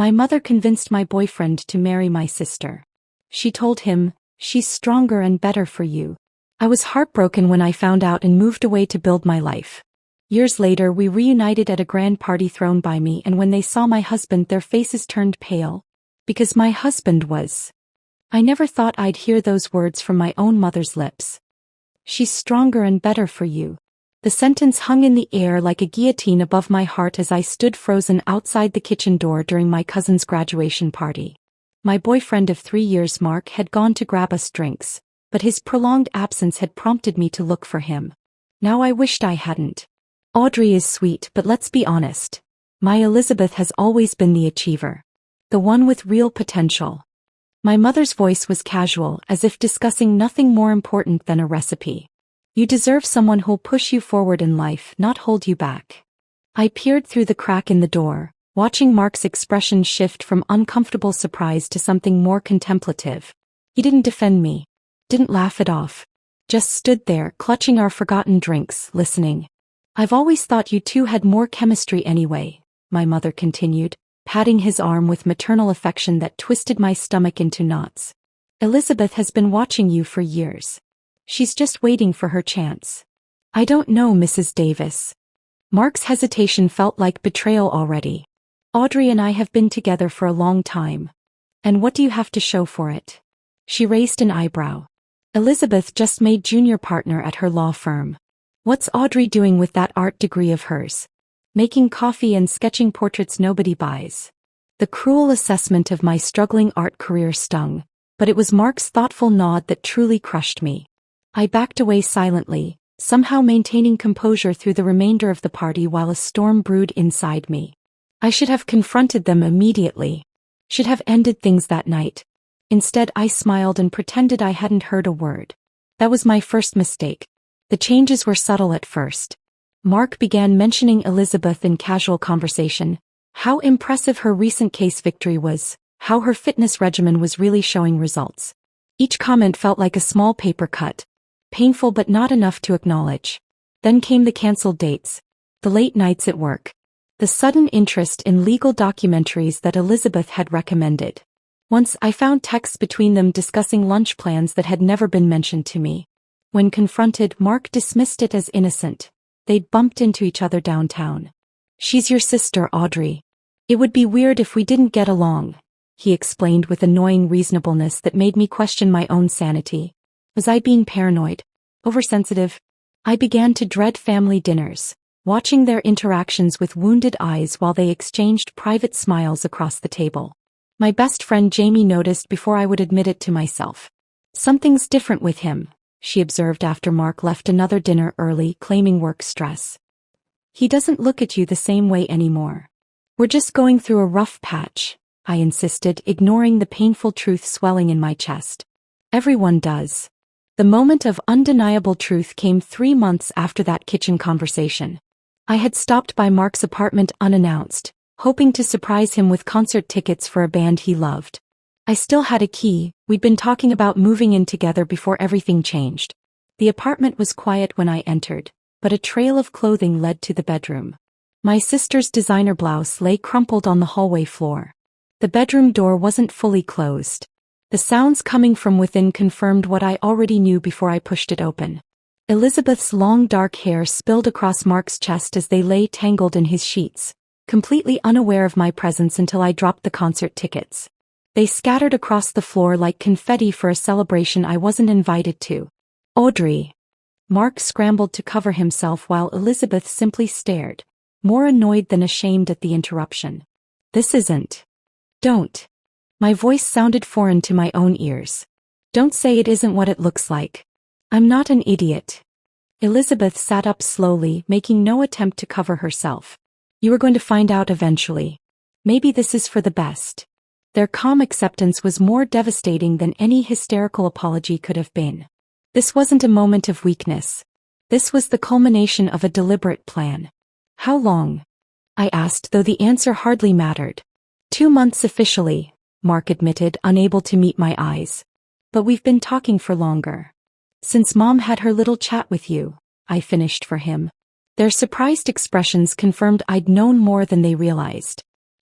My mother convinced my boyfriend to marry my sister. She told him, "She's stronger and better for you." I was heartbroken when I found out and moved away to build my life. Years later we reunited at a grand party thrown by me, and when they saw my husband their faces turned pale. Because my husband was. I never thought I'd hear those words from my own mother's lips. "She's stronger and better for you." The sentence hung in the air like a guillotine above my heart as I stood frozen outside the kitchen door during my cousin's graduation party. My boyfriend of 3 years, Mark, had gone to grab us drinks, but his prolonged absence had prompted me to look for him. Now I wished I hadn't. Audrey is sweet, but let's be honest. My Elizabeth has always been the achiever. The one with real potential. My mother's voice was casual, as if discussing nothing more important than a recipe. "You deserve someone who'll push you forward in life, not hold you back." I peered through the crack in the door, watching Mark's expression shift from uncomfortable surprise to something more contemplative. He didn't defend me. Didn't laugh it off. Just stood there, clutching our forgotten drinks, listening. "I've always thought you two had more chemistry anyway," my mother continued, patting his arm with maternal affection that twisted my stomach into knots. "Elizabeth has been watching you for years. She's just waiting for her chance." "I don't know, Mrs. Davis." Mark's hesitation felt like betrayal already. "Audrey and I have been together for a long time. And what do you have to show for it?" She raised an eyebrow. "Elizabeth just made junior partner at her law firm. What's Audrey doing with that art degree of hers? Making coffee and sketching portraits nobody buys." The cruel assessment of my struggling art career stung, but it was Mark's thoughtful nod that truly crushed me. I backed away silently, somehow maintaining composure through the remainder of the party while a storm brewed inside me. I should have confronted them immediately. Should have ended things that night. Instead, I smiled and pretended I hadn't heard a word. That was my first mistake. The changes were subtle at first. Mark began mentioning Elizabeth in casual conversation, how impressive her recent case victory was, how her fitness regimen was really showing results. Each comment felt like a small paper cut. Painful but not enough to acknowledge. Then came the cancelled dates. The late nights at work. The sudden interest in legal documentaries that Elizabeth had recommended. Once I found texts between them discussing lunch plans that had never been mentioned to me. When confronted, Mark dismissed it as innocent. They'd bumped into each other downtown. "She's your sister, Audrey. It would be weird if we didn't get along," he explained with annoying reasonableness that made me question my own sanity. Was I being paranoid? Oversensitive? I began to dread family dinners, watching their interactions with wounded eyes while they exchanged private smiles across the table. My best friend Jamie noticed before I would admit it to myself. "Something's different with him," she observed after Mark left another dinner early, claiming work stress. "He doesn't look at you the same way anymore." "We're just going through a rough patch," I insisted, ignoring the painful truth swelling in my chest. "Everyone does." The moment of undeniable truth came 3 months after that kitchen conversation. I had stopped by Mark's apartment unannounced, hoping to surprise him with concert tickets for a band he loved. I still had a key. We'd been talking about moving in together before everything changed. The apartment was quiet when I entered, but a trail of clothing led to the bedroom. My sister's designer blouse lay crumpled on the hallway floor. The bedroom door wasn't fully closed. The sounds coming from within confirmed what I already knew before I pushed it open. Elizabeth's long dark hair spilled across Mark's chest as they lay tangled in his sheets, completely unaware of my presence until I dropped the concert tickets. They scattered across the floor like confetti for a celebration I wasn't invited to. "Audrey." Mark scrambled to cover himself while Elizabeth simply stared, more annoyed than ashamed at the interruption. "This isn't." "Don't." My voice sounded foreign to my own ears. "Don't say it isn't what it looks like. I'm not an idiot." Elizabeth sat up slowly, making no attempt to cover herself. "You are going to find out eventually. Maybe this is for the best." Their calm acceptance was more devastating than any hysterical apology could have been. This wasn't a moment of weakness. This was the culmination of a deliberate plan. "How long?" I asked, though the answer hardly mattered. 2 months officially, Mark admitted, unable to meet my eyes. "But we've been talking for longer. Since Mom had her little chat with you," I finished for him. Their surprised expressions confirmed I'd known more than they realized.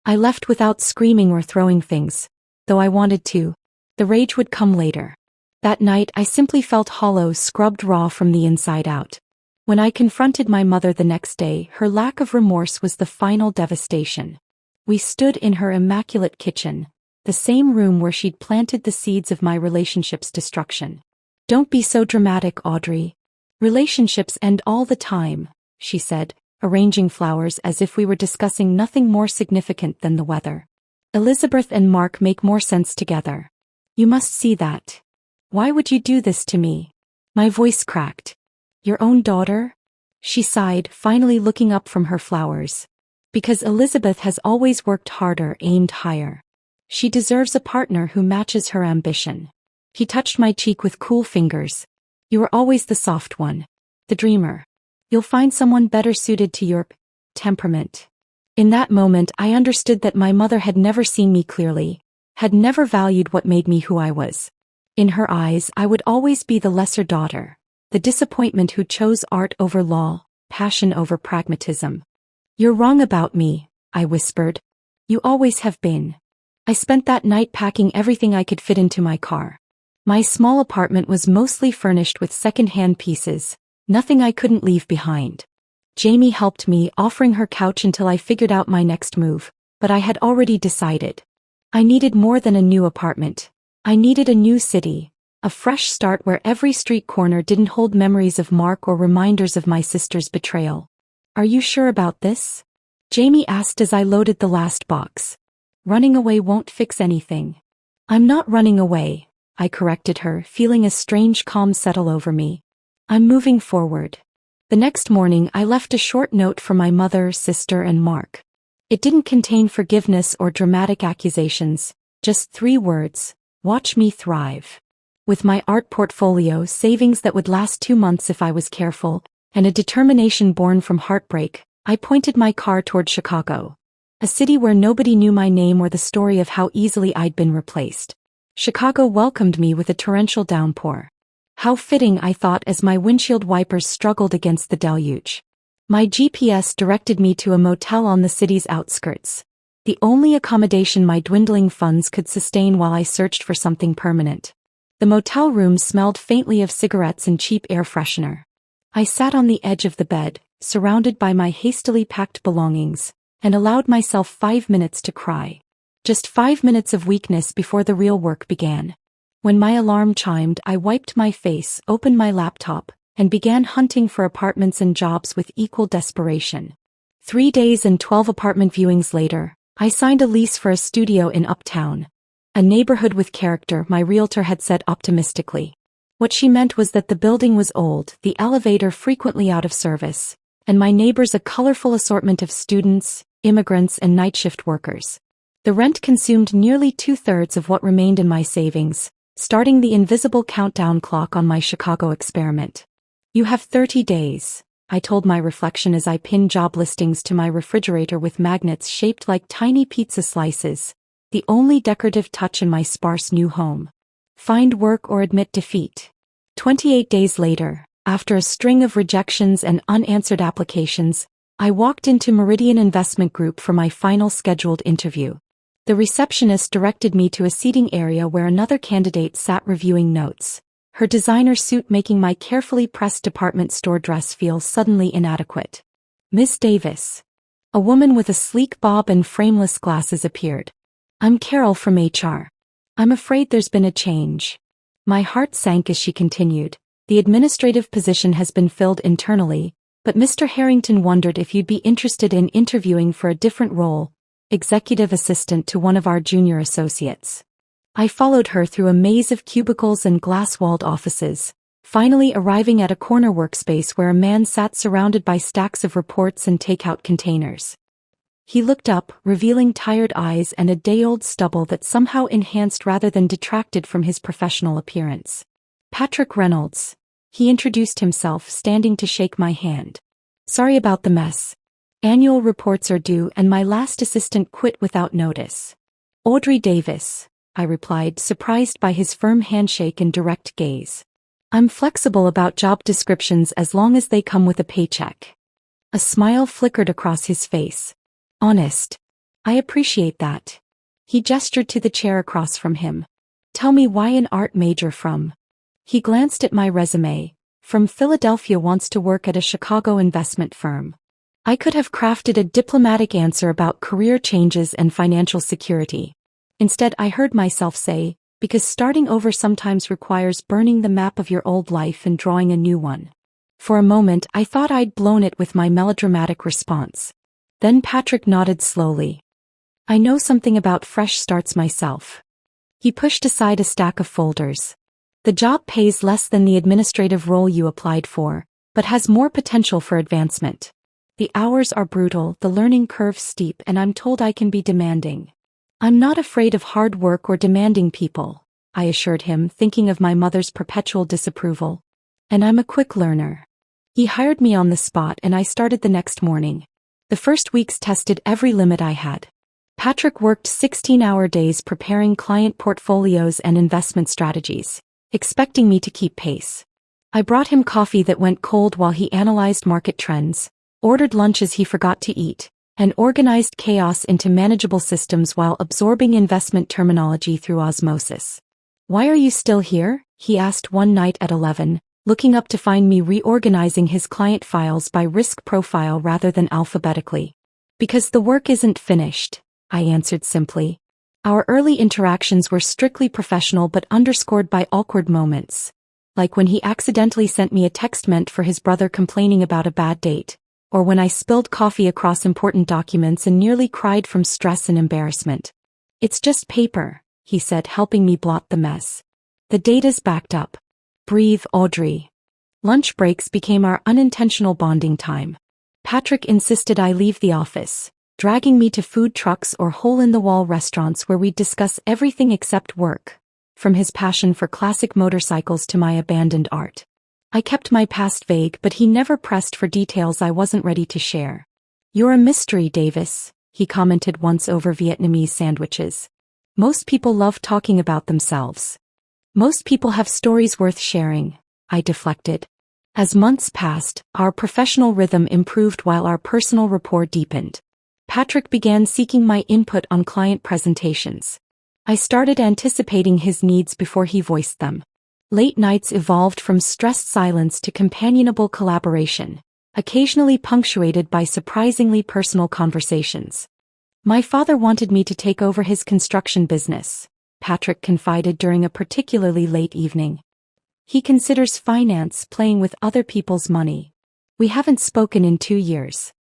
I left without screaming or throwing things, though I wanted to. The rage would come later. That night I simply felt hollow, scrubbed raw from the inside out. When I confronted my mother the next day, her lack of remorse was the final devastation. We stood in her immaculate kitchen, the same room where she'd planted the seeds of my relationship's destruction. "Don't be so dramatic, Audrey. Relationships end all the time," she said, arranging flowers as if we were discussing nothing more significant than the weather. "Elizabeth and Mark make more sense together. You must see that. Why would you do this to me?" My voice cracked. "Your own daughter?" She sighed, finally looking up from her flowers. "Because Elizabeth has always worked harder, aimed higher. She deserves a partner who matches her ambition." He touched my cheek with cool fingers. "You were always the soft one. The dreamer. You'll find someone better suited to your temperament." In that moment I understood that my mother had never seen me clearly, had never valued what made me who I was. In her eyes I would always be the lesser daughter, the disappointment who chose art over law, passion over pragmatism. "You're wrong about me," I whispered. "You always have been." I spent that night packing everything I could fit into my car. My small apartment was mostly furnished with second-hand pieces, nothing I couldn't leave behind. Jamie helped me, offering her couch until I figured out my next move, but I had already decided. I needed more than a new apartment. I needed a new city, a fresh start where every street corner didn't hold memories of Mark or reminders of my sister's betrayal. "Are you sure about this?" Jamie asked as I loaded the last box. "Running away won't fix anything." "I'm not running away," I corrected her, feeling a strange calm settle over me. "I'm moving forward." The next morning I left a short note for my mother, sister, and Mark. It didn't contain forgiveness or dramatic accusations, just 3 words: "Watch me thrive." With my art portfolio, savings that would last 2 months if I was careful, and a determination born from heartbreak, I pointed my car toward Chicago. A city where nobody knew my name or the story of how easily I'd been replaced. Chicago welcomed me with a torrential downpour. How fitting, I thought, as my windshield wipers struggled against the deluge. My GPS directed me to a motel on the city's outskirts, the only accommodation my dwindling funds could sustain while I searched for something permanent. The motel room smelled faintly of cigarettes and cheap air freshener. I sat on the edge of the bed, surrounded by my hastily packed belongings, and allowed myself 5 minutes to cry. Just 5 minutes of weakness before the real work began. When my alarm chimed, I wiped my face, opened my laptop, and began hunting for apartments and jobs with equal desperation. 3 days and 12 apartment viewings later, I signed a lease for a studio in Uptown. A neighborhood with character, my realtor had said optimistically. What she meant was that the building was old, the elevator frequently out of service, and my neighbors a colorful assortment of students, immigrants, and night shift workers. The rent consumed nearly 2/3 of what remained in my savings, starting the invisible countdown clock on my Chicago experiment. "You have 30 days, I told my reflection as I pinned job listings to my refrigerator with magnets shaped like tiny pizza slices, the only decorative touch in my sparse new home. Find work or admit defeat." 28 days later, after a string of rejections and unanswered applications, I walked into Meridian Investment Group for my final scheduled interview. The receptionist directed me to a seating area where another candidate sat reviewing notes, her designer suit making my carefully pressed department store dress feel suddenly inadequate. "Miss Davis." A woman with a sleek bob and frameless glasses appeared. "I'm Carol from HR. I'm afraid there's been a change." My heart sank as she continued. "The administrative position has been filled internally, but Mr. Harrington wondered if you'd be interested in interviewing for a different role, executive assistant to one of our junior associates." I followed her through a maze of cubicles and glass-walled offices, finally arriving at a corner workspace where a man sat surrounded by stacks of reports and takeout containers. He looked up, revealing tired eyes and a day-old stubble that somehow enhanced rather than detracted from his professional appearance. "Patrick Reynolds," he introduced himself, standing to shake my hand. "Sorry about the mess. Annual reports are due and my last assistant quit without notice." "Audrey Davis," I replied, surprised by his firm handshake and direct gaze. "I'm flexible about job descriptions as long as they come with a paycheck." A smile flickered across his face. "Honest." I appreciate that. He gestured to the chair across from him. Tell me why an art major from. He glanced at my resume. From Philadelphia, wants to work at a Chicago investment firm. I could have crafted a diplomatic answer about career changes and financial security. Instead, I heard myself say, because starting over sometimes requires burning the map of your old life and drawing a new one. For a moment, I thought I'd blown it with my melodramatic response. Then Patrick nodded slowly. I know something about fresh starts myself. He pushed aside a stack of folders. The job pays less than the administrative role you applied for, but has more potential for advancement. The hours are brutal, the learning curve steep, and I'm told I can be demanding. I'm not afraid of hard work or demanding people, I assured him, thinking of my mother's perpetual disapproval. And I'm a quick learner. He hired me on the spot and I started the next morning. The first weeks tested every limit I had. Patrick worked 16-hour days preparing client portfolios and investment strategies, expecting me to keep pace. I brought him coffee that went cold while he analyzed market trends, ordered lunches he forgot to eat, and organized chaos into manageable systems while absorbing investment terminology through osmosis. Why are you still here? He asked one night at 11, looking up to find me reorganizing his client files by risk profile rather than alphabetically. Because the work isn't finished, I answered simply. Our early interactions were strictly professional but underscored by awkward moments. Like when he accidentally sent me a text meant for his brother complaining about a bad date, or when I spilled coffee across important documents and nearly cried from stress and embarrassment. It's just paper, he said, helping me blot the mess. The data's backed up. Breathe, Audrey. Lunch breaks became our unintentional bonding time. Patrick insisted I leave the office, dragging me to food trucks or hole-in-the-wall restaurants where we'd discuss everything except work, from his passion for classic motorcycles to my abandoned art. I kept my past vague, but he never pressed for details I wasn't ready to share. You're a mystery, Davis, he commented once over Vietnamese sandwiches. Most people love talking about themselves. Most people have stories worth sharing, I deflected. As months passed, our professional rhythm improved while our personal rapport deepened. Patrick began seeking my input on client presentations. I started anticipating his needs before he voiced them. Late nights evolved from stressed silence to companionable collaboration, occasionally punctuated by surprisingly personal conversations. My father wanted me to take over his construction business, Patrick confided during a particularly late evening. He considers finance playing with other people's money. We haven't spoken in 2 years.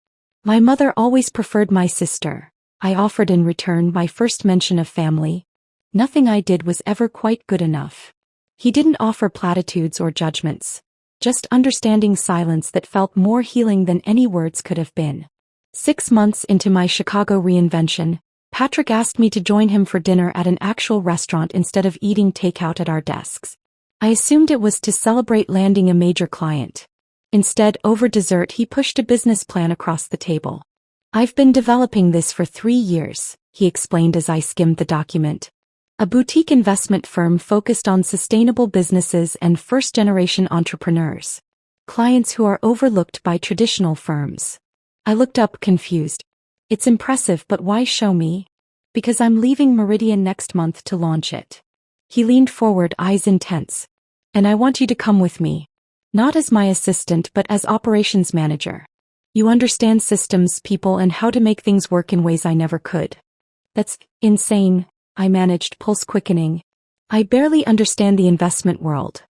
My mother always preferred my sister. I offered in return my first mention of family. Nothing I did was ever quite good enough. He didn't offer platitudes or judgments, just understanding silence that felt more healing than any words could have been. 6 months into my Chicago reinvention, Patrick asked me to join him for dinner at an actual restaurant instead of eating takeout at our desks. I assumed it was to celebrate landing a major client. Instead, over dessert, he pushed a business plan across the table. I've been developing this for 3 years, he explained as I skimmed the document. A boutique investment firm focused on sustainable businesses and first-generation entrepreneurs. Clients who are overlooked by traditional firms. I looked up confused. It's impressive, but why show me? Because I'm leaving Meridian next month to launch it. He leaned forward, eyes intense. And I want you to come with me. Not as my assistant but as operations manager. You understand systems, people, and how to make things work in ways I never could. That's insane, I managed, pulse quickening. I barely understand the investment world.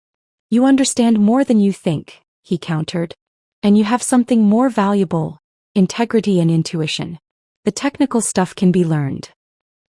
You understand more than you think, he countered. And you have something more valuable, integrity and intuition. The technical stuff can be learned.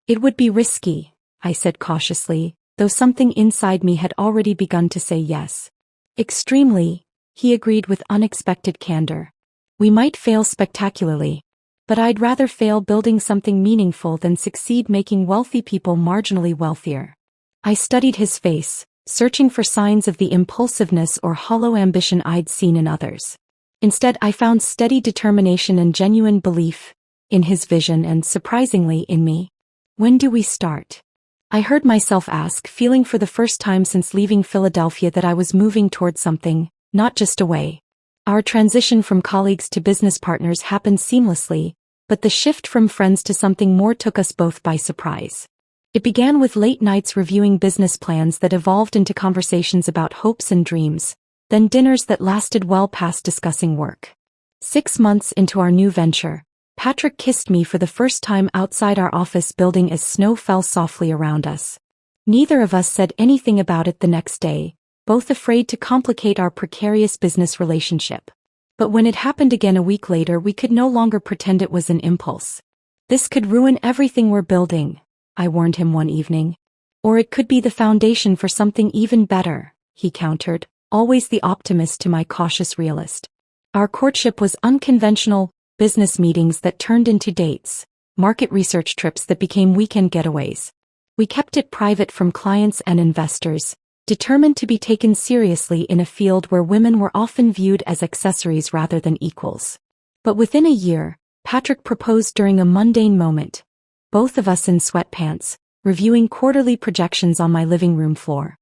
It would be risky, I said cautiously, though something inside me had already begun to say yes. Extremely, he agreed with unexpected candor. We might fail spectacularly, but I'd rather fail building something meaningful than succeed making wealthy people marginally wealthier. I studied his face, searching for signs of the impulsiveness or hollow ambition I'd seen in others. Instead, I found steady determination and genuine belief in his vision and, surprisingly, in me. When do we start? I heard myself ask, feeling for the first time since leaving Philadelphia that I was moving toward something, not just away. Our transition from colleagues to business partners happened seamlessly, but but the shift from friends to something more took us both by surprise. It began with late nights reviewing business plans that evolved into conversations about hopes and dreams, then dinners that lasted well past discussing work. 6 months into our new venture, Patrick kissed me for the first time outside our office building as snow fell softly around us. Neither of us said anything about it the next day, both afraid to complicate our precarious business relationship. But when it happened again a week later, we could no longer pretend it was an impulse. "This could ruin everything we're building," I warned him one evening. "Or it could be the foundation for something even better," he countered, always the optimist to my cautious realist. Our courtship was unconventional, business meetings that turned into dates, market research trips that became weekend getaways. We kept it private from clients and investors, determined to be taken seriously in a field where women were often viewed as accessories rather than equals. But within a year, Patrick proposed during a mundane moment, both of us in sweatpants, reviewing quarterly projections on my living room floor.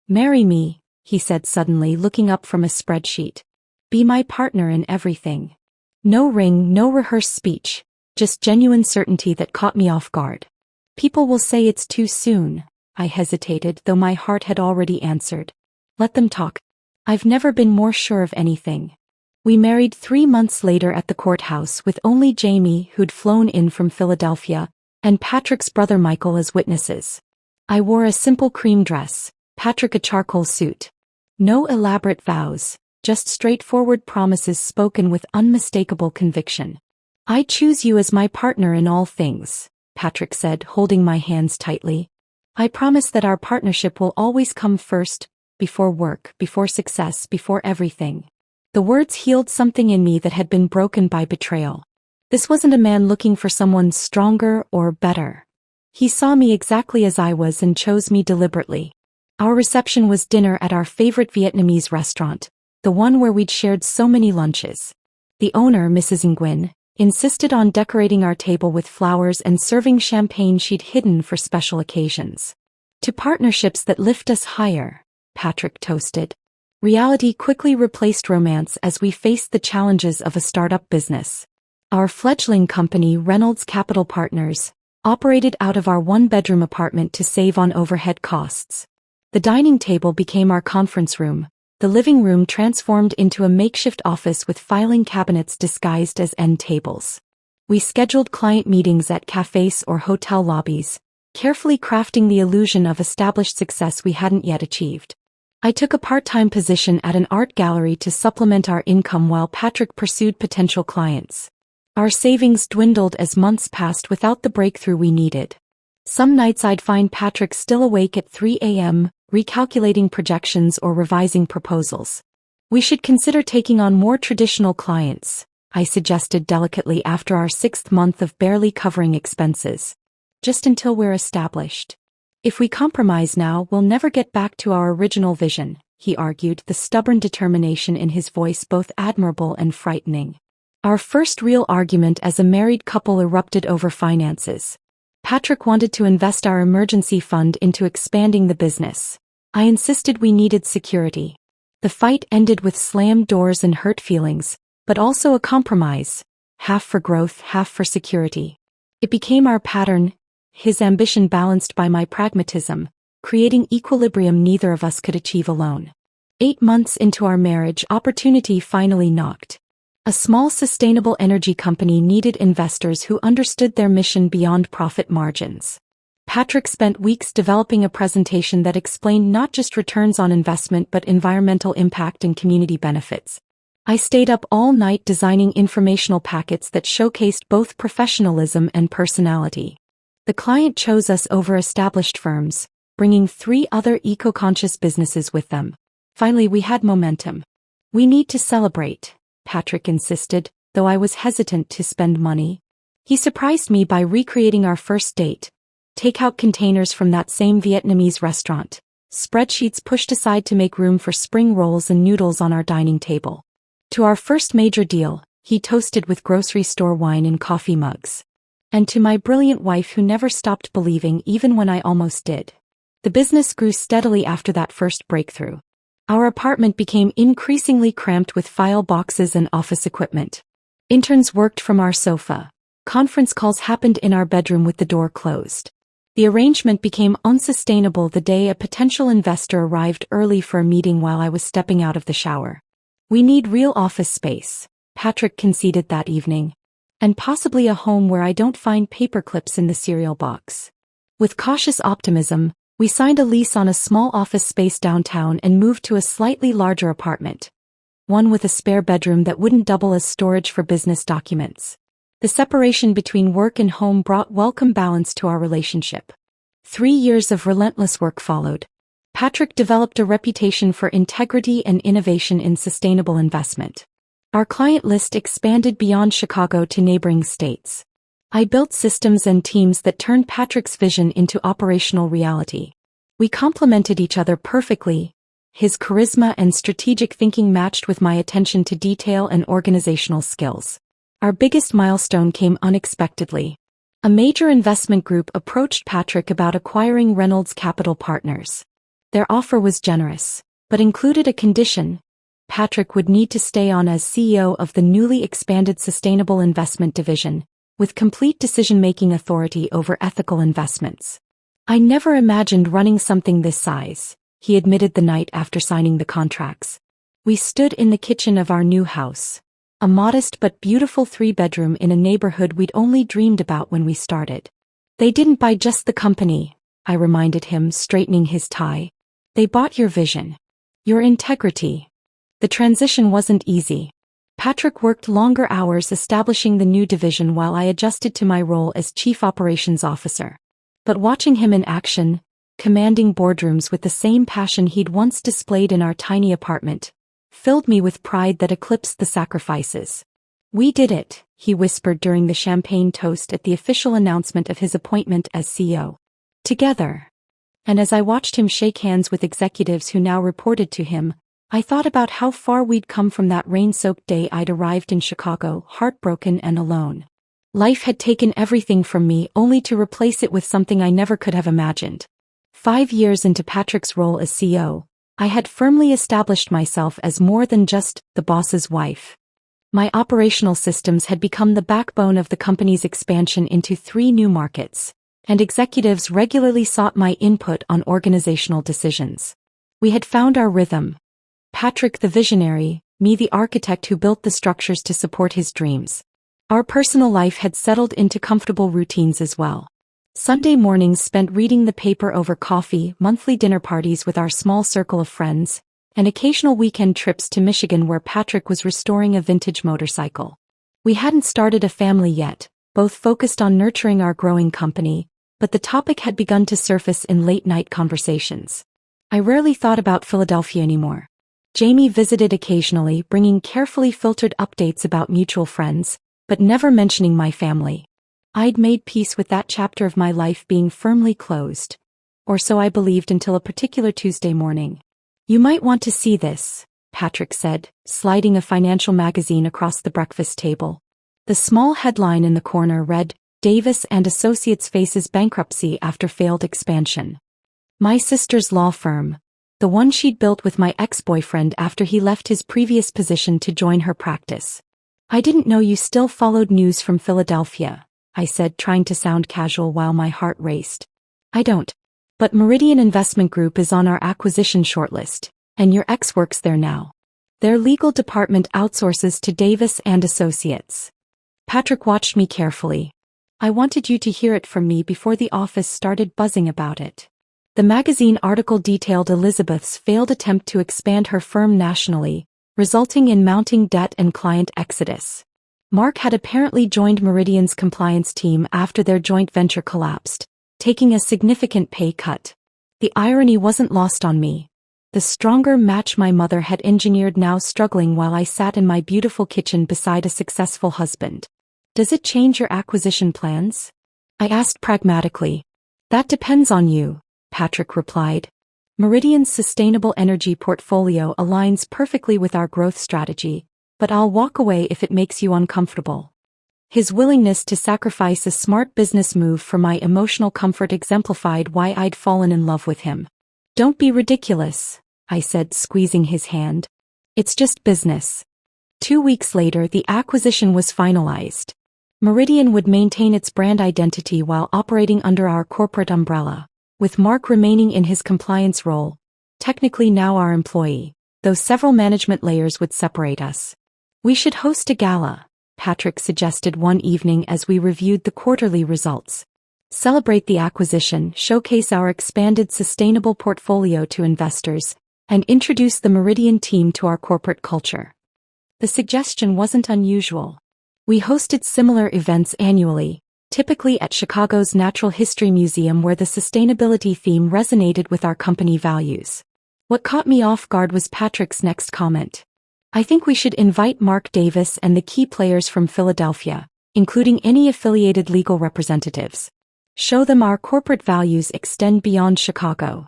"Marry me," he said suddenly, looking up from a spreadsheet. "Be my partner in everything." No ring, no rehearsed speech, just genuine certainty that caught me off guard. "People will say it's too soon," I hesitated, though my heart had already answered. "Let them talk. I've never been more sure of anything." We married 3 months later at the courthouse with only Jamie, who'd flown in from Philadelphia, and Patrick's brother Michael as witnesses. I wore a simple cream dress, Patrick a charcoal suit. No elaborate vows, just straightforward promises spoken with unmistakable conviction. "I choose you as my partner in all things," Patrick said, holding my hands tightly. "I promise that our partnership will always come first, before work, before success, before everything." The words healed something in me that had been broken by betrayal. This wasn't a man looking for someone stronger or better. He saw me exactly as I was and chose me deliberately. Our reception was dinner at our favorite Vietnamese restaurant, the one where we'd shared so many lunches. The owner, Mrs. Nguyen, insisted on decorating our table with flowers and serving champagne she'd hidden for special occasions. "To partnerships that lift us higher," Patrick toasted. Reality quickly replaced romance as we faced the challenges of a startup business. Our fledgling company, Reynolds Capital Partners, operated out of our one-bedroom apartment to save on overhead costs. The dining table became our conference room, the living room transformed into a makeshift office with filing cabinets disguised as end tables. We scheduled client meetings at cafes or hotel lobbies, carefully crafting the illusion of established success we hadn't yet achieved. I took a part-time position at an art gallery to supplement our income while Patrick pursued potential clients. Our savings dwindled as months passed without the breakthrough we needed. Some nights I'd find Patrick still awake at 3 a.m., recalculating projections or revising proposals. "We should consider taking on more traditional clients," I suggested delicately after our 6th month of barely covering expenses. "Just until we're established. If we compromise now, we'll never get back to our original vision," he argued, the stubborn determination in his voice both admirable and frightening. Our first real argument as a married couple erupted over finances. Patrick wanted to invest our emergency fund into expanding the business. I insisted we needed security. The fight ended with slammed doors and hurt feelings, but also a compromise, half for growth, half for security. It became our pattern, his ambition balanced by my pragmatism, creating equilibrium neither of us could achieve alone. 8 months into our marriage, opportunity finally knocked. A small sustainable energy company needed investors who understood their mission beyond profit margins. Patrick spent weeks developing a presentation that explained not just returns on investment but environmental impact and community benefits. I stayed up all night designing informational packets that showcased both professionalism and personality. The client chose us over established firms, bringing 3 other eco-conscious businesses with them. Finally, we had momentum. "We need to celebrate," Patrick insisted, though I was hesitant to spend money. He surprised me by recreating our first date. Takeout containers from that same Vietnamese restaurant, spreadsheets pushed aside to make room for spring rolls and noodles on our dining table. To our first major deal, he toasted with grocery store wine in coffee mugs. And to my brilliant wife who never stopped believing even when I almost did. The business grew steadily after that first breakthrough. Our apartment became increasingly cramped with file boxes and office equipment. Interns worked from our sofa. Conference calls happened in our bedroom with the door closed. The arrangement became unsustainable the day a potential investor arrived early for a meeting while I was stepping out of the shower. We need real office space, Patrick conceded that evening. And possibly a home where I don't find paper clips in the cereal box. With cautious optimism, we signed a lease on a small office space downtown and moved to a slightly larger apartment. One with a spare bedroom that wouldn't double as storage for business documents. The separation between work and home brought welcome balance to our relationship. 3 years of relentless work followed. Patrick developed a reputation for integrity and innovation in sustainable investment. Our client list expanded beyond Chicago to neighboring states. I built systems and teams that turned Patrick's vision into operational reality. We complemented each other perfectly. His charisma and strategic thinking matched with my attention to detail and organizational skills. Our biggest milestone came unexpectedly. A major investment group approached Patrick about acquiring Reynolds Capital Partners. Their offer was generous, but included a condition. Patrick would need to stay on as CEO of the newly expanded Sustainable Investment Division, with complete decision-making authority over ethical investments. I never imagined running something this size, he admitted the night after signing the contracts. We stood in the kitchen of our new house. A modest but beautiful 3-bedroom in a neighborhood we'd only dreamed about when we started. They didn't buy just the company, I reminded him, straightening his tie. They bought your vision. Your integrity. The transition wasn't easy. Patrick worked longer hours establishing the new division while I adjusted to my role as Chief Operations Officer. But watching him in action, commanding boardrooms with the same passion he'd once displayed in our tiny apartment, filled me with pride that eclipsed the sacrifices. We did it, he whispered during the champagne toast at the official announcement of his appointment as CEO. Together. And as I watched him shake hands with executives who now reported to him, I thought about how far we'd come from that rain-soaked day I'd arrived in Chicago, heartbroken and alone. Life had taken everything from me only to replace it with something I never could have imagined. 5 years into Patrick's role as CEO, I had firmly established myself as more than just the boss's wife. My operational systems had become the backbone of the company's expansion into 3 new markets, and executives regularly sought my input on organizational decisions. We had found our rhythm. Patrick the visionary, me the architect who built the structures to support his dreams. Our personal life had settled into comfortable routines as well. Sunday mornings spent reading the paper over coffee, monthly dinner parties with our small circle of friends, and occasional weekend trips to Michigan where Patrick was restoring a vintage motorcycle. We hadn't started a family yet, both focused on nurturing our growing company, but the topic had begun to surface in late-night conversations. I rarely thought about Philadelphia anymore. Jamie visited occasionally, bringing carefully filtered updates about mutual friends, but never mentioning my family. I'd made peace with that chapter of my life being firmly closed. Or so I believed until a particular Tuesday morning. You might want to see this, Patrick said, sliding a financial magazine across the breakfast table. The small headline in the corner read, Davis and Associates faces bankruptcy after failed expansion. My sister's law firm, the one she'd built with my ex-boyfriend after he left his previous position to join her practice. I didn't know you still followed news from Philadelphia, I said, trying to sound casual while my heart raced. I don't. But Meridian Investment Group is on our acquisition shortlist, and your ex works there now. Their legal department outsources to Davis and Associates. Patrick watched me carefully. I wanted you to hear it from me before the office started buzzing about it. The magazine article detailed Elizabeth's failed attempt to expand her firm nationally, resulting in mounting debt and client exodus. Mark had apparently joined Meridian's compliance team after their joint venture collapsed, taking a significant pay cut. The irony wasn't lost on me. The stronger match my mother had engineered now struggling while I sat in my beautiful kitchen beside a successful husband. Does it change your acquisition plans? I asked pragmatically. That depends on you, Patrick replied. Meridian's sustainable energy portfolio aligns perfectly with our growth strategy, but I'll walk away if it makes you uncomfortable. His willingness to sacrifice a smart business move for my emotional comfort exemplified why I'd fallen in love with him. Don't be ridiculous, I said, squeezing his hand. It's just business. 2 weeks later, the acquisition was finalized. Meridian would maintain its brand identity while operating under our corporate umbrella, with Mark remaining in his compliance role, technically now our employee, though several management layers would separate us. We should host a gala, Patrick suggested one evening as we reviewed the quarterly results. Celebrate the acquisition, showcase our expanded sustainable portfolio to investors, and introduce the Meridian team to our corporate culture. The suggestion wasn't unusual. We hosted similar events annually, typically at Chicago's Natural History Museum, where the sustainability theme resonated with our company values. What caught me off guard was Patrick's next comment. I think we should invite Mark Davis and the key players from Philadelphia, including any affiliated legal representatives. Show them our corporate values extend beyond Chicago.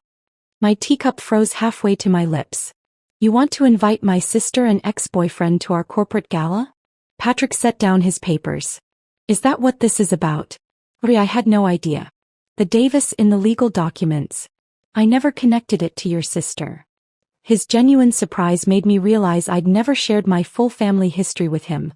My teacup froze halfway to my lips. You want to invite my sister and ex-boyfriend to our corporate gala? Patrick set down his papers. Is that what this is about? I had no idea. The Davis in the legal documents. I never connected it to your sister. His genuine surprise made me realize I'd never shared my full family history with him.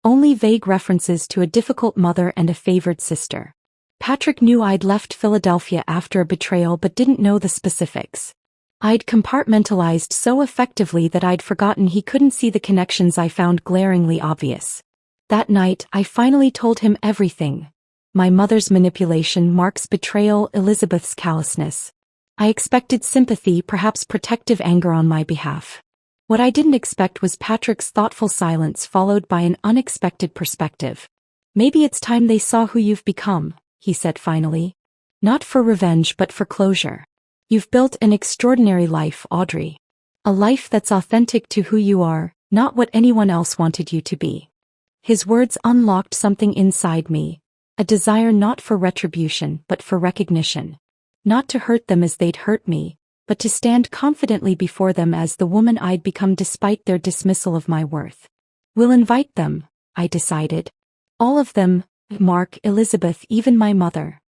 Only vague references to a difficult mother and a favored sister. Patrick knew I'd left Philadelphia after a betrayal but didn't know the specifics. I'd compartmentalized so effectively that I'd forgotten he couldn't see the connections I found glaringly obvious. That night, I finally told him everything. My mother's manipulation, Mark's betrayal, Elizabeth's callousness. I expected sympathy, perhaps protective anger on my behalf. What I didn't expect was Patrick's thoughtful silence followed by an unexpected perspective. Maybe it's time they saw who you've become, he said finally. Not for revenge but for closure. You've built an extraordinary life, Audrey. A life that's authentic to who you are, not what anyone else wanted you to be. His words unlocked something inside me, a desire not for retribution but for recognition. Not to hurt them as they'd hurt me, but to stand confidently before them as the woman I'd become despite their dismissal of my worth. We'll invite them, I decided. All of them, Mark, Elizabeth, even my mother.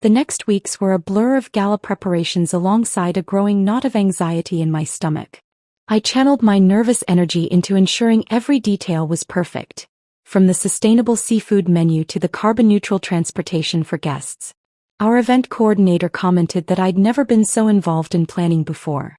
The next weeks were a blur of gala preparations alongside a growing knot of anxiety in my stomach. I channeled my nervous energy into ensuring every detail was perfect, from the sustainable seafood menu to the carbon-neutral transportation for guests. Our event coordinator commented that I'd never been so involved in planning before.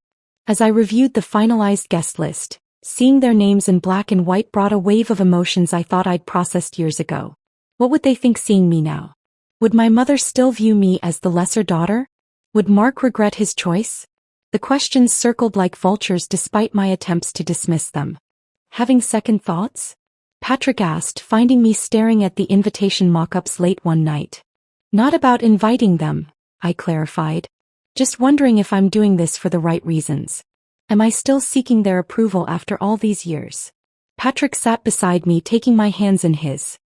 As I reviewed the finalized guest list, seeing their names in black and white brought a wave of emotions I thought I'd processed years ago. What would they think seeing me now? Would my mother still view me as the lesser daughter? Would Mark regret his choice? The questions circled like vultures despite my attempts to dismiss them. Having second thoughts? Patrick asked, finding me staring at the invitation mock-ups late one night. Not about inviting them, I clarified. Just wondering if I'm doing this for the right reasons. Am I still seeking their approval after all these years? Patrick sat beside me, taking my hands in his.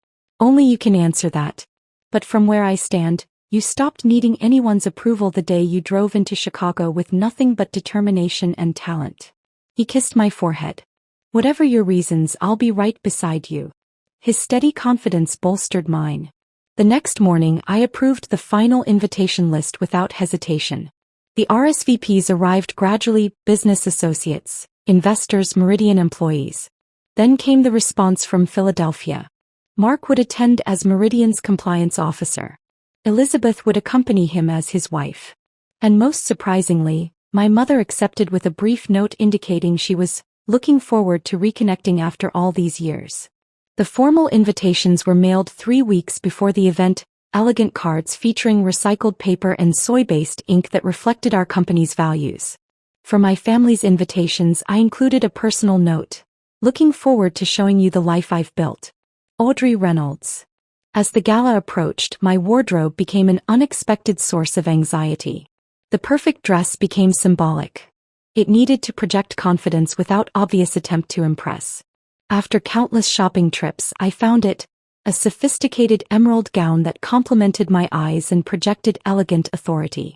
Only you can answer that. But from where I stand, you stopped needing anyone's approval the day you drove into Chicago with nothing but determination and talent. He kissed my forehead. Whatever your reasons, I'll be right beside you. His steady confidence bolstered mine. The next morning, I approved the final invitation list without hesitation. The RSVPs arrived gradually: business associates, investors, Meridian employees. Then came the response from Philadelphia. Mark would attend as Meridian's compliance officer. Elizabeth would accompany him as his wife. And most surprisingly, my mother accepted with a brief note indicating she was looking forward to reconnecting after all these years. The formal invitations were mailed 3 weeks before the event, elegant cards featuring recycled paper and soy-based ink that reflected our company's values. For my family's invitations, I included a personal note. Looking forward to showing you the life I've built. Audrey Reynolds. As the gala approached, my wardrobe became an unexpected source of anxiety. The perfect dress became symbolic. It needed to project confidence without obvious attempt to impress. After countless shopping trips, I found it, a sophisticated emerald gown that complemented my eyes and projected elegant authority.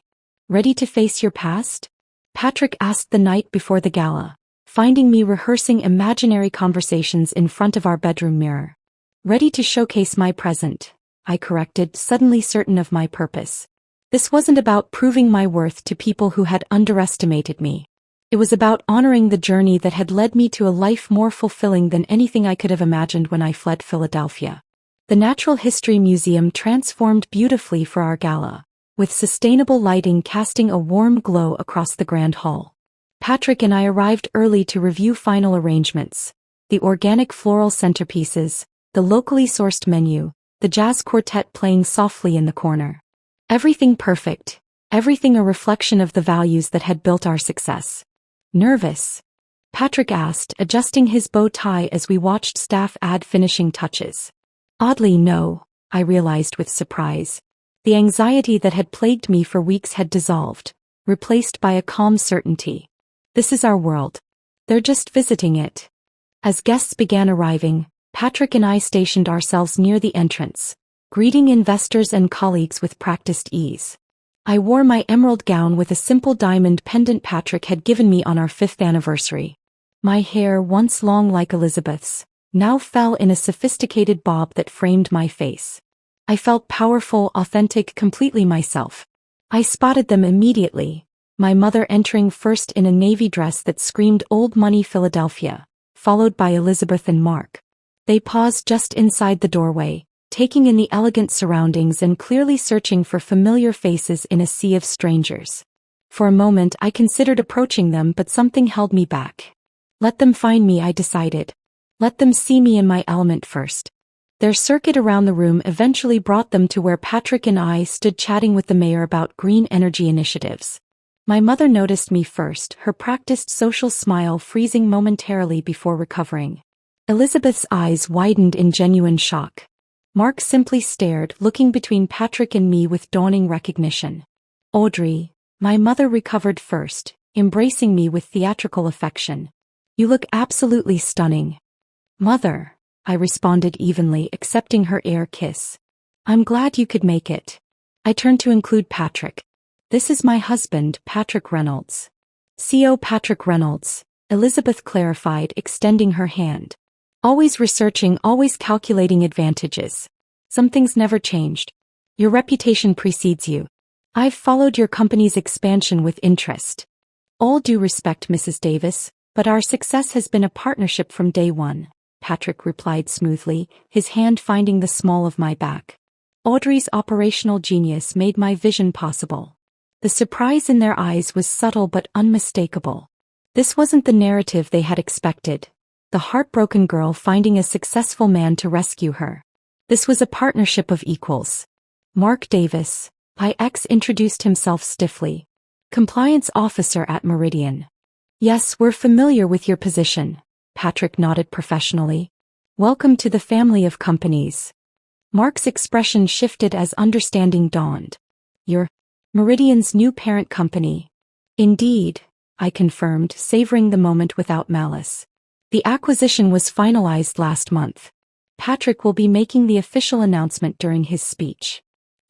Ready to face your past? Patrick asked the night before the gala, finding me rehearsing imaginary conversations in front of our bedroom mirror. Ready to showcase my present, I corrected, suddenly certain of my purpose. This wasn't about proving my worth to people who had underestimated me. It was about honoring the journey that had led me to a life more fulfilling than anything I could have imagined when I fled Philadelphia. The Natural History Museum transformed beautifully for our gala, with sustainable lighting casting a warm glow across the grand hall. Patrick and I arrived early to review final arrangements, the organic floral centerpieces, the locally sourced menu, the jazz quartet playing softly in the corner. Everything perfect, everything a reflection of the values that had built our success. Nervous? Patrick asked, adjusting his bow tie as we watched staff add finishing touches. Oddly, no, I realized with surprise. The anxiety that had plagued me for weeks had dissolved, replaced by a calm certainty. This is our world. They're just visiting it. As guests began arriving, Patrick and I stationed ourselves near the entrance, greeting investors and colleagues with practiced ease. I wore my emerald gown with a simple diamond pendant Patrick had given me on our 5th anniversary. My hair, once long like Elizabeth's, now fell in a sophisticated bob that framed my face. I felt powerful, authentic, completely myself. I spotted them immediately, my mother entering first in a navy dress that screamed Old Money Philadelphia, followed by Elizabeth and Mark. They paused just inside the doorway, taking in the elegant surroundings and clearly searching for familiar faces in a sea of strangers. For a moment I considered approaching them, but something held me back. Let them find me, I decided. Let them see me in my element first. Their circuit around the room eventually brought them to where Patrick and I stood chatting with the mayor about green energy initiatives. My mother noticed me first, her practiced social smile freezing momentarily before recovering. Elizabeth's eyes widened in genuine shock. Mark simply stared, looking between Patrick and me with dawning recognition. Audrey, my mother recovered first, embracing me with theatrical affection. You look absolutely stunning. Mother, I responded evenly, accepting her air kiss. I'm glad you could make it. I turned to include Patrick. This is my husband, Patrick Reynolds. CO Patrick Reynolds, Elizabeth clarified, extending her hand. Always researching, always calculating advantages. Some things never changed. Your reputation precedes you. I've followed your company's expansion with interest. All due respect, Mrs. Davis, but our success has been a partnership from day one, Patrick replied smoothly, his hand finding the small of my back. Audrey's operational genius made my vision possible. The surprise in their eyes was subtle but unmistakable. This wasn't the narrative they had expected. The heartbroken girl finding a successful man to rescue her. This was a partnership of equals. Mark Davis, IX introduced himself stiffly. Compliance officer at Meridian. Yes, we're familiar with your position, Patrick nodded professionally. Welcome to the family of companies. Mark's expression shifted as understanding dawned. You're Meridian's new parent company. Indeed, I confirmed, savoring the moment without malice. The acquisition was finalized last month. Patrick will be making the official announcement during his speech.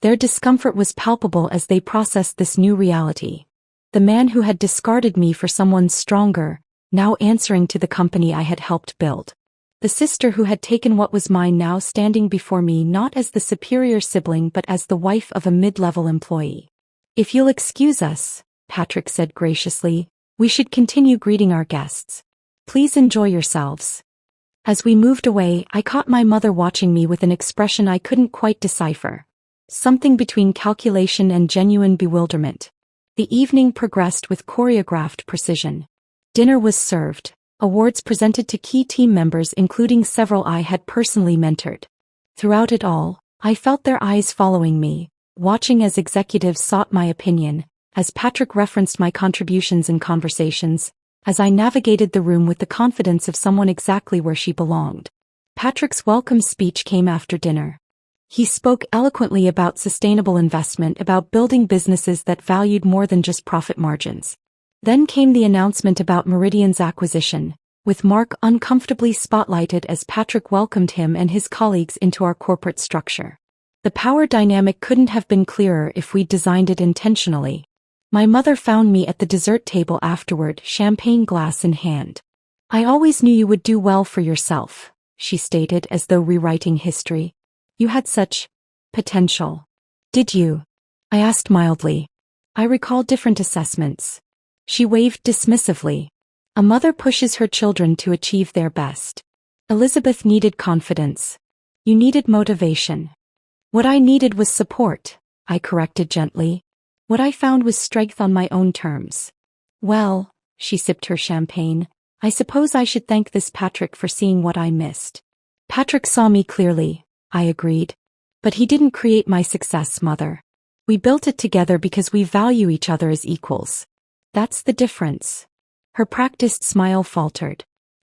Their discomfort was palpable as they processed this new reality. The man who had discarded me for someone stronger, now answering to the company I had helped build. The sister who had taken what was mine now standing before me not as the superior sibling but as the wife of a mid-level employee. If you'll excuse us, Patrick said graciously, we should continue greeting our guests. Please enjoy yourselves. As we moved away, I caught my mother watching me with an expression I couldn't quite decipher. Something between calculation and genuine bewilderment. The evening progressed with choreographed precision. Dinner was served, awards presented to key team members including several I had personally mentored. Throughout it all, I felt their eyes following me, watching as executives sought my opinion, as Patrick referenced my contributions in conversations, as I navigated the room with the confidence of someone exactly where she belonged. Patrick's welcome speech came after dinner. He spoke eloquently about sustainable investment, about building businesses that valued more than just profit margins. Then came the announcement about Meridian's acquisition, with Mark uncomfortably spotlighted as Patrick welcomed him and his colleagues into our corporate structure. The power dynamic couldn't have been clearer if we'd designed it intentionally. My mother found me at the dessert table afterward, champagne glass in hand. I always knew you would do well for yourself, she stated as though rewriting history. You had such potential. Did you? I asked mildly. I recall different assessments. She waved dismissively. A mother pushes her children to achieve their best. Elizabeth needed confidence. You needed motivation. What I needed was support, I corrected gently. What I found was strength on my own terms. Well, she sipped her champagne, I suppose I should thank this Patrick for seeing what I missed. Patrick saw me clearly, I agreed. But he didn't create my success, Mother. We built it together because we value each other as equals. That's the difference. Her practiced smile faltered.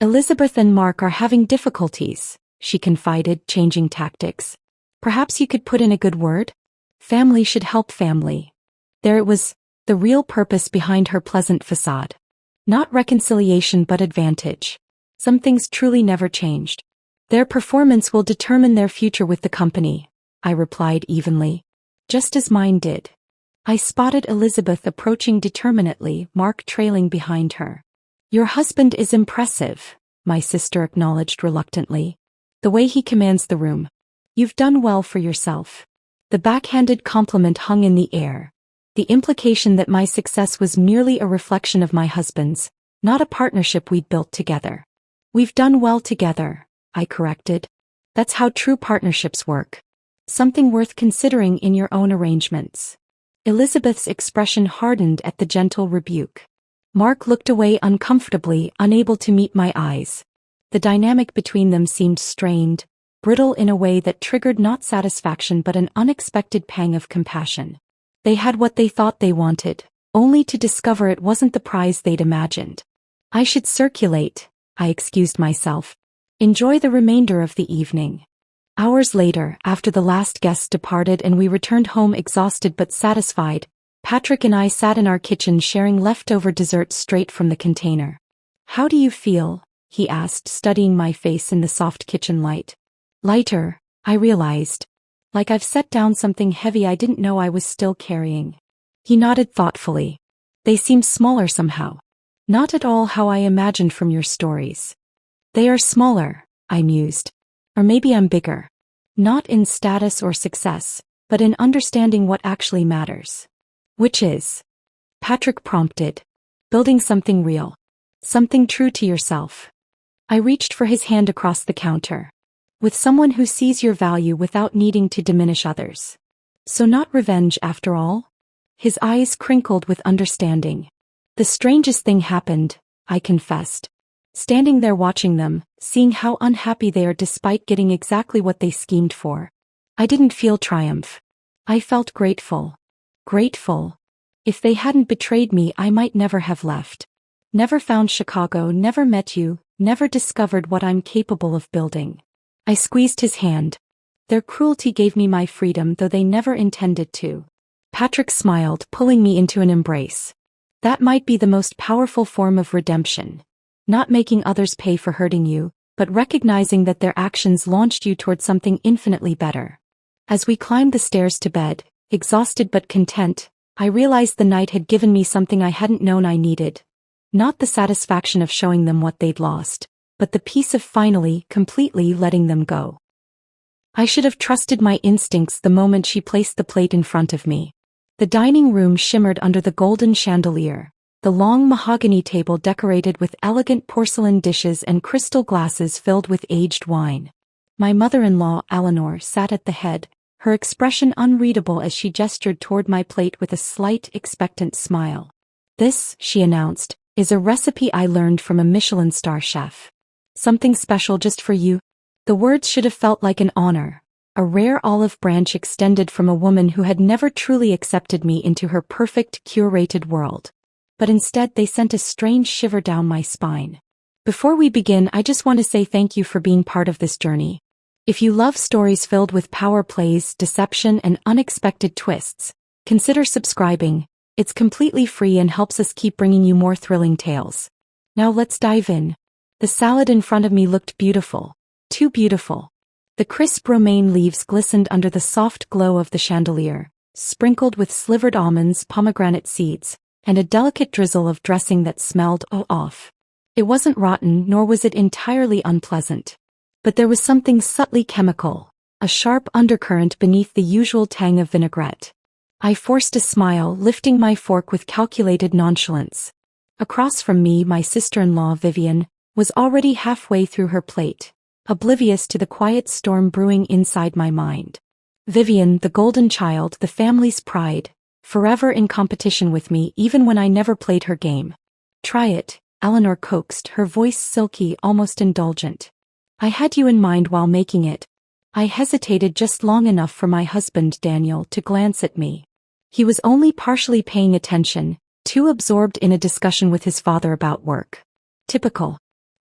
Elizabeth and Mark are having difficulties, she confided, changing tactics. Perhaps you could put in a good word? Family should help family. There it was, the real purpose behind her pleasant facade. Not reconciliation but advantage. Some things truly never changed. Their performance will determine their future with the company, I replied evenly. Just as mine did. I spotted Elizabeth approaching determinately, Mark trailing behind her. Your husband is impressive, my sister acknowledged reluctantly. The way he commands the room. You've done well for yourself. The backhanded compliment hung in the air. The implication that my success was merely a reflection of my husband's, not a partnership we'd built together. We've done well together, I corrected. That's how true partnerships work. Something worth considering in your own arrangements. Elizabeth's expression hardened at the gentle rebuke. Mark looked away uncomfortably, unable to meet my eyes. The dynamic between them seemed strained, brittle in a way that triggered not satisfaction but an unexpected pang of compassion. They had what they thought they wanted, only to discover it wasn't the prize they'd imagined. I should circulate, I excused myself. Enjoy the remainder of the evening. Hours later, after the last guest departed and we returned home exhausted but satisfied, Patrick and I sat in our kitchen sharing leftover dessert straight from the container. How do you feel? He asked, studying my face in the soft kitchen light. Lighter, I realized. Like I've set down something heavy I didn't know I was still carrying. He nodded thoughtfully. They seem smaller somehow. Not at all how I imagined from your stories. They are smaller, I mused. Or maybe I'm bigger. Not in status or success, but in understanding what actually matters. Which is? Patrick prompted. Building something real. Something true to yourself. I reached for his hand across the counter. With someone who sees your value without needing to diminish others. So not revenge after all? His eyes crinkled with understanding. The strangest thing happened, I confessed. Standing there watching them, seeing how unhappy they are despite getting exactly what they schemed for. I didn't feel triumph. I felt grateful. Grateful. If they hadn't betrayed me, I might never have left. Never found Chicago, never met you, never discovered what I'm capable of building. I squeezed his hand. Their cruelty gave me my freedom, though they never intended to. Patrick smiled, pulling me into an embrace. That might be the most powerful form of redemption. Not making others pay for hurting you, but recognizing that their actions launched you toward something infinitely better. As we climbed the stairs to bed, exhausted but content, I realized the night had given me something I hadn't known I needed. Not the satisfaction of showing them what they'd lost, but the peace of finally, completely letting them go. I should have trusted my instincts the moment she placed the plate in front of me. The dining room shimmered under the golden chandelier, the long mahogany table decorated with elegant porcelain dishes and crystal glasses filled with aged wine. My mother-in-law, Eleanor, sat at the head, her expression unreadable as she gestured toward my plate with a slight, expectant smile. This, she announced, is a recipe I learned from a Michelin star chef. Something special just for you. The words should have felt like an honor, a rare olive branch extended from a woman who had never truly accepted me into her perfect, curated world. But instead they sent a strange shiver down my spine. Before we begin, I just want to say thank you for being part of this journey. If you love stories filled with power plays, deception, and unexpected twists, consider subscribing. It's completely free and helps us keep bringing you more thrilling tales. Now let's dive in. The salad in front of me looked beautiful. Too beautiful. The crisp romaine leaves glistened under the soft glow of the chandelier, sprinkled with slivered almonds, pomegranate seeds, and a delicate drizzle of dressing that smelled off. It wasn't rotten, nor was it entirely unpleasant. But there was something subtly chemical, a sharp undercurrent beneath the usual tang of vinaigrette. I forced a smile, lifting my fork with calculated nonchalance. Across from me, my sister-in-law, Vivian, was already halfway through her plate. oblivious to the quiet storm brewing inside my mind. Vivian, the golden child, the family's pride, forever in competition with me even when I never played her game. Try it, Eleanor coaxed, her voice silky, almost indulgent. I had you in mind while making it. I hesitated just long enough for my husband, Daniel, to glance at me. He was only partially paying attention, too absorbed in a discussion with his father about work. Typical.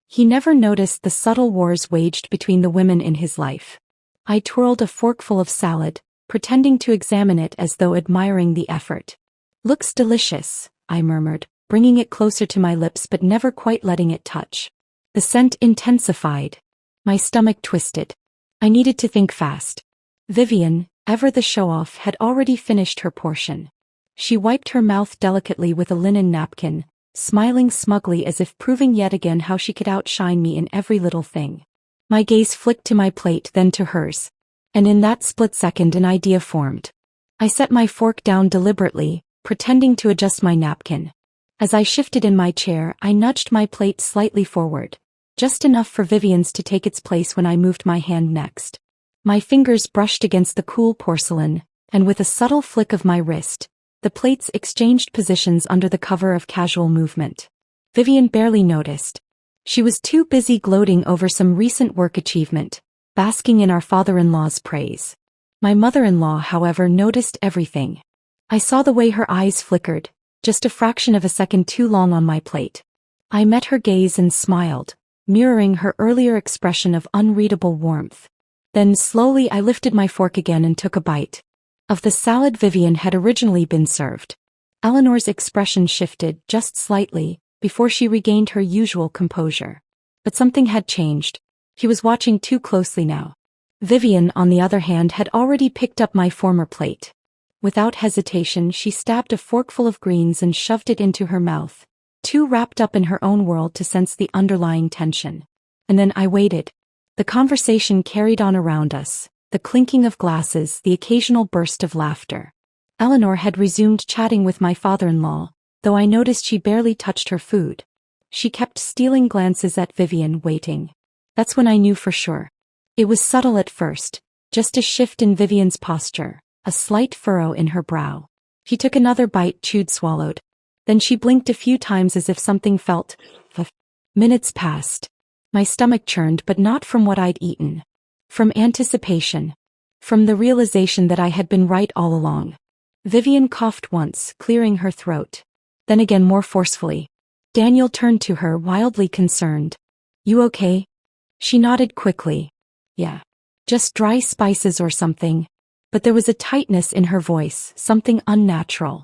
He never noticed the subtle wars waged between the women in his life. I twirled a forkful of salad, pretending to examine it as though admiring the effort. Looks delicious, I murmured, bringing it closer to my lips but never quite letting it touch. The scent intensified. My stomach twisted. I needed to think fast. Vivian, ever the show-off, had already finished her portion. She wiped her mouth delicately with a linen napkin, smiling smugly as if proving yet again how she could outshine me in every little thing. My gaze flicked to my plate, then to hers. And in that split second an idea formed. I set my fork down deliberately, pretending to adjust my napkin. As I shifted in my chair, I nudged my plate slightly forward. Just enough for Vivian's to take its place when I moved my hand next. My fingers brushed against the cool porcelain, and with a subtle flick of my wrist, the plates exchanged positions under the cover of casual movement. Vivian barely noticed. She was too busy gloating over some recent work achievement, basking in our father-in-law's praise. My mother-in-law, however, noticed everything. I saw the way her eyes flickered, just a fraction of a second too long on my plate. I met her gaze and smiled, mirroring her earlier expression of unreadable warmth. Then slowly I lifted my fork again and took a bite. Of the salad Vivian had originally been served. Eleanor's expression shifted just slightly before she regained her usual composure. But something had changed. She was watching too closely now. Vivian, on the other hand, had already picked up my former plate. Without hesitation, she stabbed a forkful of greens and shoved it into her mouth, too wrapped up in her own world to sense the underlying tension. And then I waited. The conversation carried on around us, the clinking of glasses, the occasional burst of laughter. Eleanor had resumed chatting with my father-in-law, though I noticed she barely touched her food. She kept stealing glances at Vivian, waiting. That's when I knew for sure. It was subtle at first, just a shift in Vivian's posture, a slight furrow in her brow. She took another bite, chewed, swallowed. Then she blinked a few times as if something felt. Minutes passed. My stomach churned, but not from what I'd eaten. From anticipation. From the realization that I had been right all along. Vivian coughed once, clearing her throat. Then again more forcefully. Daniel turned to her, wildly concerned. You okay? She nodded quickly. Yeah. Just dry spices or something. But there was a tightness in her voice, something unnatural.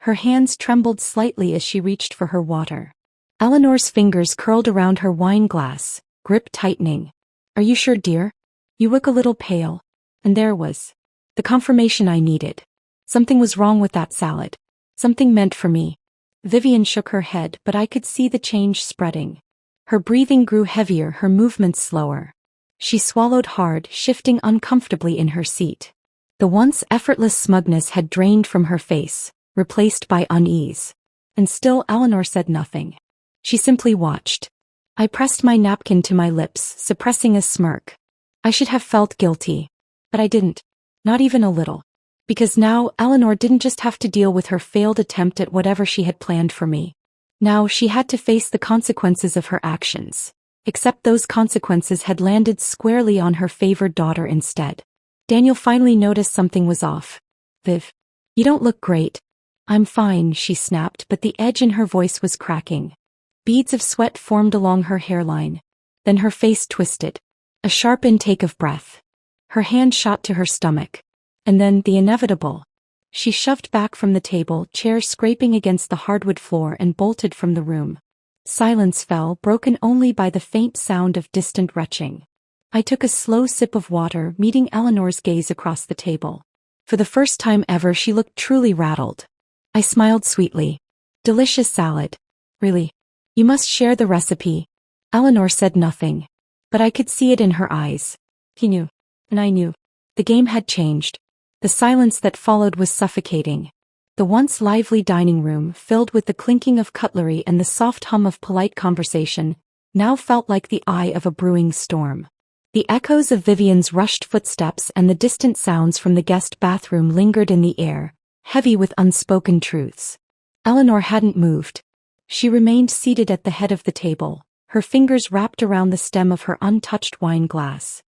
Her hands trembled slightly as she reached for her water. Eleanor's fingers curled around her wine glass, grip tightening. Are you sure, dear? You look a little pale. And there was the confirmation I needed. Something was wrong with that salad. Something meant for me. Vivian shook her head, but I could see the change spreading. Her breathing grew heavier, her movements slower. She swallowed hard, shifting uncomfortably in her seat. The once effortless smugness had drained from her face, replaced by unease. And still Eleanor said nothing. She simply watched. I pressed my napkin to my lips, suppressing a smirk. I should have felt guilty. But I didn't. Not even a little. Because now Eleanor didn't just have to deal with her failed attempt at whatever she had planned for me. Now she had to face the consequences of her actions. Except those consequences had landed squarely on her favored daughter instead. Daniel finally noticed something was off. Viv, you don't look great. I'm fine, she snapped, but the edge in her voice was cracking. Beads of sweat formed along her hairline. Then her face twisted. A sharp intake of breath. Her hand shot to her stomach. And then the inevitable. She shoved back from the table, chair scraping against the hardwood floor, and bolted from the room. Silence fell, broken only by the faint sound of distant retching. I took a slow sip of water, meeting Eleanor's gaze across the table. For the first time ever she looked truly rattled. I smiled sweetly. Delicious salad. Really? You must share the recipe. Eleanor said nothing. But I could see it in her eyes. He knew. And I knew. The game had changed. The silence that followed was suffocating. The once lively dining room, filled with the clinking of cutlery and the soft hum of polite conversation, now felt like the eye of a brewing storm. The echoes of Vivian's rushed footsteps and the distant sounds from the guest bathroom lingered in the air, heavy with unspoken truths. Eleanor hadn't moved. She remained seated at the head of the table, her fingers wrapped around the stem of her untouched wine glass.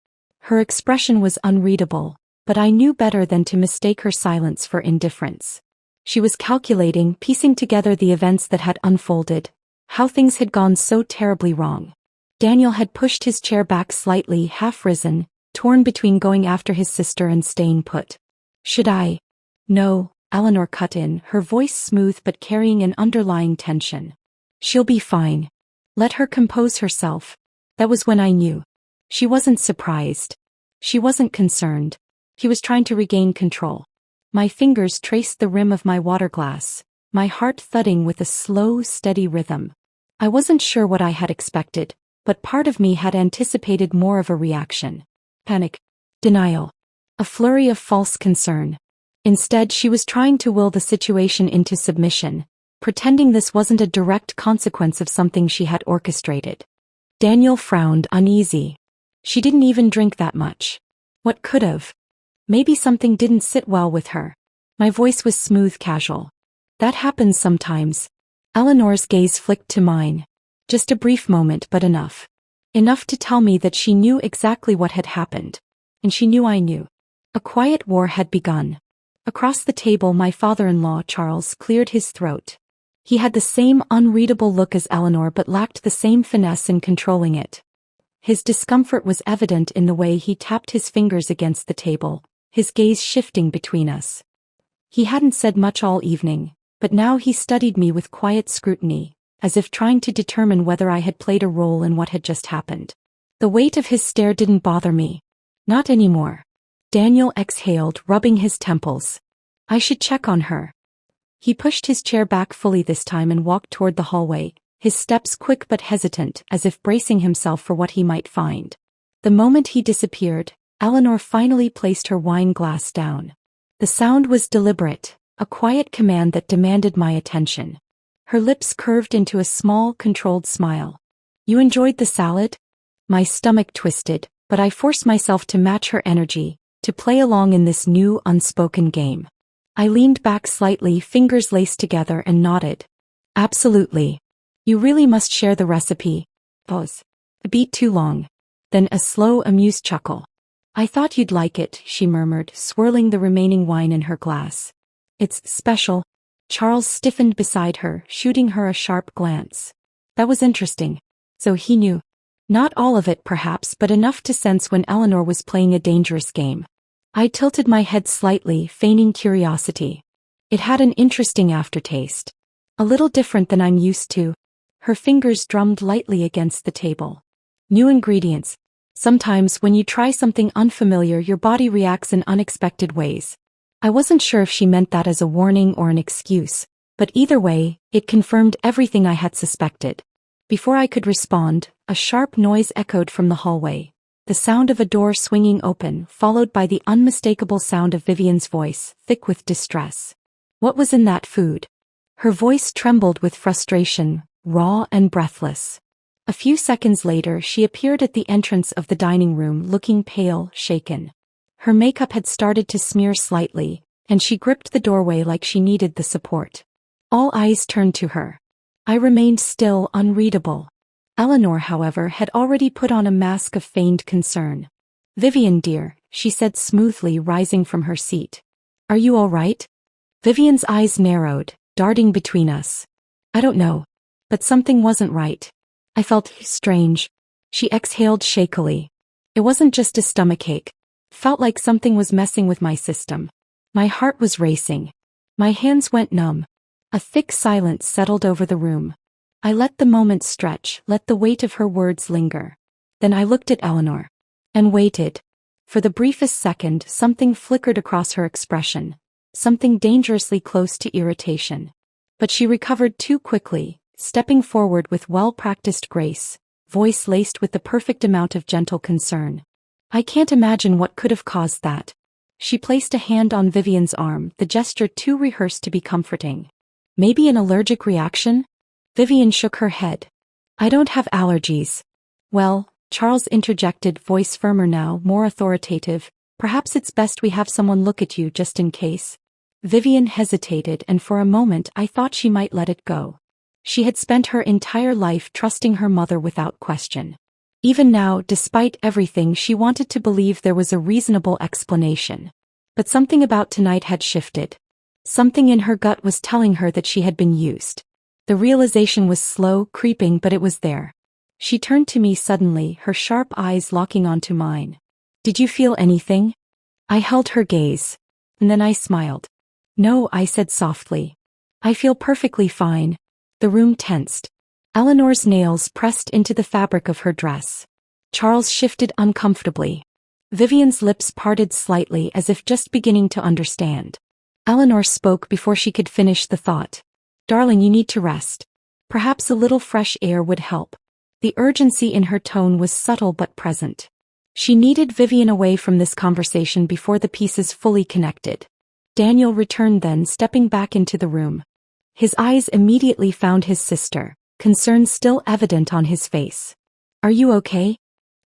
Her expression was unreadable, but I knew better than to mistake her silence for indifference. She was calculating, piecing together the events that had unfolded, how things had gone so terribly wrong. Daniel had pushed his chair back slightly, half risen, torn between going after his sister and staying put. Should I? No, Eleanor cut in, her voice smooth but carrying an underlying tension. She'll be fine. Let her compose herself. That was when I knew. She wasn't surprised. She wasn't concerned. He was trying to regain control. My fingers traced the rim of my water glass, my heart thudding with a slow, steady rhythm. I wasn't sure what I had expected, but part of me had anticipated more of a reaction. Panic. Denial. A flurry of false concern. Instead, she was trying to will the situation into submission, pretending this wasn't a direct consequence of something she had orchestrated. Daniel frowned, uneasy. She didn't even drink that much. What could have? Maybe something didn't sit well with her. My voice was smooth, casual. That happens sometimes. Eleanor's gaze flicked to mine. Just a brief moment, but enough. Enough to tell me that she knew exactly what had happened. And she knew I knew. A quiet war had begun. Across the table, my father-in-law, Charles, cleared his throat. He had the same unreadable look as Eleanor but lacked the same finesse in controlling it. His discomfort was evident in the way he tapped his fingers against the table, his gaze shifting between us. He hadn't said much all evening, but now he studied me with quiet scrutiny, as if trying to determine whether I had played a role in what had just happened. The weight of his stare didn't bother me. Not anymore. Daniel exhaled, rubbing his temples. I should check on her. He pushed his chair back fully this time and walked toward the hallway, his steps quick but hesitant, as if bracing himself for what he might find. The moment he disappeared, Eleanor finally placed her wine glass down. The sound was deliberate, a quiet command that demanded my attention. Her lips curved into a small, controlled smile. You enjoyed the salad? My stomach twisted, but I forced myself to match her energy, to play along in this new, unspoken game. I leaned back slightly, fingers laced together, and nodded. Absolutely. You really must share the recipe. Pause. A beat too long. Then a slow, amused chuckle. I thought you'd like it, she murmured, swirling the remaining wine in her glass. It's special. Charles stiffened beside her, shooting her a sharp glance. That was interesting. So he knew. Not all of it perhaps, but enough to sense when Eleanor was playing a dangerous game. I tilted my head slightly, feigning curiosity. It had an interesting aftertaste. A little different than I'm used to. Her fingers drummed lightly against the table. New ingredients. Sometimes when you try something unfamiliar, your body reacts in unexpected ways. I wasn't sure if she meant that as a warning or an excuse, but either way, it confirmed everything I had suspected. Before I could respond, a sharp noise echoed from the hallway. The sound of a door swinging open, followed by the unmistakable sound of Vivian's voice, thick with distress. What was in that food? Her voice trembled with frustration, raw and breathless. A few seconds later, she appeared at the entrance of the dining room, looking pale, shaken. Her makeup had started to smear slightly, and she gripped the doorway like she needed the support. All eyes turned to her. I remained still, unreadable. Eleanor, however, had already put on a mask of feigned concern. Vivian, dear, she said smoothly, rising from her seat. Are you all right? Vivian's eyes narrowed, darting between us. I don't know. But something wasn't right. I felt strange. She exhaled shakily. It wasn't just a stomachache. Felt like something was messing with my system. My heart was racing. My hands went numb. A thick silence settled over the room. I let the moment stretch, let the weight of her words linger. Then I looked at Eleanor. And waited. For the briefest second, something flickered across her expression. Something dangerously close to irritation. But she recovered too quickly, stepping forward with well-practiced grace, voice laced with the perfect amount of gentle concern. I can't imagine what could have caused that. She placed a hand on Vivian's arm, the gesture too rehearsed to be comforting. Maybe an allergic reaction? Vivian shook her head. I don't have allergies. Well, Charles interjected, voice firmer now, more authoritative. Perhaps it's best we have someone look at you just in case. Vivian hesitated, and for a moment I thought she might let it go. She had spent her entire life trusting her mother without question. Even now, despite everything, she wanted to believe there was a reasonable explanation. But something about tonight had shifted. Something in her gut was telling her that she had been used. The realization was slow, creeping, but it was there. She turned to me suddenly, her sharp eyes locking onto mine. Did you feel anything? I held her gaze. And then I smiled. No, I said softly. I feel perfectly fine. The room tensed. Eleanor's nails pressed into the fabric of her dress. Charles shifted uncomfortably. Vivian's lips parted slightly as if just beginning to understand. Eleanor spoke before she could finish the thought. Darling, you need to rest. Perhaps a little fresh air would help. The urgency in her tone was subtle but present. She needed Vivian away from this conversation before the pieces fully connected. Daniel returned then, stepping back into the room. His eyes immediately found his sister, concern still evident on his face. Are you okay?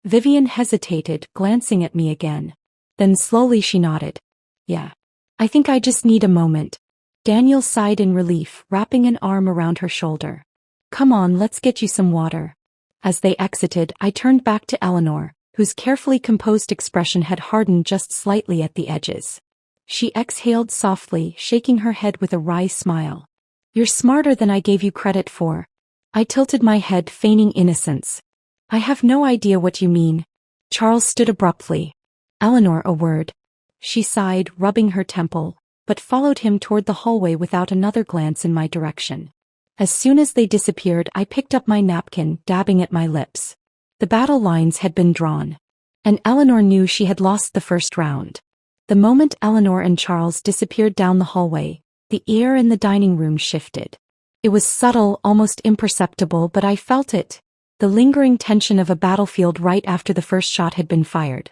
Vivian hesitated, glancing at me again. Then slowly she nodded. Yeah. I think I just need a moment. Daniel sighed in relief, wrapping an arm around her shoulder. Come on, let's get you some water. As they exited, I turned back to Eleanor, whose carefully composed expression had hardened just slightly at the edges. She exhaled softly, shaking her head with a wry smile. You're smarter than I gave you credit for. I tilted my head, feigning innocence. I have no idea what you mean. Charles stood abruptly. Eleanor, a word. She sighed, rubbing her temple, but followed him toward the hallway without another glance in my direction. As soon as they disappeared, I picked up my napkin, dabbing at my lips. The battle lines had been drawn. And Eleanor knew she had lost the first round. The moment Eleanor and Charles disappeared down the hallway, the air in the dining room shifted. It was subtle, almost imperceptible, but I felt it. The lingering tension of a battlefield right after the first shot had been fired.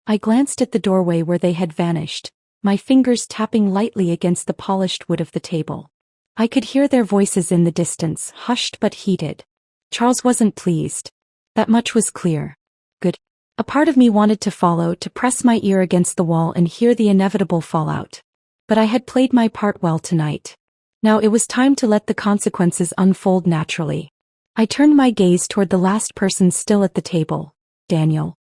I glanced at the doorway where they had vanished, my fingers tapping lightly against the polished wood of the table. I could hear their voices in the distance, hushed but heated. Charles wasn't pleased. That much was clear. Good. A part of me wanted to follow, to press my ear against the wall and hear the inevitable fallout. But I had played my part well tonight. Now it was time to let the consequences unfold naturally. I turned my gaze toward the last person still at the table, Daniel.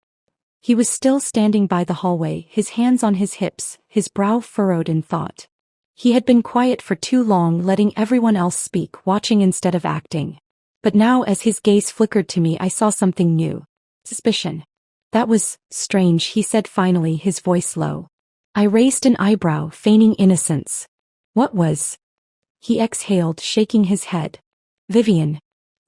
He was still standing by the hallway, his hands on his hips, his brow furrowed in thought. He had been quiet for too long, letting everyone else speak, watching instead of acting. But now as his gaze flickered to me, I saw something new. Suspicion. That was strange, he said finally, his voice low. I raised an eyebrow, feigning innocence. What was? He exhaled, shaking his head. Vivian.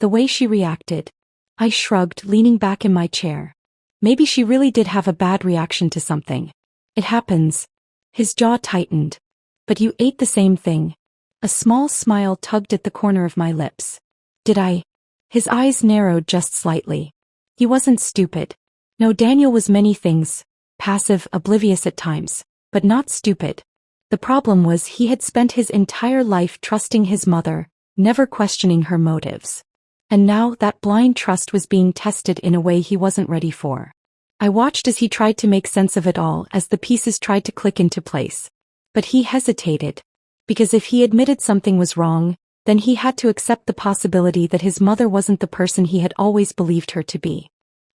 The way she reacted. I shrugged, leaning back in my chair. Maybe she really did have a bad reaction to something. It happens. His jaw tightened. But you ate the same thing. A small smile tugged at the corner of my lips. Did I? His eyes narrowed just slightly. He wasn't stupid. No, Daniel was many things. Passive, oblivious at times. But not stupid. The problem was he had spent his entire life trusting his mother, never questioning her motives. And now that blind trust was being tested in a way he wasn't ready for. I watched as he tried to make sense of it all, as the pieces tried to click into place. But he hesitated. Because if he admitted something was wrong, then he had to accept the possibility that his mother wasn't the person he had always believed her to be.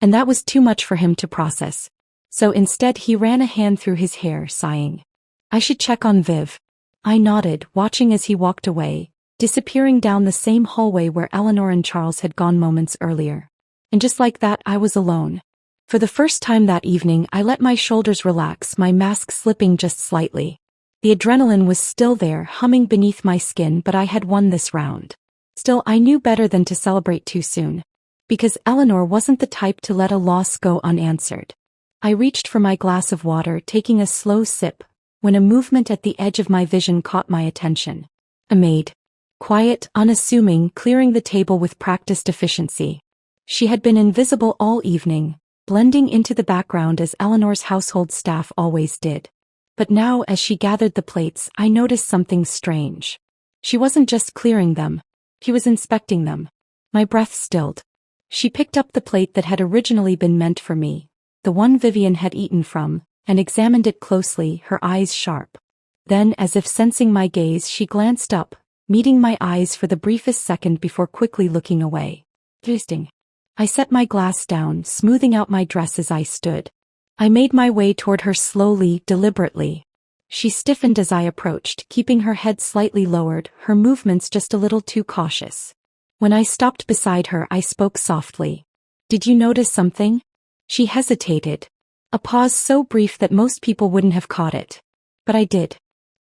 And that was too much for him to process. So instead he ran a hand through his hair, sighing. I should check on Viv. I nodded, watching as he walked away, disappearing down the same hallway where Eleanor and Charles had gone moments earlier. And just like that, I was alone. For the first time that evening, I let my shoulders relax, my mask slipping just slightly. The adrenaline was still there, humming beneath my skin, but I had won this round. Still, I knew better than to celebrate too soon. Because Eleanor wasn't the type to let a loss go unanswered. I reached for my glass of water, taking a slow sip, when a movement at the edge of my vision caught my attention. A maid. Quiet, unassuming, clearing the table with practiced efficiency. She had been invisible all evening, blending into the background as Eleanor's household staff always did. But now as she gathered the plates, I noticed something strange. She wasn't just clearing them. She was inspecting them. My breath stilled. She picked up the plate that had originally been meant for me, the one Vivian had eaten from, and examined it closely, her eyes sharp. Then, as if sensing my gaze, she glanced up, meeting my eyes for the briefest second before quickly looking away. Interesting. I set my glass down, smoothing out my dress as I stood. I made my way toward her slowly, deliberately. She stiffened as I approached, keeping her head slightly lowered, her movements just a little too cautious. When I stopped beside her, I spoke softly. "Did you notice something?" She hesitated. A pause so brief that most people wouldn't have caught it. But I did.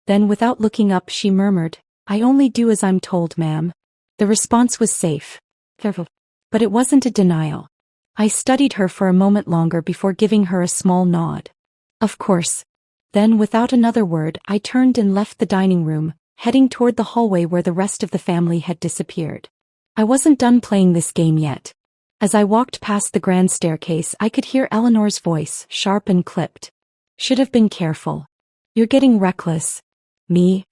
Then, without looking up, she murmured, "I only do as I'm told, ma'am." The response was safe. Careful. But it wasn't a denial. I studied her for a moment longer before giving her a small nod. Of course. Then, without another word, I turned and left the dining room, heading toward the hallway where the rest of the family had disappeared. I wasn't done playing this game yet. As I walked past the grand staircase, I could hear Eleanor's voice, sharp and clipped. "Should have been careful. You're getting reckless." "Me?"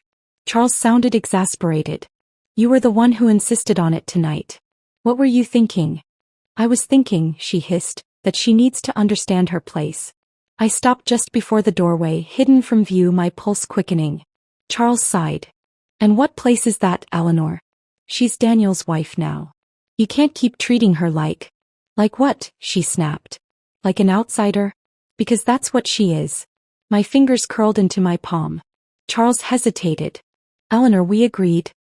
Charles sounded exasperated. "You were the one who insisted on it tonight. What were you thinking?" "I was thinking," she hissed, "that she needs to understand her place." I stopped just before the doorway, hidden from view, my pulse quickening. Charles sighed. "And what place is that, Eleanor? She's Daniel's wife now. You can't keep treating her like..." "Like what?" she snapped. "Like an outsider? Because that's what she is." My fingers curled into my palm. Charles hesitated. "Eleanor, we agreed."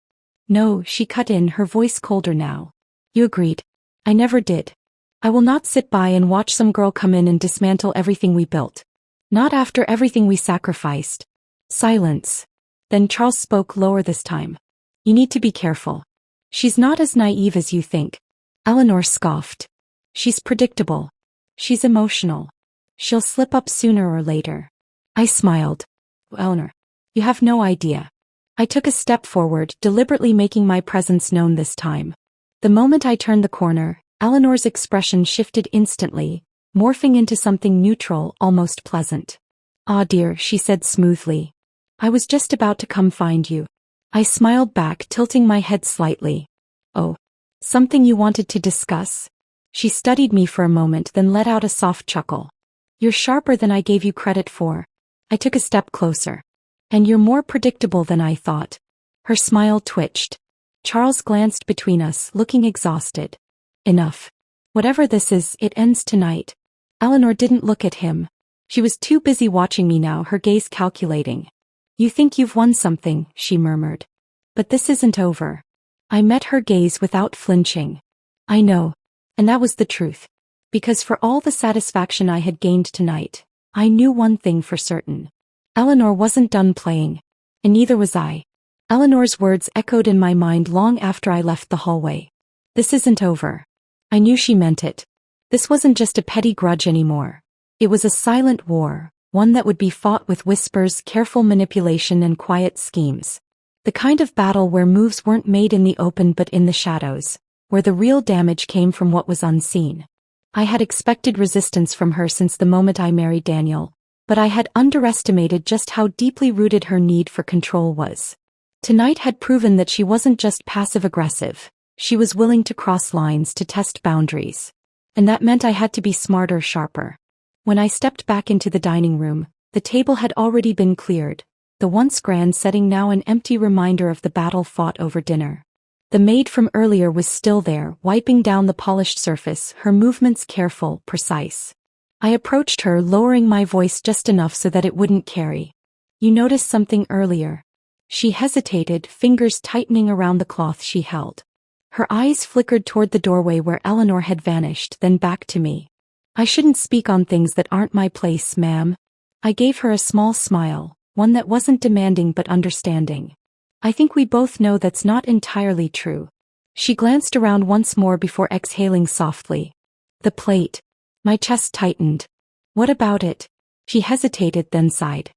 "No," she cut in, her voice colder now. "You agreed." "I never did. I will not sit by and watch some girl come in and dismantle everything we built. Not after everything we sacrificed." Silence. Then Charles spoke lower this time. "You need to be careful. She's not as naive as you think." Eleanor scoffed. "She's predictable. She's emotional. She'll slip up sooner or later." I smiled. "Eleanor, you have no idea." I took a step forward, deliberately making my presence known this time. The moment I turned the corner, Eleanor's expression shifted instantly, morphing into something neutral, almost pleasant. "Ah, dear," she said smoothly. "I was just about to come find you." I smiled back, tilting my head slightly. "Oh, something you wanted to discuss?" She studied me for a moment, then let out a soft chuckle. "You're sharper than I gave you credit for." I took a step closer. "And you're more predictable than I thought." Her smile twitched. Charles glanced between us, looking exhausted. "Enough. Whatever this is, it ends tonight." Eleanor didn't look at him. She was too busy watching me now, her gaze calculating. "You think you've won something," she murmured. "But this isn't over." I met her gaze without flinching. "I know." And that was the truth. Because for all the satisfaction I had gained tonight, I knew one thing for certain. Eleanor wasn't done playing. And neither was I. Eleanor's words echoed in my mind long after I left the hallway. "This isn't over." I knew she meant it. This wasn't just a petty grudge anymore. It was a silent war, one that would be fought with whispers, careful manipulation, and quiet schemes. The kind of battle where moves weren't made in the open but in the shadows, where the real damage came from what was unseen. I had expected resistance from her since the moment I married Daniel, but I had underestimated just how deeply rooted her need for control was. Tonight had proven that she wasn't just passive-aggressive. She was willing to cross lines, to test boundaries. And that meant I had to be smarter, sharper. When I stepped back into the dining room, the table had already been cleared, the once grand setting now an empty reminder of the battle fought over dinner. The maid from earlier was still there, wiping down the polished surface, her movements careful, precise. I approached her, lowering my voice just enough so that it wouldn't carry. "You noticed something earlier." She hesitated, fingers tightening around the cloth she held. Her eyes flickered toward the doorway where Eleanor had vanished, then back to me. "I shouldn't speak on things that aren't my place, ma'am." I gave her a small smile, one that wasn't demanding but understanding. "I think we both know that's not entirely true." She glanced around once more before exhaling softly. "The plate." My chest tightened. "What about it?" She hesitated, then sighed.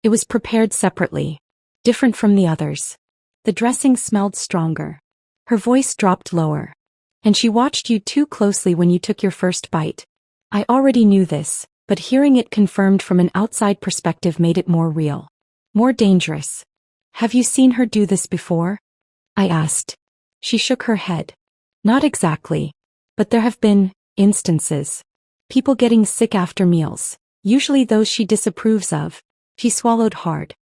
"It was prepared separately. Different from the others. The dressing smelled stronger." Her voice dropped lower. "And she watched you too closely when you took your first bite." I already knew this, but hearing it confirmed from an outside perspective made it more real. More dangerous. "Have you seen her do this before?" I asked. She shook her head. "Not exactly." But there have been instances. People getting sick after meals, usually those she disapproves of. She swallowed hard.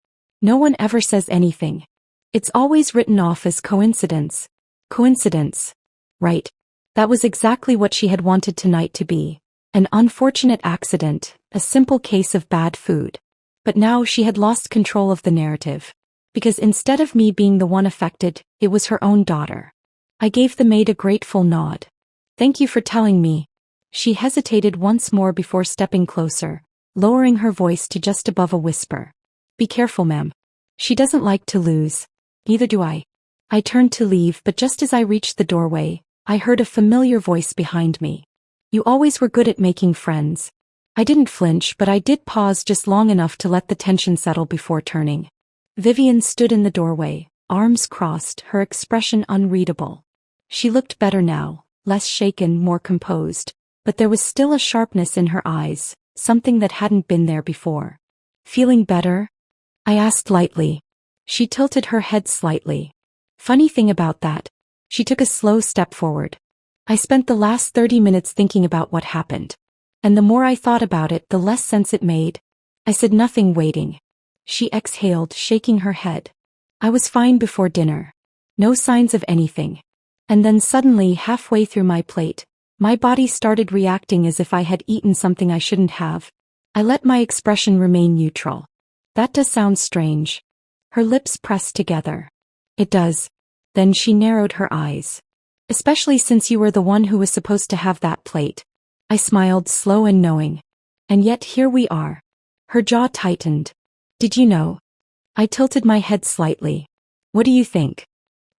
No one ever says anything. It's always written off as coincidence. Coincidence. Right. That was exactly what she had wanted tonight to be. An unfortunate accident, a simple case of bad food. But now she had lost control of the narrative. Because instead of me being the one affected, it was her own daughter. I gave the maid a grateful nod. Thank you for telling me. She hesitated once more before stepping closer, lowering her voice to just above a whisper. Be careful, ma'am. She doesn't like to lose. Neither do I. I turned to leave, but just as I reached the doorway, I heard a familiar voice behind me. You always were good at making friends. I didn't flinch, but I did pause just long enough to let the tension settle before turning. Vivian stood in the doorway, arms crossed, her expression unreadable. She looked better now, less shaken, more composed, but there was still a sharpness in her eyes, something that hadn't been there before. Feeling better? I asked lightly. She tilted her head slightly. Funny thing about that. She took a slow step forward. I spent the last 30 minutes thinking about what happened. And the more I thought about it, the less sense it made. I said nothing, waiting. She exhaled, shaking her head. I was fine before dinner. No signs of anything. And then suddenly, halfway through my plate, my body started reacting as if I had eaten something I shouldn't have. I let my expression remain neutral. That does sound strange. Her lips pressed together. It does. Then she narrowed her eyes. Especially since you were the one who was supposed to have that plate. I smiled, slow and knowing. And yet here we are. Her jaw tightened. Did you know? I tilted my head slightly. What do you think?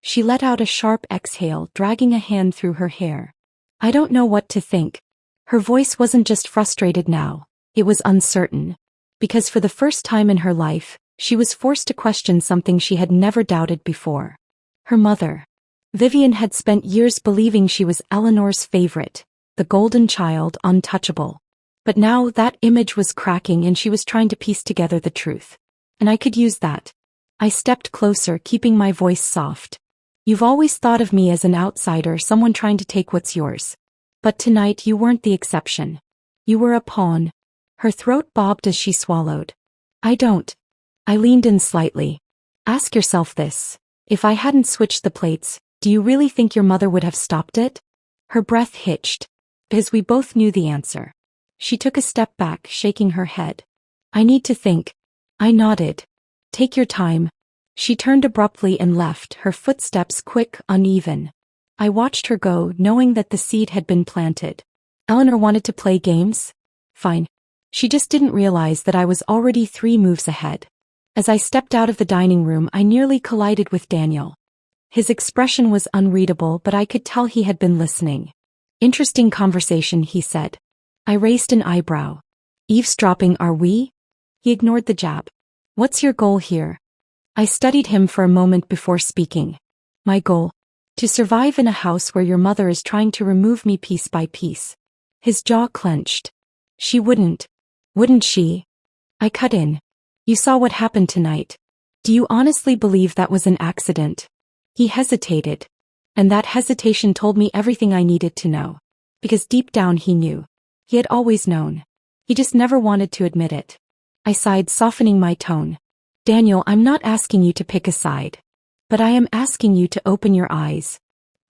She let out a sharp exhale, dragging a hand through her hair. I don't know what to think. Her voice wasn't just frustrated now. It was uncertain. Because for the first time in her life, she was forced to question something she had never doubted before. Her mother. Vivian had spent years believing she was Eleanor's favorite, the golden child, untouchable. But now that image was cracking and she was trying to piece together the truth. And I could use that. I stepped closer, keeping my voice soft. You've always thought of me as an outsider, someone trying to take what's yours. But tonight you weren't the exception. You were a pawn. Her throat bobbed as she swallowed. I don't. I leaned in slightly. Ask yourself this. If I hadn't switched the plates, do you really think your mother would have stopped it? Her breath hitched. Because we both knew the answer. She took a step back, shaking her head. I need to think. I nodded. Take your time. She turned abruptly and left, her footsteps quick, uneven. I watched her go, knowing that the seed had been planted. Eleanor wanted to play games? Fine. She just didn't realize that I was already 3 moves ahead. As I stepped out of the dining room, I nearly collided with Daniel. His expression was unreadable, but I could tell he had been listening. Interesting conversation, he said. I raised an eyebrow. Eavesdropping, are we? He ignored the jab. What's your goal here? I studied him for a moment before speaking. My goal? To survive in a house where your mother is trying to remove me piece by piece. His jaw clenched. She wouldn't. Wouldn't she? I cut in. You saw what happened tonight. Do you honestly believe that was an accident? He hesitated. And that hesitation told me everything I needed to know. Because deep down he knew. He had always known. He just never wanted to admit it. I sighed, softening my tone. Daniel, I'm not asking you to pick a side. But I am asking you to open your eyes.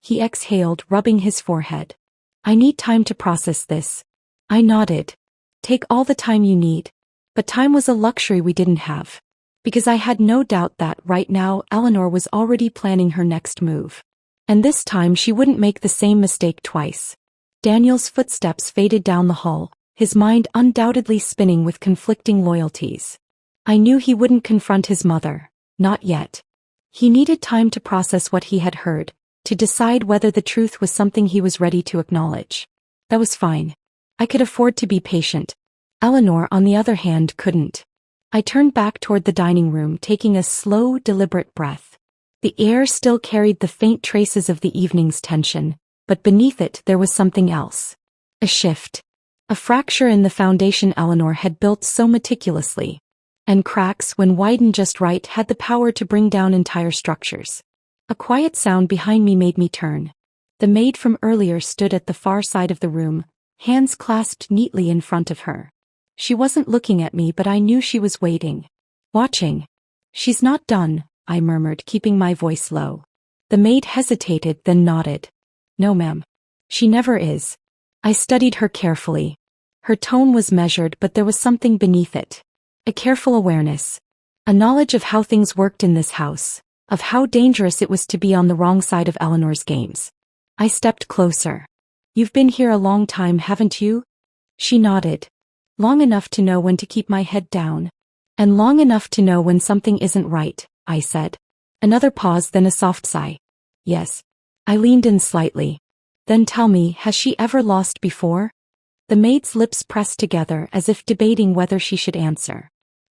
He exhaled, rubbing his forehead. I need time to process this. I nodded. Take all the time you need. But time was a luxury we didn't have. Because I had no doubt that, right now, Eleanor was already planning her next move. And this time she wouldn't make the same mistake twice. Daniel's footsteps faded down the hall, his mind undoubtedly spinning with conflicting loyalties. I knew he wouldn't confront his mother. Not yet. He needed time to process what he had heard, to decide whether the truth was something he was ready to acknowledge. That was fine. I could afford to be patient. Eleanor, on the other hand, couldn't. I turned back toward the dining room, taking a slow, deliberate breath. The air still carried the faint traces of the evening's tension, but beneath it there was something else. A shift. A fracture in the foundation Eleanor had built so meticulously. And cracks, when widened just right, had the power to bring down entire structures. A quiet sound behind me made me turn. The maid from earlier stood at the far side of the room, hands clasped neatly in front of her. She wasn't looking at me, but I knew she was waiting. Watching. "She's not done," I murmured, keeping my voice low. The maid hesitated, then nodded. "No, ma'am. She never is." I studied her carefully. Her tone was measured, but there was something beneath it. A careful awareness. A knowledge of how things worked in this house, of how dangerous it was to be on the wrong side of Eleanor's games. I stepped closer. "You've been here a long time, haven't you?" She nodded. "Long enough to know when to keep my head down. And long enough to know when something isn't right," I said. Another pause, then a soft sigh. "Yes." I leaned in slightly. "Then tell me, has she ever lost before?" The maid's lips pressed together as if debating whether she should answer.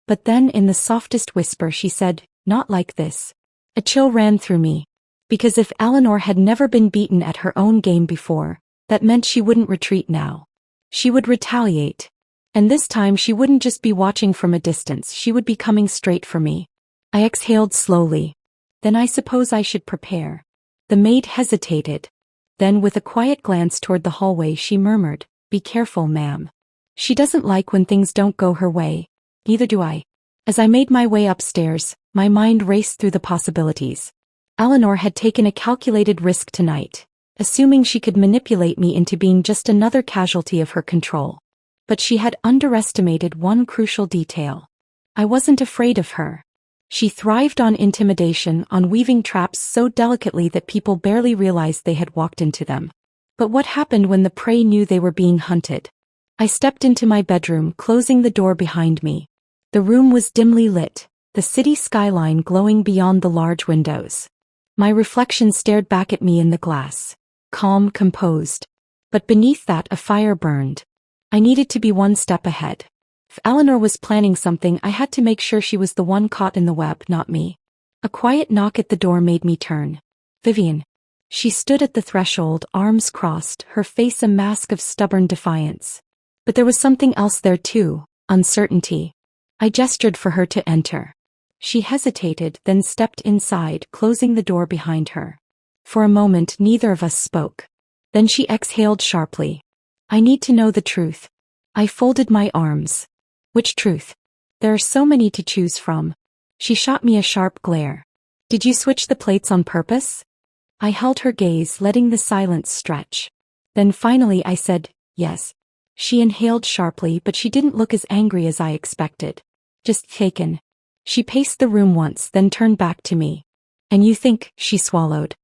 But then in the softest whisper she said, "Not like this." A chill ran through me. Because if Eleanor had never been beaten at her own game before, that meant she wouldn't retreat now. She would retaliate. And this time she wouldn't just be watching from a distance, she would be coming straight for me. I exhaled slowly. "Then I suppose I should prepare." The maid hesitated. Then with a quiet glance toward the hallway she murmured, "Be careful, ma'am. She doesn't like when things don't go her way. Neither do I." As I made my way upstairs, my mind raced through the possibilities. Eleanor had taken a calculated risk tonight, assuming she could manipulate me into being just another casualty of her control. But she had underestimated one crucial detail. I wasn't afraid of her. She thrived on intimidation, on weaving traps so delicately that people barely realized they had walked into them. But what happened when the prey knew they were being hunted? I stepped into my bedroom, closing the door behind me. The room was dimly lit, the city skyline glowing beyond the large windows. My reflection stared back at me in the glass, calm, composed. But beneath that a fire burned. I needed to be one step ahead. If Eleanor was planning something, I had to make sure she was the one caught in the web, not me. A quiet knock at the door made me turn. "Vivian." She stood at the threshold, arms crossed, her face a mask of stubborn defiance. But there was something else there too, uncertainty. I gestured for her to enter. She hesitated, then stepped inside, closing the door behind her. For a moment neither of us spoke. Then she exhaled sharply. "I need to know the truth." I folded my arms. "Which truth? There are so many to choose from." She shot me a sharp glare. "Did you switch the plates on purpose?" I held her gaze, letting the silence stretch. Then finally I said, "Yes." She inhaled sharply, but she didn't look as angry as I expected. Just taken. She paced the room once, then turned back to me. "And you think," she swallowed.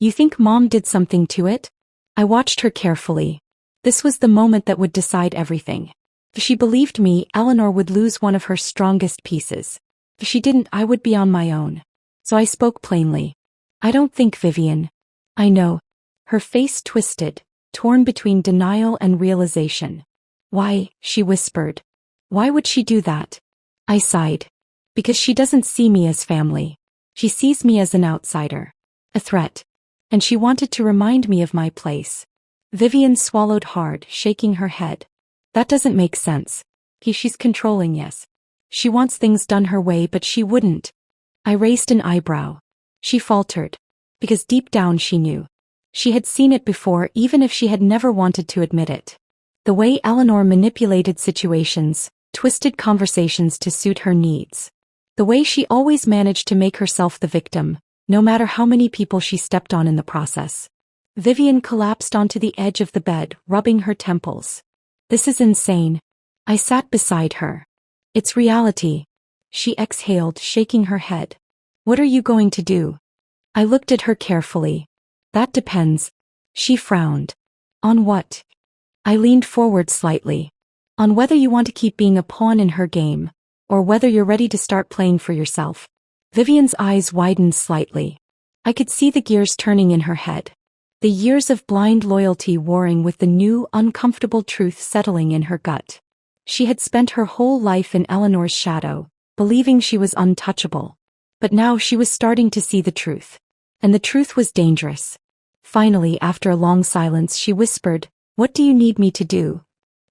"You think Mom did something to it?" I watched her carefully. This was the moment that would decide everything. If she believed me, Eleanor would lose one of her strongest pieces. If she didn't, I would be on my own. So I spoke plainly. "I don't think, Vivian." "I know." Her face twisted, torn between denial and realization. "Why?" she whispered. "Why would she do that?" I sighed. "Because she doesn't see me as family. She sees me as an outsider. A threat. And she wanted to remind me of my place." Vivian swallowed hard, shaking her head. "That doesn't make sense." She's controlling, yes. She wants things done her way, but she wouldn't." I raised an eyebrow. She faltered. Because deep down she knew. She had seen it before, even if she had never wanted to admit it. The way Eleanor manipulated situations, twisted conversations to suit her needs. The way she always managed to make herself the victim, no matter how many people she stepped on in the process. Vivian collapsed onto the edge of the bed, rubbing her temples. "This is insane." I sat beside her. "It's reality." She exhaled, shaking her head. "What are you going to do?" I looked at her carefully. "That depends." She frowned. "On what?" I leaned forward slightly. "On whether you want to keep being a pawn in her game, or whether you're ready to start playing for yourself." Vivian's eyes widened slightly. I could see the gears turning in her head. The years of blind loyalty warring with the new, uncomfortable truth settling in her gut. She had spent her whole life in Eleanor's shadow, believing she was untouchable. But now she was starting to see the truth. And the truth was dangerous. Finally, after a long silence, she whispered, "What do you need me to do?"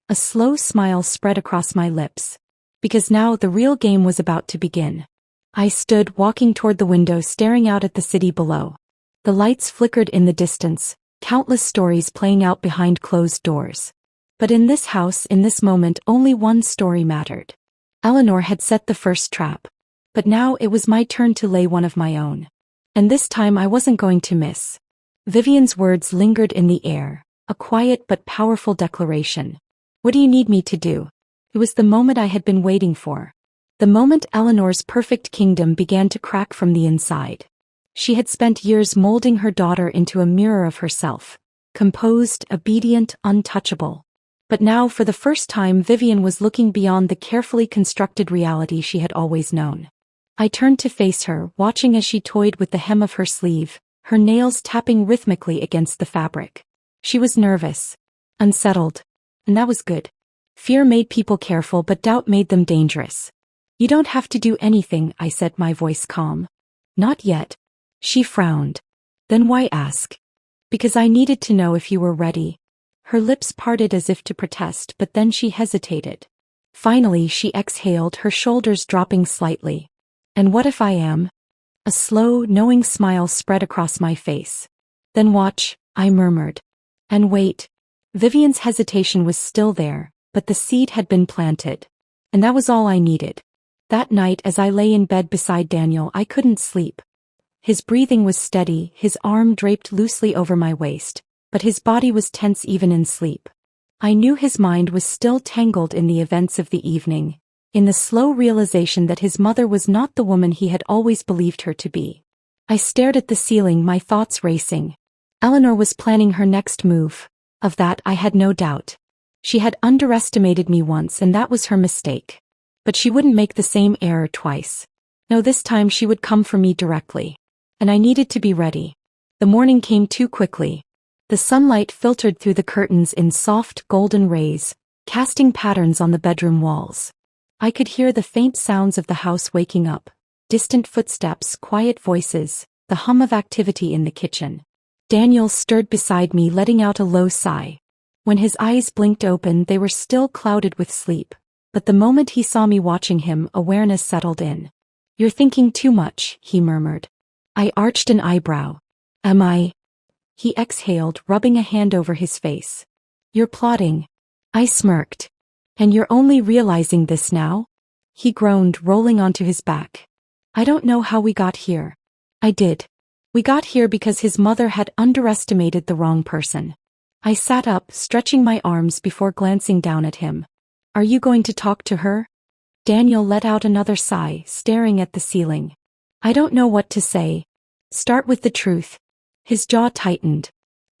A slow smile spread across my lips. Because now the real game was about to begin. I stood, walking toward the window, staring out at the city below. The lights flickered in the distance, Countless stories playing out behind closed doors. But in this house, in this moment, only one story mattered. Eleanor had set the first trap. But now it was my turn to lay one of my own. And this time I wasn't going to miss. Vivian's words lingered in the air, a quiet but powerful declaration. What do you need me to do? It was the moment I had been waiting for. The moment Eleanor's perfect kingdom began to crack from the inside. She had spent years molding her daughter into a mirror of herself. Composed, obedient, untouchable. But now for the first time Vivian was looking beyond the carefully constructed reality she had always known. I turned to face her, watching as she toyed with the hem of her sleeve, her nails tapping rhythmically against the fabric. She was nervous. Unsettled. And that was good. Fear made people careful, but doubt made them dangerous. You don't have to do anything, I said, my voice calm. Not yet. She frowned. Then why ask? Because I needed to know if you were ready. Her lips parted as if to protest, but then she hesitated. Finally she exhaled, her shoulders dropping slightly. And what if I am? A slow, knowing smile spread across my face. Then watch, I murmured. And wait. Vivian's hesitation was still there, but the seed had been planted. And that was all I needed. That night as I lay in bed beside Daniel, I couldn't sleep. His breathing was steady, his arm draped loosely over my waist, but his body was tense even in sleep. I knew his mind was still tangled in the events of the evening, in the slow realization that his mother was not the woman he had always believed her to be. I stared at the ceiling, my thoughts racing. Eleanor was planning her next move. Of that I had no doubt. She had underestimated me once, and that was her mistake. But she wouldn't make the same error twice. No, this time she would come for me directly. And I needed to be ready. The morning came too quickly. The sunlight filtered through the curtains in soft, golden rays, casting patterns on the bedroom walls. I could hear the faint sounds of the house waking up. Distant footsteps, quiet voices, the hum of activity in the kitchen. Daniel stirred beside me, letting out a low sigh. When his eyes blinked open, they were still clouded with sleep. But the moment he saw me watching him, awareness settled in. You're thinking too much, he murmured. I arched an eyebrow. Am I? He exhaled, rubbing a hand over his face. You're plotting. I smirked. And you're only realizing this now? He groaned, rolling onto his back. I don't know how we got here. I did. We got here because his mother had underestimated the wrong person. I sat up, stretching my arms before glancing down at him. Are you going to talk to her? Daniel let out another sigh, staring at the ceiling. I don't know what to say. Start with the truth. His jaw tightened.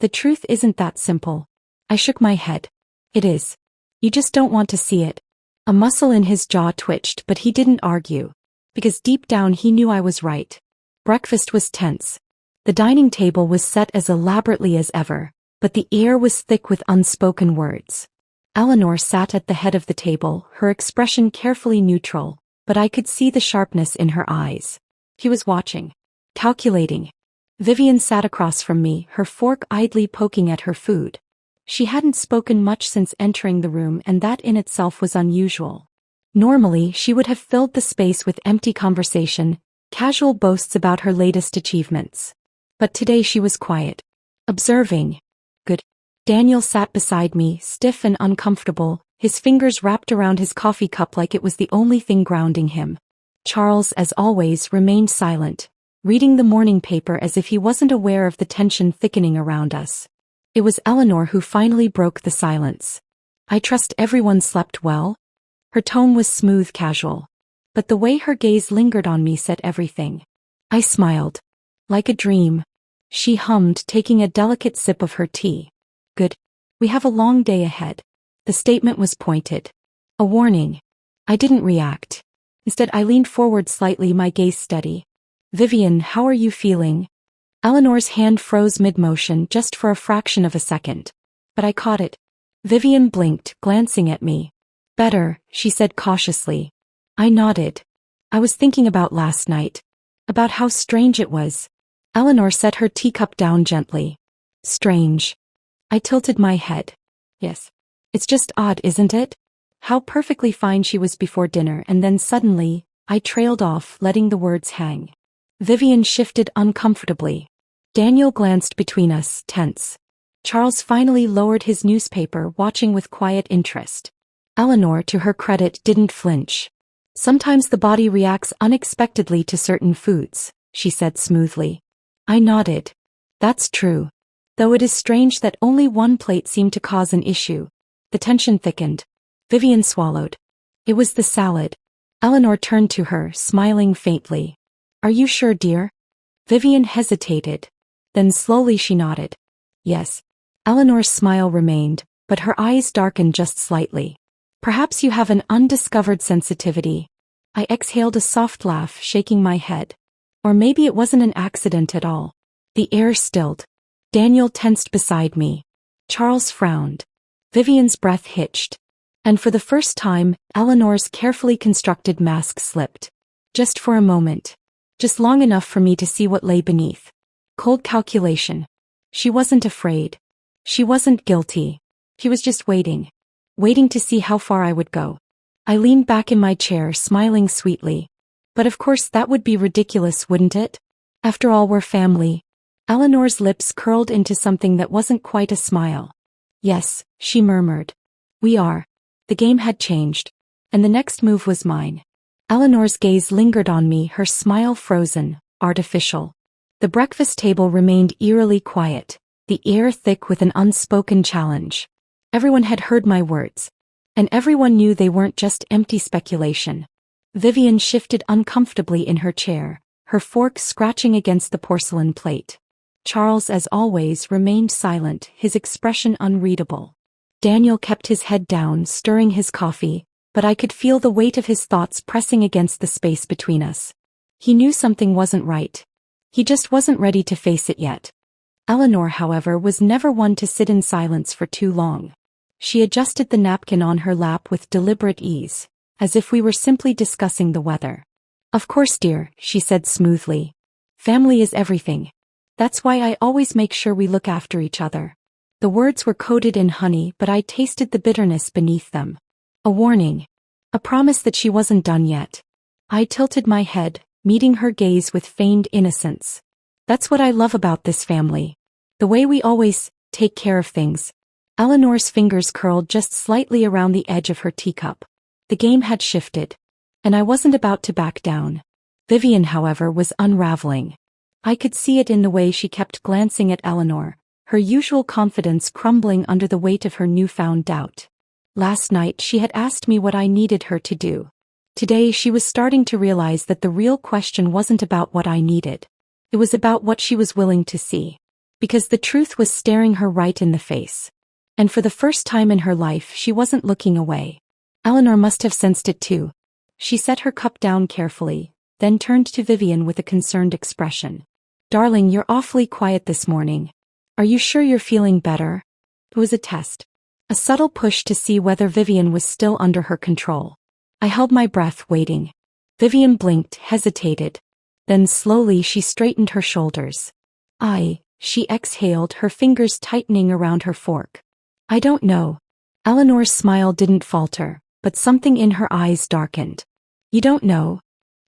The truth isn't that simple. I shook my head. It is. You just don't want to see it. A muscle in his jaw twitched, but he didn't argue. Because deep down he knew I was right. Breakfast was tense. The dining table was set as elaborately as ever, but the air was thick with unspoken words. Eleanor sat at the head of the table, her expression carefully neutral, but I could see the sharpness in her eyes. He was watching. Calculating. Vivian sat across from me, her fork idly poking at her food. She hadn't spoken much since entering the room, and that in itself was unusual. Normally, she would have filled the space with empty conversation, casual boasts about her latest achievements. But today she was quiet. Observing. Good. Daniel sat beside me, stiff and uncomfortable, his fingers wrapped around his coffee cup like it was the only thing grounding him. Charles, as always, remained silent, reading the morning paper as if he wasn't aware of the tension thickening around us. It was Eleanor who finally broke the silence. I trust everyone slept well? Her tone was smooth, casual. But the way her gaze lingered on me said everything. I smiled. Like a dream. She hummed, taking a delicate sip of her tea. Good. We have a long day ahead. The statement was pointed. A warning. I didn't react. Instead, I leaned forward slightly, my gaze steady. Vivian, how are you feeling? Eleanor's hand froze mid-motion just for a fraction of a second. But I caught it. Vivian blinked, glancing at me. Better, she said cautiously. I nodded. I was thinking about last night. About how strange it was. Eleanor set her teacup down gently. Strange. I tilted my head. Yes. It's just odd, isn't it? How perfectly fine she was before dinner, and then suddenly, I trailed off, letting the words hang. Vivian shifted uncomfortably. Daniel glanced between us, tense. Charles finally lowered his newspaper, watching with quiet interest. Eleanor, to her credit, didn't flinch. Sometimes the body reacts unexpectedly to certain foods, she said smoothly. I nodded. That's true. Though it is strange that only one plate seemed to cause an issue. The tension thickened. Vivian swallowed. It was the salad. Eleanor turned to her, smiling faintly. Are you sure, dear? Vivian hesitated. Then slowly she nodded. Yes. Eleanor's smile remained, but her eyes darkened just slightly. Perhaps you have an undiscovered sensitivity. I exhaled a soft laugh, shaking my head. Or maybe it wasn't an accident at all. The air stilled. Daniel tensed beside me. Charles frowned. Vivian's breath hitched. And for the first time, Eleanor's carefully constructed mask slipped. Just for a moment. Just long enough for me to see what lay beneath. Cold calculation. She wasn't afraid. She wasn't guilty. She was just waiting. Waiting to see how far I would go. I leaned back in my chair, smiling sweetly. But of course that would be ridiculous, wouldn't it? After all, we're family. Eleanor's lips curled into something that wasn't quite a smile. Yes, she murmured. We are. The game had changed. And the next move was mine. Eleanor's gaze lingered on me, her smile frozen, artificial. The breakfast table remained eerily quiet, the air thick with an unspoken challenge. Everyone had heard my words. And everyone knew they weren't just empty speculation. Vivian shifted uncomfortably in her chair, her fork scratching against the porcelain plate. Charles, as always, remained silent, his expression unreadable. Daniel kept his head down, stirring his coffee, but I could feel the weight of his thoughts pressing against the space between us. He knew something wasn't right. He just wasn't ready to face it yet. Eleanor, however, was never one to sit in silence for too long. She adjusted the napkin on her lap with deliberate ease, as if we were simply discussing the weather. Of course, dear, she said smoothly. Family is everything. That's why I always make sure we look after each other. The words were coated in honey, but I tasted the bitterness beneath them. A warning. A promise that she wasn't done yet. I tilted my head, meeting her gaze with feigned innocence. That's what I love about this family. The way we always take care of things. Eleanor's fingers curled just slightly around the edge of her teacup. The game had shifted. And I wasn't about to back down. Vivian, however, was unraveling. I could see it in the way she kept glancing at Eleanor, her usual confidence crumbling under the weight of her newfound doubt. Last night she had asked me what I needed her to do. Today she was starting to realize that the real question wasn't about what I needed. It was about what she was willing to see. Because the truth was staring her right in the face. And for the first time in her life she wasn't looking away. Eleanor must have sensed it too. She set her cup down carefully, then turned to Vivian with a concerned expression. Darling, you're awfully quiet this morning. Are you sure you're feeling better? It was a test. A subtle push to see whether Vivian was still under her control. I held my breath, waiting. Vivian blinked, hesitated. Then slowly she straightened her shoulders. She exhaled, her fingers tightening around her fork. I don't know. Eleanor's smile didn't falter, but something in her eyes darkened. You don't know?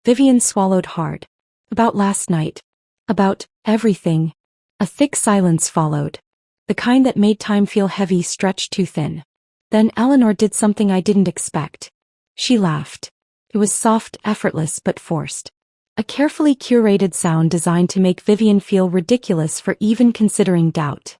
Vivian swallowed hard. About last night. About everything. A thick silence followed. The kind that made time feel heavy, stretched too thin. Then Eleanor did something I didn't expect. She laughed. It was soft, effortless, but forced. A carefully curated sound designed to make Vivian feel ridiculous for even considering doubt.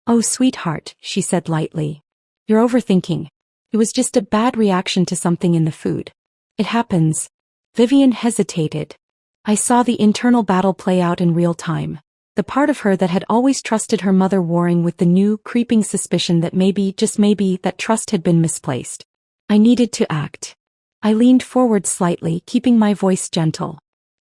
Oh, sweetheart, she said lightly. You're overthinking. It was just a bad reaction to something in the food. It happens. Vivian hesitated. I saw the internal battle play out in real time. The part of her that had always trusted her mother warring with the new, creeping suspicion that maybe, just maybe, that trust had been misplaced. I needed to act. I leaned forward slightly, keeping my voice gentle.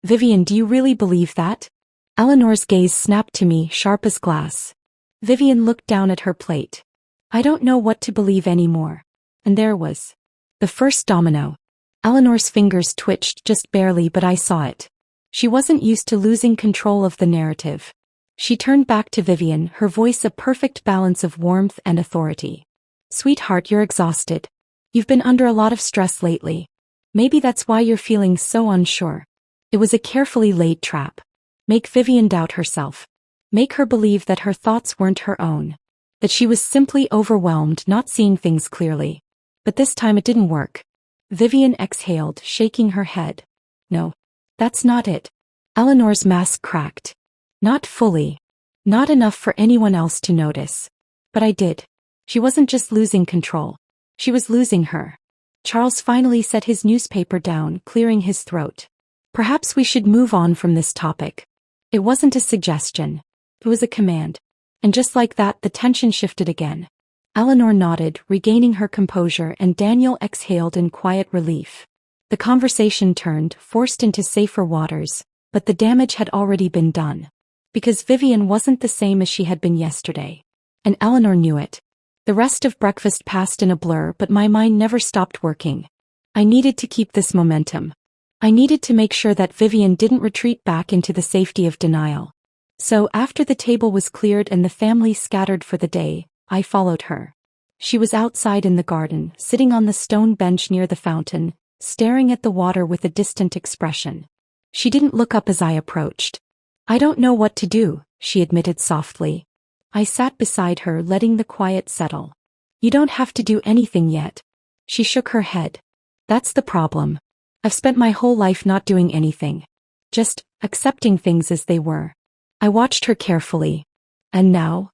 Vivian, do you really believe that? Eleanor's gaze snapped to me, sharp as glass. Vivian looked down at her plate. I don't know what to believe anymore. And there was the first domino. Eleanor's fingers twitched just barely, but I saw it. She wasn't used to losing control of the narrative. She turned back to Vivian, her voice a perfect balance of warmth and authority. Sweetheart, you're exhausted. You've been under a lot of stress lately. Maybe that's why you're feeling so unsure. It was a carefully laid trap. Make Vivian doubt herself. Make her believe that her thoughts weren't her own. that she was simply overwhelmed, not seeing things clearly. But this time it didn't work. Vivian exhaled, shaking her head. No, that's not it. Eleanor's mask cracked. Not fully. Not enough for anyone else to notice. But I did. She wasn't just losing control. She was losing her. Charles finally set his newspaper down, clearing his throat. Perhaps we should move on from this topic. It wasn't a suggestion. It was a command. And just like that, the tension shifted again. Eleanor nodded, regaining her composure, and Daniel exhaled in quiet relief. The conversation turned, forced into safer waters, but the damage had already been done. Because Vivian wasn't the same as she had been yesterday. And Eleanor knew it. The rest of breakfast passed in a blur, but my mind never stopped working. I needed to keep this momentum. I needed to make sure that Vivian didn't retreat back into the safety of denial. So after the table was cleared and the family scattered for the day, I followed her. She was outside in the garden, sitting on the stone bench near the fountain, staring at the water with a distant expression. She didn't look up as I approached. I don't know what to do, she admitted softly. I sat beside her, letting the quiet settle. You don't have to do anything yet. She shook her head. That's the problem. I've spent my whole life not doing anything. Just accepting things as they were. I watched her carefully. And now?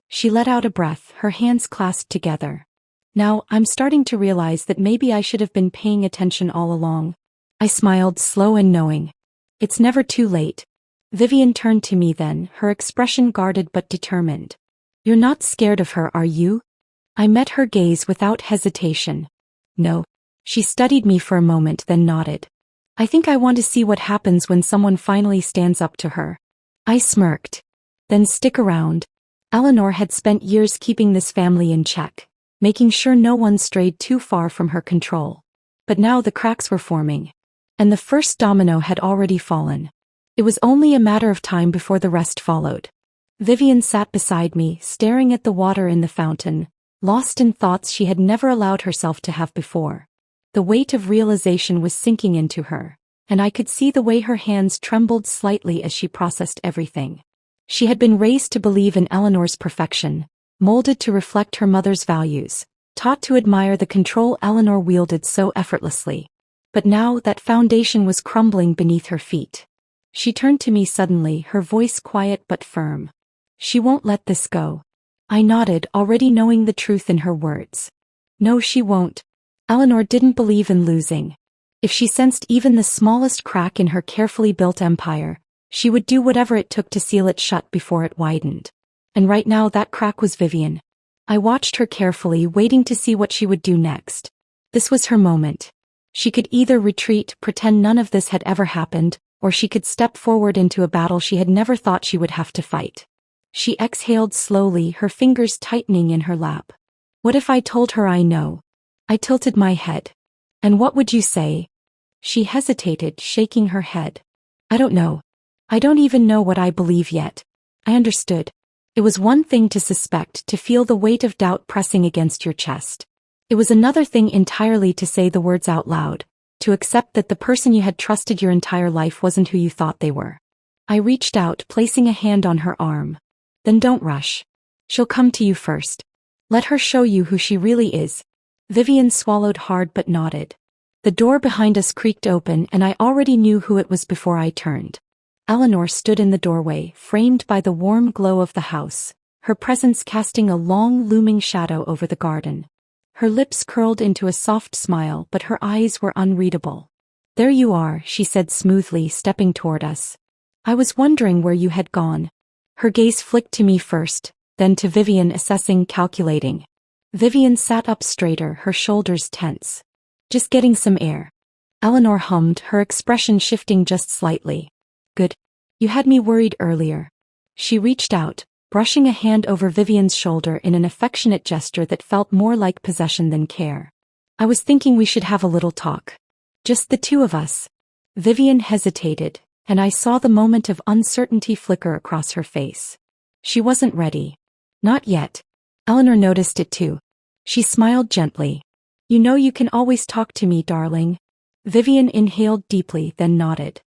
She let out a breath, her hands clasped together. Now, I'm starting to realize that maybe I should have been paying attention all along. I smiled, slow and knowing. It's never too late. Vivian turned to me then, her expression guarded but determined. You're not scared of her, are you? I met her gaze without hesitation. No. She studied me for a moment, then nodded. I think I want to see what happens when someone finally stands up to her. I smirked. Then stick around. Eleanor had spent years keeping this family in check, making sure no one strayed too far from her control. But now the cracks were forming. And the first domino had already fallen. It was only a matter of time before the rest followed. Vivian sat beside me, staring at the water in the fountain, lost in thoughts she had never allowed herself to have before. The weight of realization was sinking into her, and I could see the way her hands trembled slightly as she processed everything. She had been raised to believe in Eleanor's perfection, molded to reflect her mother's values, taught to admire the control Eleanor wielded so effortlessly. But now that foundation was crumbling beneath her feet. She turned to me suddenly, her voice quiet but firm. She won't let this go. I nodded, already knowing the truth in her words. No, she won't. Eleanor didn't believe in losing. If she sensed even the smallest crack in her carefully built empire, she would do whatever it took to seal it shut before it widened. And right now that crack was Vivian. I watched her carefully, waiting to see what she would do next. This was her moment. She could either retreat, pretend none of this had ever happened, or she could step forward into a battle she had never thought she would have to fight. She exhaled slowly, her fingers tightening in her lap. What if I told her I know? I tilted my head. And what would you say? She hesitated, shaking her head. I don't know. I don't even know what I believe yet. I understood. It was one thing to suspect, to feel the weight of doubt pressing against your chest. It was another thing entirely to say the words out loud, to accept that the person you had trusted your entire life wasn't who you thought they were. I reached out, placing a hand on her arm. Then don't rush. She'll come to you first. Let her show you who she really is. Vivian swallowed hard but nodded. The door behind us creaked open and I already knew who it was before I turned. Eleanor stood in the doorway, framed by the warm glow of the house, her presence casting a long looming shadow over the garden. Her lips curled into a soft smile, but her eyes were unreadable. There you are, she said smoothly, stepping toward us. I was wondering where you had gone. Her gaze flicked to me first, then to Vivian, assessing, calculating. Vivian sat up straighter, her shoulders tense. Just getting some air. Eleanor hummed, her expression shifting just slightly. Good. You had me worried earlier. She reached out, brushing a hand over Vivian's shoulder in an affectionate gesture that felt more like possession than care. I was thinking we should have a little talk. Just the two of us. Vivian hesitated, and I saw the moment of uncertainty flicker across her face. She wasn't ready. Not yet. Eleanor noticed it too. She smiled gently. You know you can always talk to me, darling. Vivian inhaled deeply, then nodded.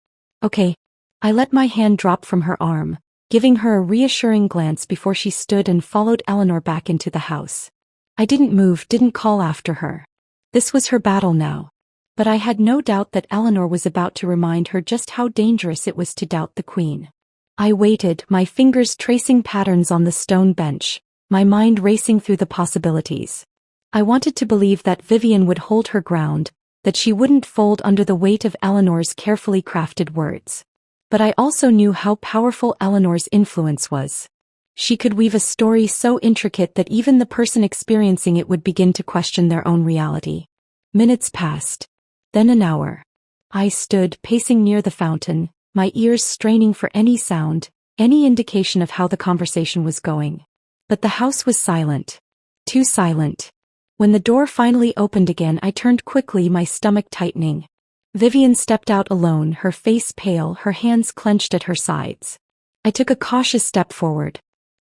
Okay. I let my hand drop from her arm, giving her a reassuring glance before she stood and followed Eleanor back into the house. I didn't move, didn't call after her. This was her battle now. But I had no doubt that Eleanor was about to remind her just how dangerous it was to doubt the queen. I waited, my fingers tracing patterns on the stone bench, my mind racing through the possibilities. I wanted to believe that Vivian would hold her ground, that she wouldn't fold under the weight of Eleanor's carefully crafted words. But I also knew how powerful Eleanor's influence was. She could weave a story so intricate that even the person experiencing it would begin to question their own reality. Minutes passed. Then an hour. I stood, pacing near the fountain, my ears straining for any sound, any indication of how the conversation was going. But the house was silent. Too silent. When the door finally opened again, I turned quickly, my stomach tightening. Vivian stepped out alone, her face pale, her hands clenched at her sides. I took a cautious step forward.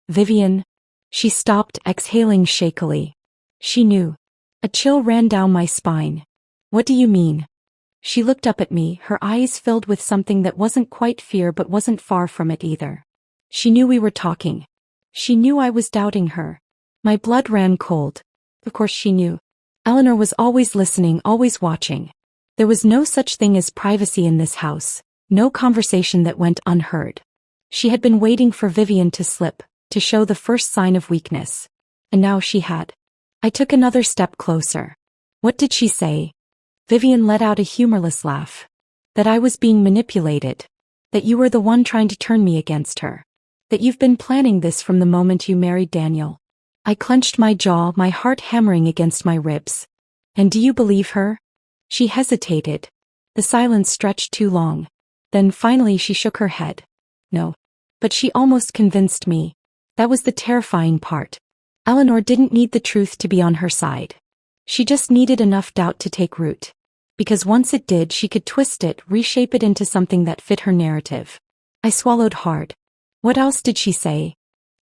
Vivian. She stopped, exhaling shakily. She knew. A chill ran down my spine. What do you mean? She looked up at me, her eyes filled with something that wasn't quite fear but wasn't far from it either. She knew we were talking. She knew I was doubting her. My blood ran cold. Of course she knew. Eleanor was always listening, always watching. There was no such thing as privacy in this house, no conversation that went unheard. She had been waiting for Vivian to slip, to show the first sign of weakness. And now she had. I took another step closer. What did she say? Vivian let out a humorless laugh. That I was being manipulated. That you were the one trying to turn me against her. That you've been planning this from the moment you married Daniel. I clenched my jaw, my heart hammering against my ribs. And do you believe her? She hesitated. The silence stretched too long. Then finally she shook her head. No. But she almost convinced me. That was the terrifying part. Eleanor didn't need the truth to be on her side. She just needed enough doubt to take root. Because once it did, she could twist it, reshape it into something that fit her narrative. I swallowed hard. What else did she say?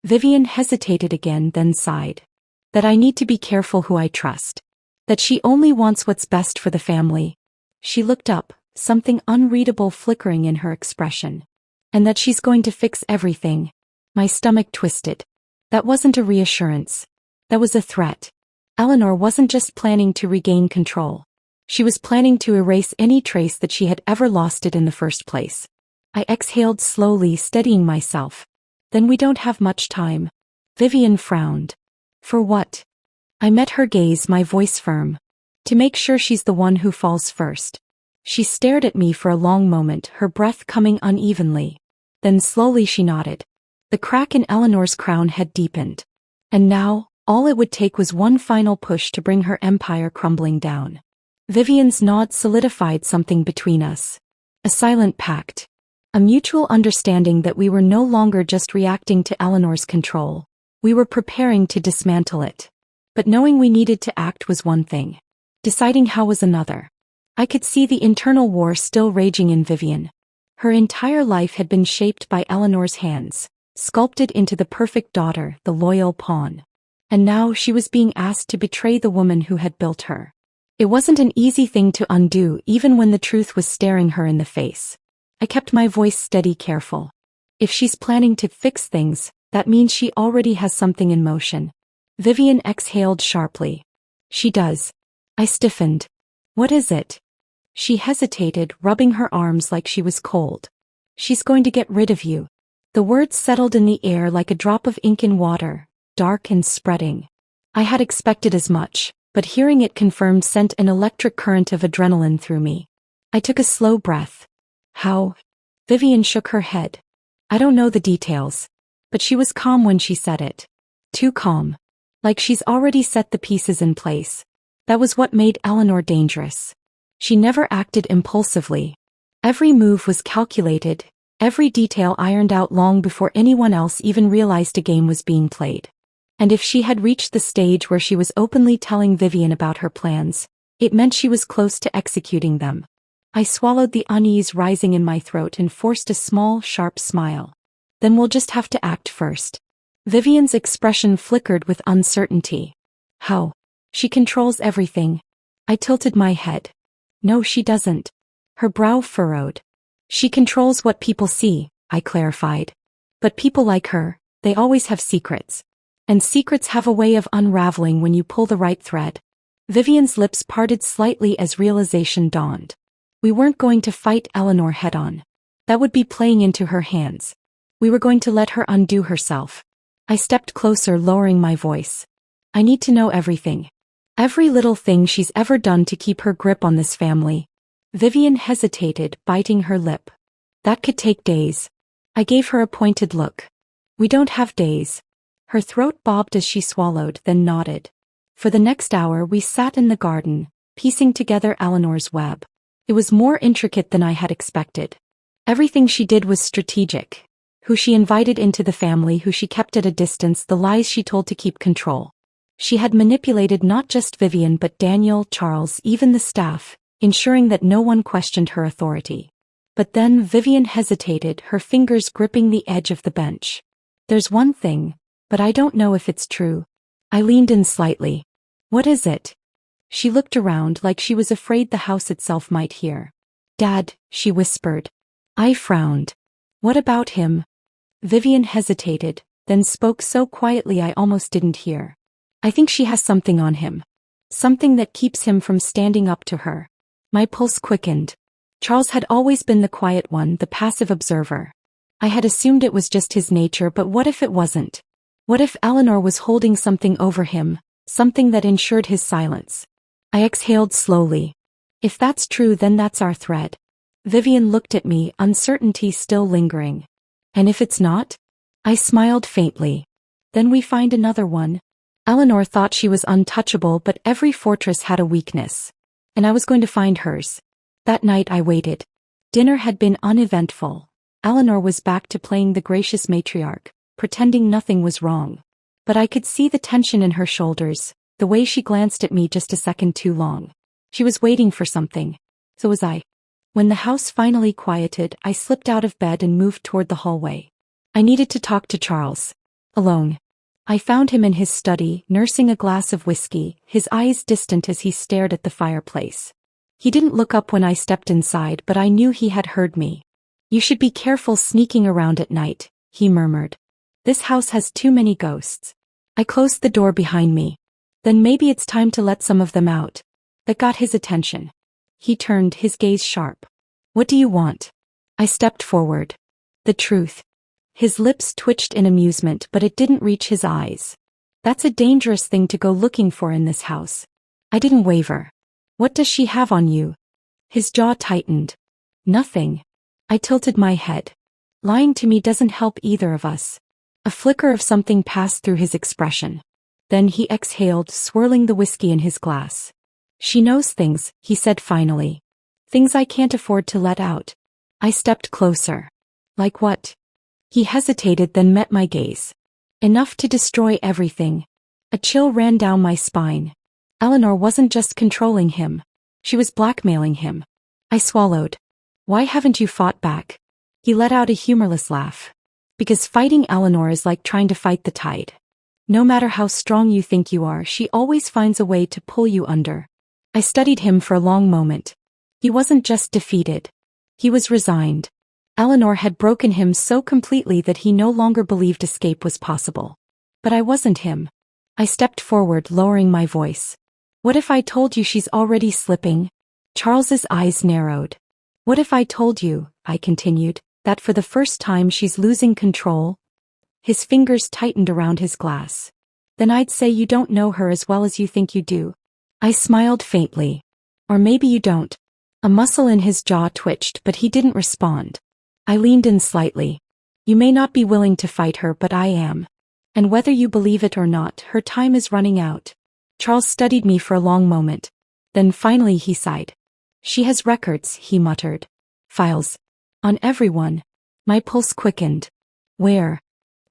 Vivian hesitated again, then sighed. That I need to be careful who I trust. That she only wants what's best for the family. She looked up, something unreadable flickering in her expression. And that she's going to fix everything. My stomach twisted. That wasn't a reassurance. That was a threat. Eleanor wasn't just planning to regain control. She was planning to erase any trace that she had ever lost it in the first place. I exhaled slowly, steadying myself. Then we don't have much time. Vivian frowned. For what? I met her gaze, my voice firm. To make sure she's the one who falls first. She stared at me for a long moment, her breath coming unevenly. Then slowly she nodded. The crack in Eleanor's crown had deepened. And now, all it would take was one final push to bring her empire crumbling down. Vivian's nod solidified something between us. A silent pact. A mutual understanding that we were no longer just reacting to Eleanor's control. We were preparing to dismantle it. But knowing we needed to act was one thing. Deciding how was another. I could see the internal war still raging in Vivian. Her entire life had been shaped by Eleanor's hands, sculpted into the perfect daughter, the loyal pawn. And now she was being asked to betray the woman who had built her. It wasn't an easy thing to undo, even when the truth was staring her in the face. I kept my voice steady, careful. If she's planning to fix things, that means she already has something in motion. Vivian exhaled sharply. She does. I stiffened. What is it? She hesitated, rubbing her arms like she was cold. She's going to get rid of you. The words settled in the air like a drop of ink in water, dark and spreading. I had expected as much, but hearing it confirmed sent an electric current of adrenaline through me. I took a slow breath. How? Vivian shook her head. I don't know the details. But she was calm when she said it. Too calm. Like she's already set the pieces in place. That was what made Eleanor dangerous. She never acted impulsively. Every move was calculated, every detail ironed out long before anyone else even realized a game was being played. And if she had reached the stage where she was openly telling Vivian about her plans, it meant she was close to executing them. I swallowed the unease rising in my throat and forced a small, sharp smile. Then we'll just have to act first. Vivian's expression flickered with uncertainty. How? She controls everything. I tilted my head. No, she doesn't. Her brow furrowed. She controls what people see, I clarified. But people like her, they always have secrets. And secrets have a way of unraveling when you pull the right thread. Vivian's lips parted slightly as realization dawned. We weren't going to fight Eleanor head-on. That would be playing into her hands. We were going to let her undo herself. I stepped closer, lowering my voice. I need to know everything. Every little thing she's ever done to keep her grip on this family. Vivian hesitated, biting her lip. That could take days. I gave her a pointed look. We don't have days. Her throat bobbed as she swallowed, then nodded. For the next hour we sat in the garden, piecing together Eleanor's web. It was more intricate than I had expected. Everything she did was strategic. Who she invited into the family, who she kept at a distance, the lies she told to keep control. She had manipulated not just Vivian but Daniel, Charles, even the staff, ensuring that no one questioned her authority. But then Vivian hesitated, her fingers gripping the edge of the bench. There's one thing, but I don't know if it's true. I leaned in slightly. What is it? She looked around like she was afraid the house itself might hear. Dad, she whispered. I frowned. What about him? Vivian hesitated, then spoke so quietly I almost didn't hear. I think she has something on him. Something that keeps him from standing up to her. My pulse quickened. Charles had always been the quiet one, the passive observer. I had assumed it was just his nature, but what if it wasn't? What if Eleanor was holding something over him, something that ensured his silence? I exhaled slowly. If that's true, then that's our thread. Vivian looked at me, uncertainty still lingering. And if it's not? I smiled faintly. Then we find another one. Eleanor thought she was untouchable, but every fortress had a weakness. And I was going to find hers. That night I waited. Dinner had been uneventful. Eleanor was back to playing the gracious matriarch, pretending nothing was wrong. But I could see the tension in her shoulders, the way she glanced at me just a second too long. She was waiting for something. So was I. When the house finally quieted, I slipped out of bed and moved toward the hallway. I needed to talk to Charles. Alone. I found him in his study, nursing a glass of whiskey, his eyes distant as he stared at the fireplace. He didn't look up when I stepped inside, but I knew he had heard me. You should be careful sneaking around at night, he murmured. This house has too many ghosts. I closed the door behind me. Then maybe it's time to let some of them out. That got his attention. He turned, his gaze sharp. What do you want? I stepped forward. The truth. His lips twitched in amusement, but it didn't reach his eyes. That's a dangerous thing to go looking for in this house. I didn't waver. What does she have on you? His jaw tightened. Nothing. I tilted my head. Lying to me doesn't help either of us. A flicker of something passed through his expression. Then he exhaled, swirling the whiskey in his glass. She knows things, he said finally. Things I can't afford to let out. I stepped closer. Like what? He hesitated, then met my gaze. Enough to destroy everything. A chill ran down my spine. Eleanor wasn't just controlling him. She was blackmailing him. I swallowed. Why haven't you fought back? He let out a humorless laugh. Because fighting Eleanor is like trying to fight the tide. No matter how strong you think you are, she always finds a way to pull you under. I studied him for a long moment. He wasn't just defeated. He was resigned. Eleanor had broken him so completely that he no longer believed escape was possible. But I wasn't him. I stepped forward, lowering my voice. What if I told you she's already slipping? Charles's eyes narrowed. What if I told you, I continued, that for the first time she's losing control? His fingers tightened around his glass. Then I'd say you don't know her as well as you think you do. I smiled faintly. Or maybe you don't. A muscle in his jaw twitched, but he didn't respond. I leaned in slightly. You may not be willing to fight her, but I am. And whether you believe it or not, her time is running out. Charles studied me for a long moment. Then finally he sighed. She has records, he muttered. Files. On everyone. My pulse quickened. Where?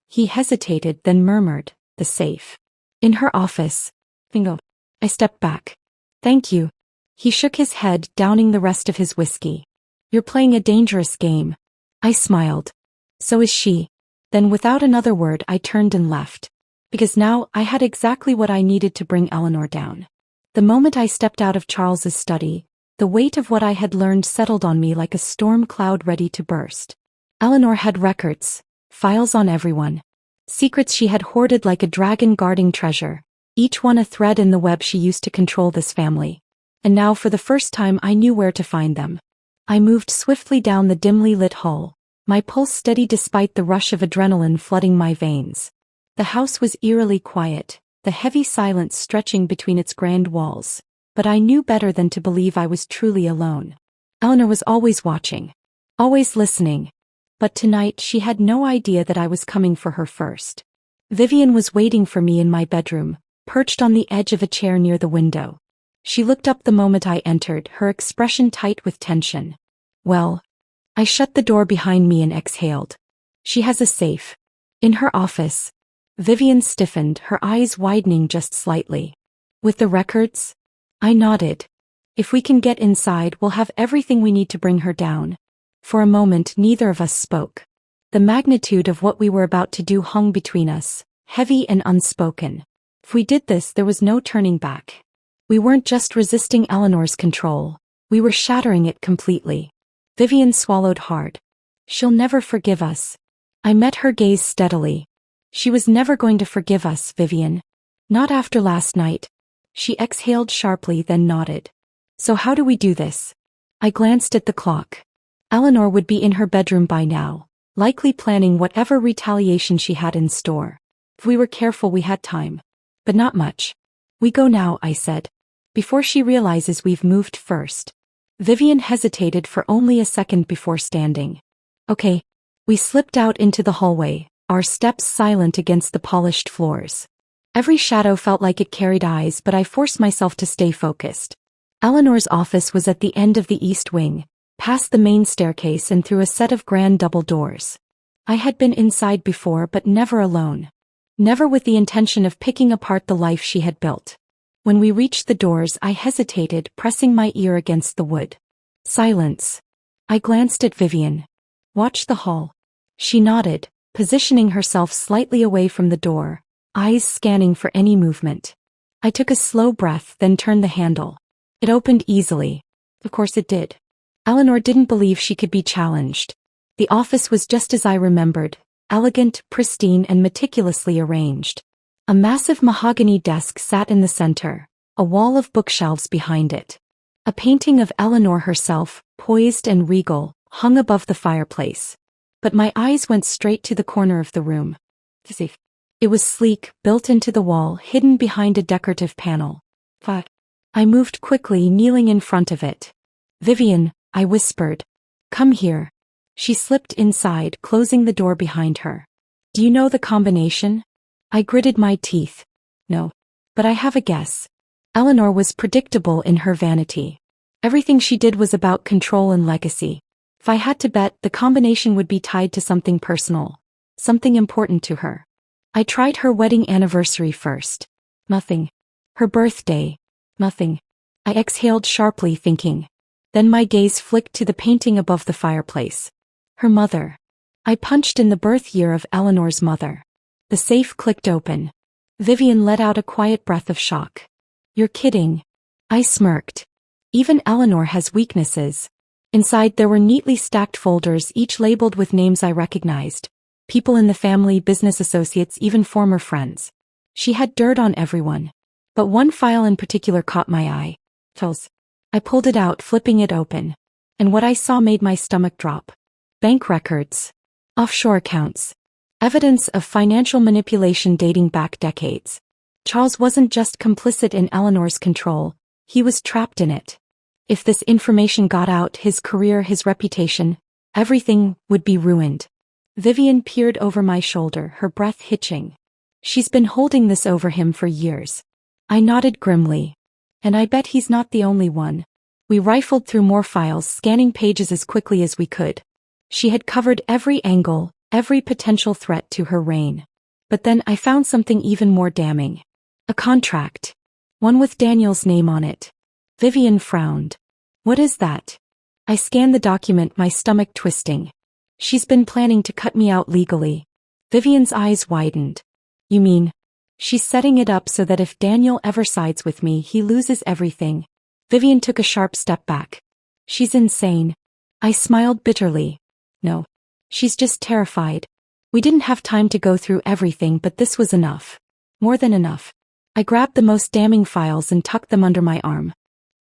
He hesitated, then murmured, the safe. In her office. Bingo. I stepped back. Thank you. He shook his head, downing the rest of his whiskey. You're playing a dangerous game. I smiled. So is she. Then without another word I turned and left. Because now I had exactly what I needed to bring Eleanor down. The moment I stepped out of Charles's study, the weight of what I had learned settled on me like a storm cloud ready to burst. Eleanor had records. Files on everyone. Secrets she had hoarded like a dragon guarding treasure. Each one a thread in the web she used to control this family. And now for the first time I knew where to find them. I moved swiftly down the dimly lit hall, my pulse steady despite the rush of adrenaline flooding my veins. The house was eerily quiet, the heavy silence stretching between its grand walls. But I knew better than to believe I was truly alone. Eleanor was always watching, always listening. But tonight she had no idea that I was coming for her first. Vivian was waiting for me in my bedroom, perched on the edge of a chair near the window. She looked up the moment I entered, her expression tight with tension. Well, I shut the door behind me and exhaled. She has a safe. In her office. Vivian stiffened, her eyes widening just slightly. With the records? I nodded. If we can get inside, we'll have everything we need to bring her down. For a moment, neither of us spoke. The magnitude of what we were about to do hung between us, heavy and unspoken. If we did this, there was no turning back. We weren't just resisting Eleanor's control. We were shattering it completely. Vivian swallowed hard. She'll never forgive us. I met her gaze steadily. She was never going to forgive us, Vivian. Not after last night. She exhaled sharply, then nodded. So how do we do this? I glanced at the clock. Eleanor would be in her bedroom by now, likely planning whatever retaliation she had in store. If we were careful, we had time. But not much. We go now, I said. Before she realizes we've moved first. Vivian hesitated for only a second before standing. Okay. We slipped out into the hallway, our steps silent against the polished floors. Every shadow felt like it carried eyes, but I forced myself to stay focused. Eleanor's office was at the end of the east wing, past the main staircase and through a set of grand double doors. I had been inside before, but never alone. Never with the intention of picking apart the life she had built. When we reached the doors, I hesitated, pressing my ear against the wood. Silence. I glanced at Vivian. Watch the hall. She nodded, positioning herself slightly away from the door, eyes scanning for any movement. I took a slow breath, then turned the handle. It opened easily. Of course it did. Eleanor didn't believe she could be challenged. The office was just as I remembered, elegant, pristine, and meticulously arranged. A massive mahogany desk sat in the center, a wall of bookshelves behind it. A painting of Eleanor herself, poised and regal, hung above the fireplace. But my eyes went straight to the corner of the room. It was sleek, built into the wall, hidden behind a decorative panel. I moved quickly, kneeling in front of it. Vivian, I whispered. Come here. She slipped inside, closing the door behind her. Do you know the combination? I gritted my teeth. No. But I have a guess. Eleanor was predictable in her vanity. Everything she did was about control and legacy. If I had to bet, the combination would be tied to something personal. Something important to her. I tried her wedding anniversary first. Nothing. Her birthday. Nothing. I exhaled sharply, thinking. Then my gaze flicked to the painting above the fireplace. Her mother. I punched in the birth year of Eleanor's mother. The safe clicked open. Vivian let out a quiet breath of shock. You're kidding. I smirked. Even Eleanor has weaknesses. Inside there were neatly stacked folders, each labeled with names I recognized. People in the family, business associates, even former friends. She had dirt on everyone. But one file in particular caught my eye. I pulled it out, flipping it open. And what I saw made my stomach drop. Bank records. Offshore accounts. Evidence of financial manipulation dating back decades. Charles wasn't just complicit in Eleanor's control, he was trapped in it. If this information got out, his career, his reputation, everything would be ruined. Vivian peered over my shoulder, her breath hitching. She's been holding this over him for years. I nodded grimly. And I bet he's not the only one. We rifled through more files, scanning pages as quickly as we could. She had covered every angle, every potential threat to her reign. But then I found something even more damning. A contract. One with Daniel's name on it. Vivian frowned. What is that? I scanned the document, my stomach twisting. She's been planning to cut me out legally. Vivian's eyes widened. You mean? She's setting it up so that if Daniel ever sides with me, he loses everything. Vivian took a sharp step back. She's insane. I smiled bitterly. No. She's just terrified. We didn't have time to go through everything, but this was enough. More than enough. I grabbed the most damning files and tucked them under my arm.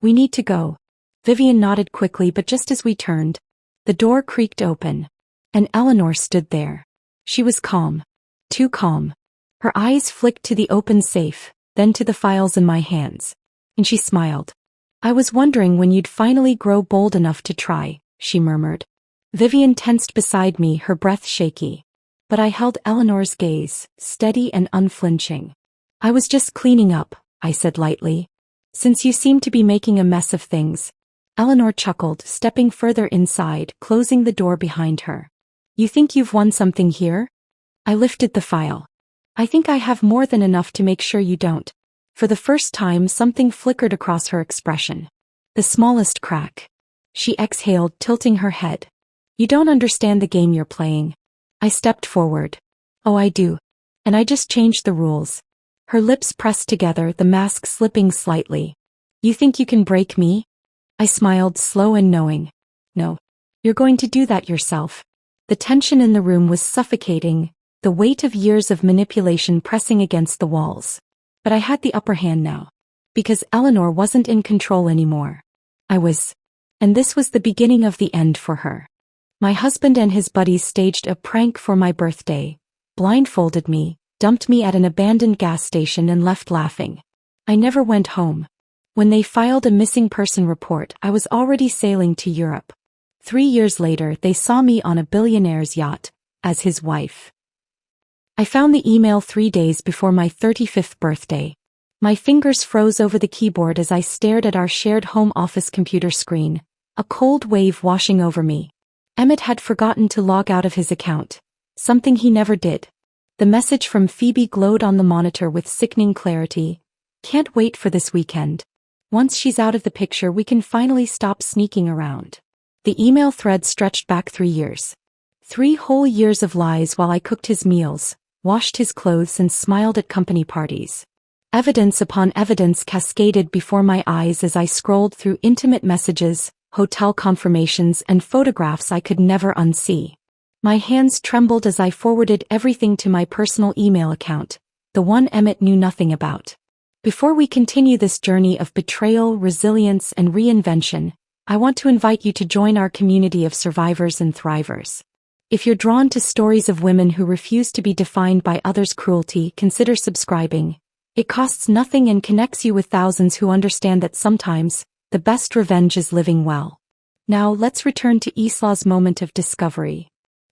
We need to go. Vivian nodded quickly, but just as we turned, the door creaked open. And Eleanor stood there. She was calm. Too calm. Her eyes flicked to the open safe, then to the files in my hands. And she smiled. I was wondering when you'd finally grow bold enough to try, she murmured. Vivian tensed beside me, her breath shaky. But I held Eleanor's gaze, steady and unflinching. I was just cleaning up, I said lightly. Since you seem to be making a mess of things. Eleanor chuckled, stepping further inside, closing the door behind her. You think you've won something here? I lifted the file. I think I have more than enough to make sure you don't. For the first time, something flickered across her expression. The smallest crack. She exhaled, tilting her head. You don't understand the game you're playing. I stepped forward. Oh, I do. And I just changed the rules. Her lips pressed together, the mask slipping slightly. You think you can break me? I smiled, slow and knowing. No. You're going to do that yourself. The tension in the room was suffocating, the weight of years of manipulation pressing against the walls. But I had the upper hand now. Because Eleanor wasn't in control anymore. I was. And this was the beginning of the end for her. My husband and his buddies staged a prank for my birthday, blindfolded me, dumped me at an abandoned gas station and left laughing. I never went home. When they filed a missing person report, I was already sailing to Europe. 3 years later, they saw me on a billionaire's yacht, as his wife. I found the email 3 days before my 35th birthday. My fingers froze over the keyboard as I stared at our shared home office computer screen, a cold wave washing over me. Emmett had forgotten to log out of his account, something he never did. The message from Phoebe glowed on the monitor with sickening clarity. Can't wait for this weekend. Once she's out of the picture, we can finally stop sneaking around. The email thread stretched back 3 years. 3 whole years of lies while I cooked his meals, washed his clothes and smiled at company parties. Evidence upon evidence cascaded before my eyes as I scrolled through intimate messages, hotel confirmations and photographs I could never unsee. My hands trembled as I forwarded everything to my personal email account, the one Emmett knew nothing about. Before we continue this journey of betrayal, resilience and reinvention, I want to invite you to join our community of survivors and thrivers. If you're drawn to stories of women who refuse to be defined by others' cruelty, consider subscribing. It costs nothing and connects you with thousands who understand that sometimes, the best revenge is living well. Now let's return to Islah's moment of discovery.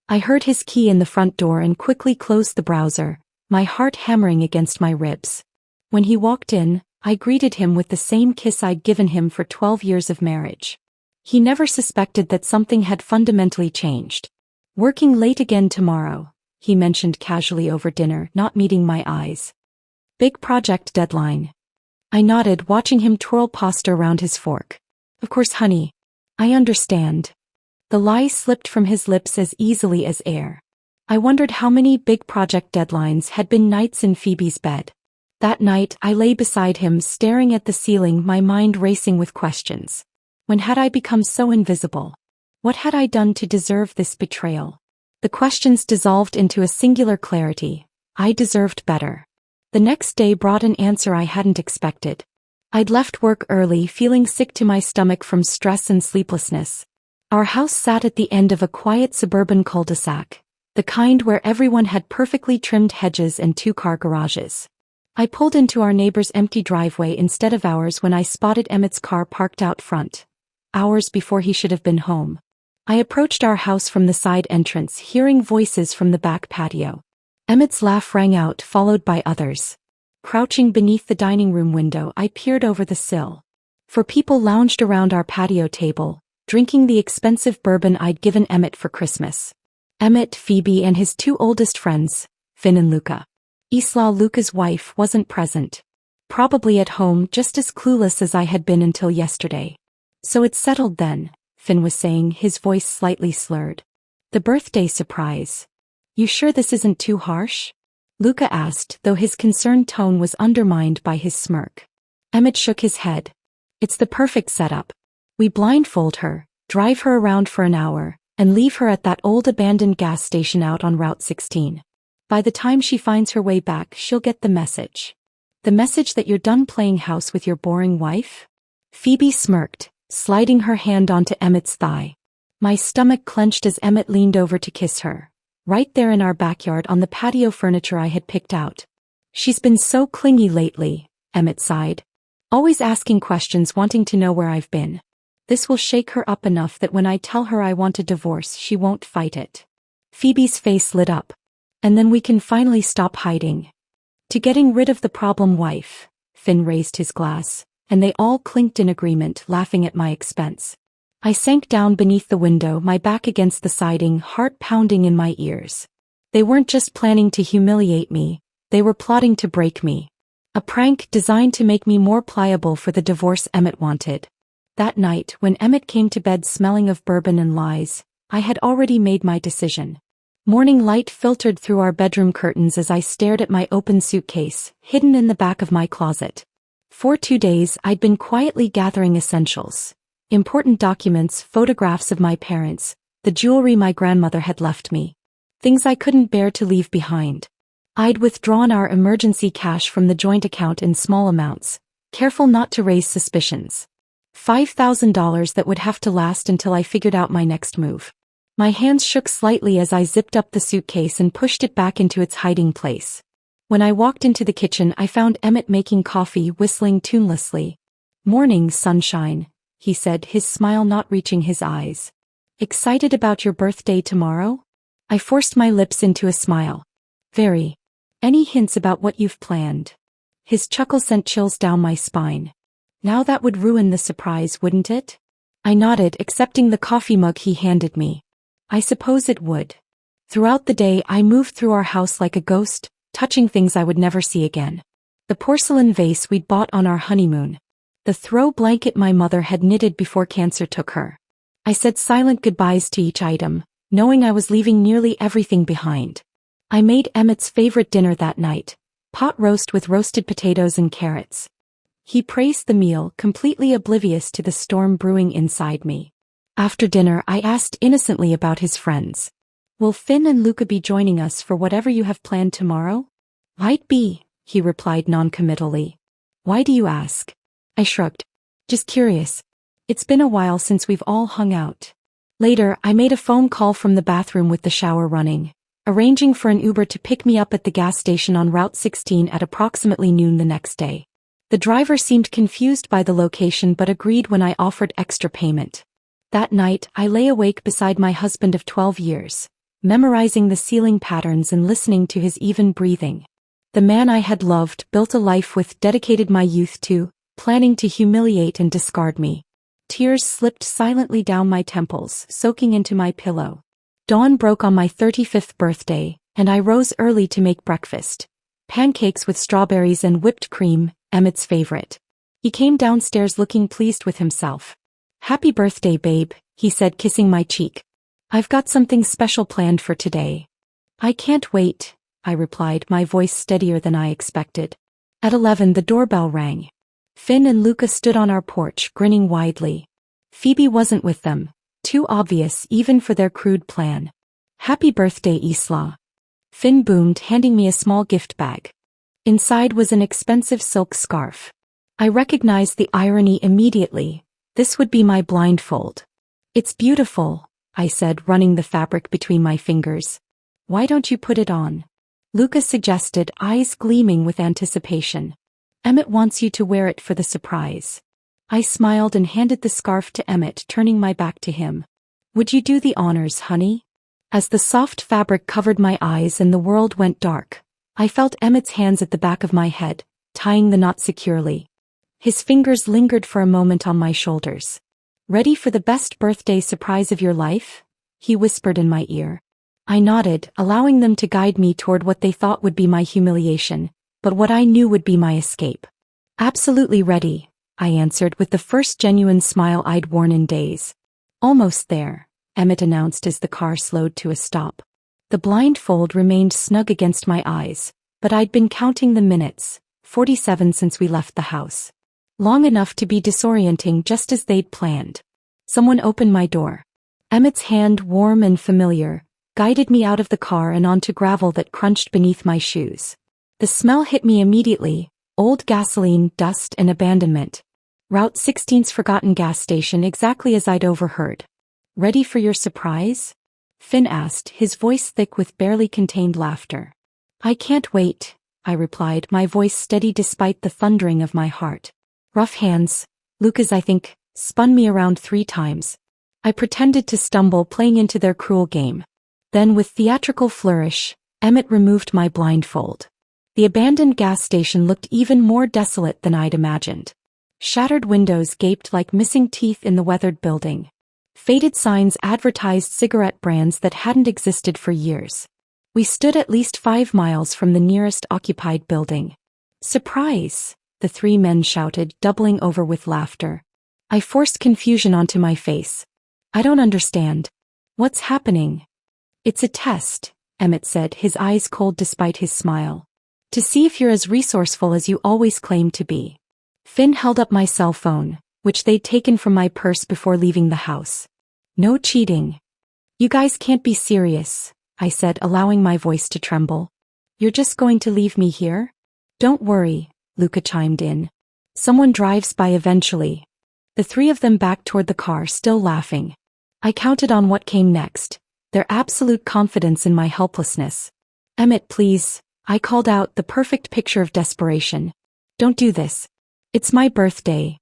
I heard his key in the front door and quickly closed the browser, my heart hammering against my ribs. When he walked in, I greeted him with the same kiss I'd given him for 12 years of marriage. He never suspected that something had fundamentally changed. Working late again tomorrow, he mentioned casually over dinner, not meeting my eyes. Big project deadline. I nodded, watching him twirl pasta around his fork. Of course, honey. I understand. The lie slipped from his lips as easily as air. I wondered how many big project deadlines had been nights in Phoebe's bed. That night, I lay beside him, staring at the ceiling, my mind racing with questions. When had I become so invisible? What had I done to deserve this betrayal? The questions dissolved into a singular clarity. I deserved better. The next day brought an answer I hadn't expected. I'd left work early, feeling sick to my stomach from stress and sleeplessness. Our house sat at the end of a quiet suburban cul-de-sac, the kind where everyone had perfectly trimmed hedges and 2-car garages. I pulled into our neighbor's empty driveway instead of ours when I spotted Emmett's car parked out front, hours before he should have been home. I approached our house from the side entrance, hearing voices from the back patio. Emmett's laugh rang out, followed by others. Crouching beneath the dining room window, I peered over the sill. 4 people lounged around our patio table, drinking the expensive bourbon I'd given Emmett for Christmas. Emmett, Phoebe, and his 2 oldest friends, Finn and Luca. Isla, Luca's wife, wasn't present. Probably at home, just as clueless as I had been until yesterday. So it's settled then, Finn was saying, his voice slightly slurred. The birthday surprise. You sure this isn't too harsh? Luca asked, though his concerned tone was undermined by his smirk. Emmett shook his head. It's the perfect setup. We blindfold her, drive her around for an hour, and leave her at that old abandoned gas station out on Route 16. By the time she finds her way back, she'll get the message. The message that you're done playing house with your boring wife? Phoebe smirked, sliding her hand onto Emmett's thigh. My stomach clenched as Emmett leaned over to kiss her, right there in our backyard on the patio furniture I had picked out. She's been so clingy lately, Emmett sighed. Always asking questions, wanting to know where I've been. This will shake her up enough that when I tell her I want a divorce, she won't fight it. Phoebe's face lit up. And then we can finally stop hiding. To getting rid of the problem wife. Finn raised his glass, and they all clinked in agreement, laughing at my expense. I sank down beneath the window, my back against the siding, heart pounding in my ears. They weren't just planning to humiliate me, they were plotting to break me. A prank designed to make me more pliable for the divorce Emmett wanted. That night, when Emmett came to bed smelling of bourbon and lies, I had already made my decision. Morning light filtered through our bedroom curtains as I stared at my open suitcase, hidden in the back of my closet. For 2 days, I'd been quietly gathering essentials. Important documents, photographs of my parents, the jewelry my grandmother had left me. Things I couldn't bear to leave behind. I'd withdrawn our emergency cash from the joint account in small amounts, careful not to raise suspicions. $5,000 that would have to last until I figured out my next move. My hands shook slightly as I zipped up the suitcase and pushed it back into its hiding place. When I walked into the kitchen, I found Emmett making coffee, whistling tunelessly. "Morning, sunshine," he said, his smile not reaching his eyes. "Excited about your birthday tomorrow?" I forced my lips into a smile. "Very. Any hints about what you've planned?" His chuckle sent chills down my spine. "Now that would ruin the surprise, wouldn't it?" I nodded, accepting the coffee mug he handed me. "I suppose it would." Throughout the day, I moved through our house like a ghost, touching things I would never see again. The porcelain vase we'd bought on our honeymoon. The throw blanket my mother had knitted before cancer took her. I said silent goodbyes to each item, knowing I was leaving nearly everything behind. I made Emmett's favorite dinner that night, pot roast with roasted potatoes and carrots. He praised the meal, completely oblivious to the storm brewing inside me. After dinner, I asked innocently about his friends. "Will Finn and Luca be joining us for whatever you have planned tomorrow?" "Might be," he replied noncommittally. "Why do you ask?" I shrugged. "Just curious. It's been a while since we've all hung out." Later, I made a phone call from the bathroom with the shower running, arranging for an Uber to pick me up at the gas station on Route 16 at approximately noon the next day. The driver seemed confused by the location but agreed when I offered extra payment. That night, I lay awake beside my husband of 12 years, memorizing the ceiling patterns and listening to his even breathing. The man I had loved, built a life with, dedicated my youth to, planning to humiliate and discard me. Tears slipped silently down my temples, soaking into my pillow. Dawn broke on my 35th birthday, and I rose early to make breakfast. Pancakes with strawberries and whipped cream, Emmett's favorite. He came downstairs looking pleased with himself. "Happy birthday, babe," he said, kissing my cheek. "I've got something special planned for today." "I can't wait," I replied, my voice steadier than I expected. At 11, the doorbell rang. Finn and Luca stood on our porch, grinning widely. Phoebe wasn't with them, too obvious even for their crude plan. "Happy birthday, Isla," Finn boomed, handing me a small gift bag. Inside was an expensive silk scarf. I recognized the irony immediately. This would be my blindfold. "It's beautiful," I said, running the fabric between my fingers. "Why don't you put it on?" Luca suggested, eyes gleaming with anticipation. "Emmett wants you to wear it for the surprise." I smiled and handed the scarf to Emmett, turning my back to him. "Would you do the honors, honey?" As the soft fabric covered my eyes and the world went dark, I felt Emmett's hands at the back of my head, tying the knot securely. His fingers lingered for a moment on my shoulders. "Ready for the best birthday surprise of your life?" he whispered in my ear. I nodded, allowing them to guide me toward what they thought would be my humiliation, but what I knew would be my escape. "Absolutely ready," I answered with the first genuine smile I'd worn in days. "Almost there," Emmett announced as the car slowed to a stop. The blindfold remained snug against my eyes, but I'd been counting the minutes, 47 since we left the house. Long enough to be disorienting, just as they'd planned. Someone opened my door. Emmett's hand, warm and familiar, guided me out of the car and onto gravel that crunched beneath my shoes. The smell hit me immediately: old gasoline, dust and abandonment. Route 16's forgotten gas station, exactly as I'd overheard. "Ready for your surprise?" Finn asked, his voice thick with barely contained laughter. "I can't wait," I replied, my voice steady despite the thundering of my heart. Rough hands, Lucas I think, spun me around 3 times. I pretended to stumble, playing into their cruel game. Then with theatrical flourish, Emmett removed my blindfold. The abandoned gas station looked even more desolate than I'd imagined. Shattered windows gaped like missing teeth in the weathered building. Faded signs advertised cigarette brands that hadn't existed for years. We stood at least 5 miles from the nearest occupied building. "Surprise!" the 3 men shouted, doubling over with laughter. I forced confusion onto my face. "I don't understand. What's happening?" "It's a test," Emmett said, his eyes cold despite his smile. "To see if you're as resourceful as you always claim to be." Finn held up my cell phone, which they'd taken from my purse before leaving the house. "No cheating." "You guys can't be serious," I said, allowing my voice to tremble. "You're just going to leave me here?" "Don't worry," Luca chimed in. "Someone drives by eventually." The 3 of them backed toward the car, still laughing. I counted on what came next, their absolute confidence in my helplessness. "Emmett, please," I called out, the perfect picture of desperation. "Don't do this. It's my birthday."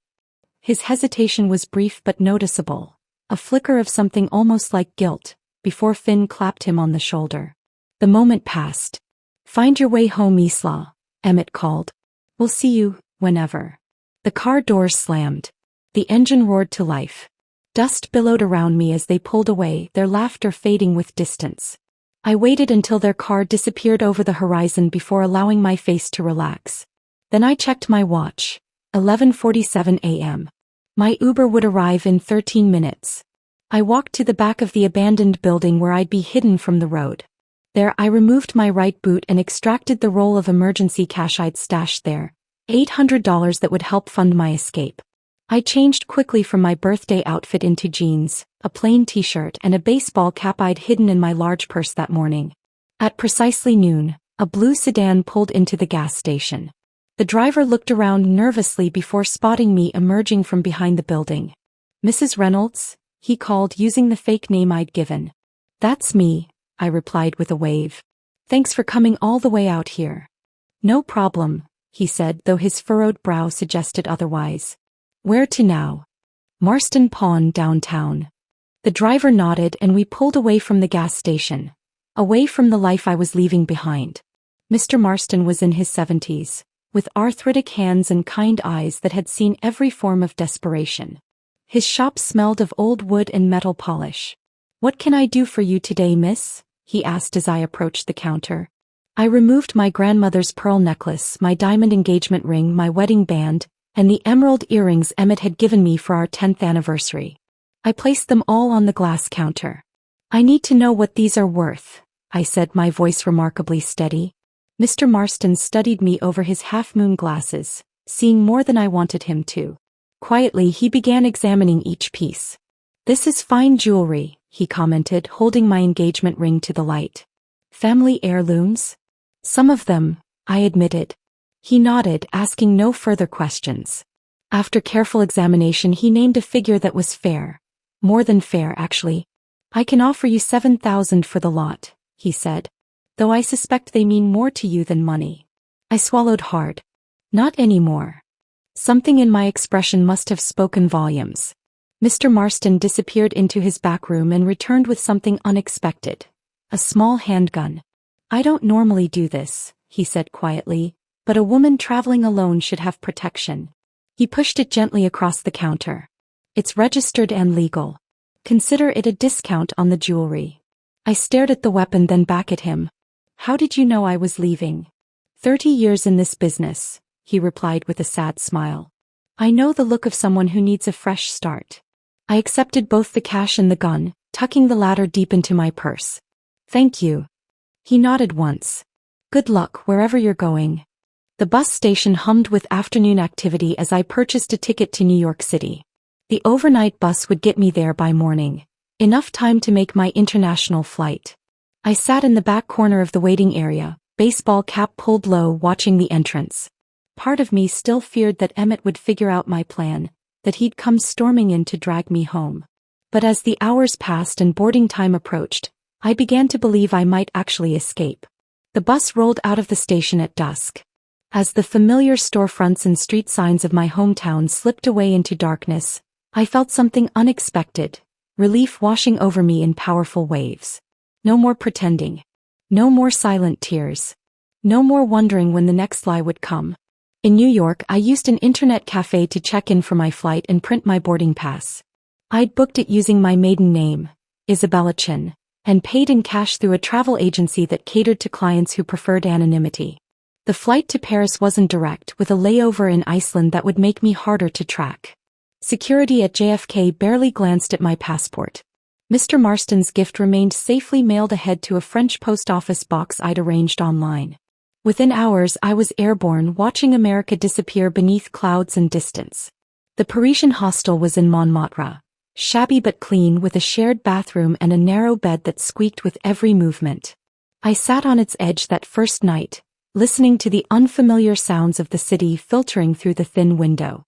His hesitation was brief but noticeable, a flicker of something almost like guilt, before Finn clapped him on the shoulder. The moment passed. "Find your way home, Isla," Emmett called. "We'll see you, whenever." The car doors slammed. The engine roared to life. Dust billowed around me as they pulled away, their laughter fading with distance. I waited until their car disappeared over the horizon before allowing my face to relax. Then I checked my watch. 11:47 a.m. My Uber would arrive in 13 minutes. I walked to the back of the abandoned building where I'd be hidden from the road. There I removed my right boot and extracted the roll of emergency cash I'd stashed there, $800 that would help fund my escape. I changed quickly from my birthday outfit into jeans, a plain t-shirt and a baseball cap I'd hidden in my large purse that morning. At precisely noon, a blue sedan pulled into the gas station. The driver looked around nervously before spotting me emerging from behind the building. "Mrs. Reynolds?" he called, using the fake name I'd given. "That's me," I replied with a wave. "Thanks for coming all the way out here." "No problem," he said, though his furrowed brow suggested otherwise. "Where to now?" "Marston Pawn, downtown." The driver nodded and we pulled away from the gas station, away from the life I was leaving behind. Mr. Marston was in his 70s, with arthritic hands and kind eyes that had seen every form of desperation. His shop smelled of old wood and metal polish. "What can I do for you today, miss?" he asked as I approached the counter. I removed my grandmother's pearl necklace, my diamond engagement ring, my wedding band, and the emerald earrings Emmett had given me for our 10th anniversary. I placed them all on the glass counter. "I need to know what these are worth," I said, my voice remarkably steady. Mr. Marston studied me over his half-moon glasses, seeing more than I wanted him to. Quietly he began examining each piece. "This is fine jewelry," he commented, holding my engagement ring to the light. "Family heirlooms?" "Some of them," I admitted. He nodded, asking no further questions. After careful examination he named a figure that was fair. More than fair, actually. "I can offer you $7,000 for the lot," he said. "Though I suspect they mean more to you than money." I swallowed hard. Not anymore. Something in my expression must have spoken volumes. Mr. Marston disappeared into his back room and returned with something unexpected. A small handgun. "I don't normally do this," he said quietly, "but a woman traveling alone should have protection." He pushed it gently across the counter. "It's registered and legal. Consider it a discount on the jewelry." I stared at the weapon, then back at him. "How did you know I was leaving?" 30 years in this business," he replied with a sad smile. "I know the look of someone who needs a fresh start." I accepted both the cash and the gun, tucking the latter deep into my purse. "Thank you." He nodded once. "Good luck wherever you're going." The bus station hummed with afternoon activity as I purchased a ticket to New York City. The overnight bus would get me there by morning. Enough time to make my international flight. I sat in the back corner of the waiting area, baseball cap pulled low, watching the entrance. Part of me still feared that Emmett would figure out my plan, that he'd come storming in to drag me home. But as the hours passed and boarding time approached, I began to believe I might actually escape. The bus rolled out of the station at dusk. As the familiar storefronts and street signs of my hometown slipped away into darkness, I felt something unexpected, relief washing over me in powerful waves. No more pretending. No more silent tears. No more wondering when the next lie would come. In New York, I used an internet cafe to check in for my flight and print my boarding pass. I'd booked it using my maiden name, Isabella Chin, and paid in cash through a travel agency that catered to clients who preferred anonymity. The flight to Paris wasn't direct, with a layover in Iceland that would make me harder to track. Security at JFK barely glanced at my passport. Mr. Marston's gift remained safely mailed ahead to a French post office box I'd arranged online. Within hours I was airborne, watching America disappear beneath clouds and distance. The Parisian hostel was in Montmartre, shabby but clean, with a shared bathroom and a narrow bed that squeaked with every movement. I sat on its edge that first night, listening to the unfamiliar sounds of the city filtering through the thin window.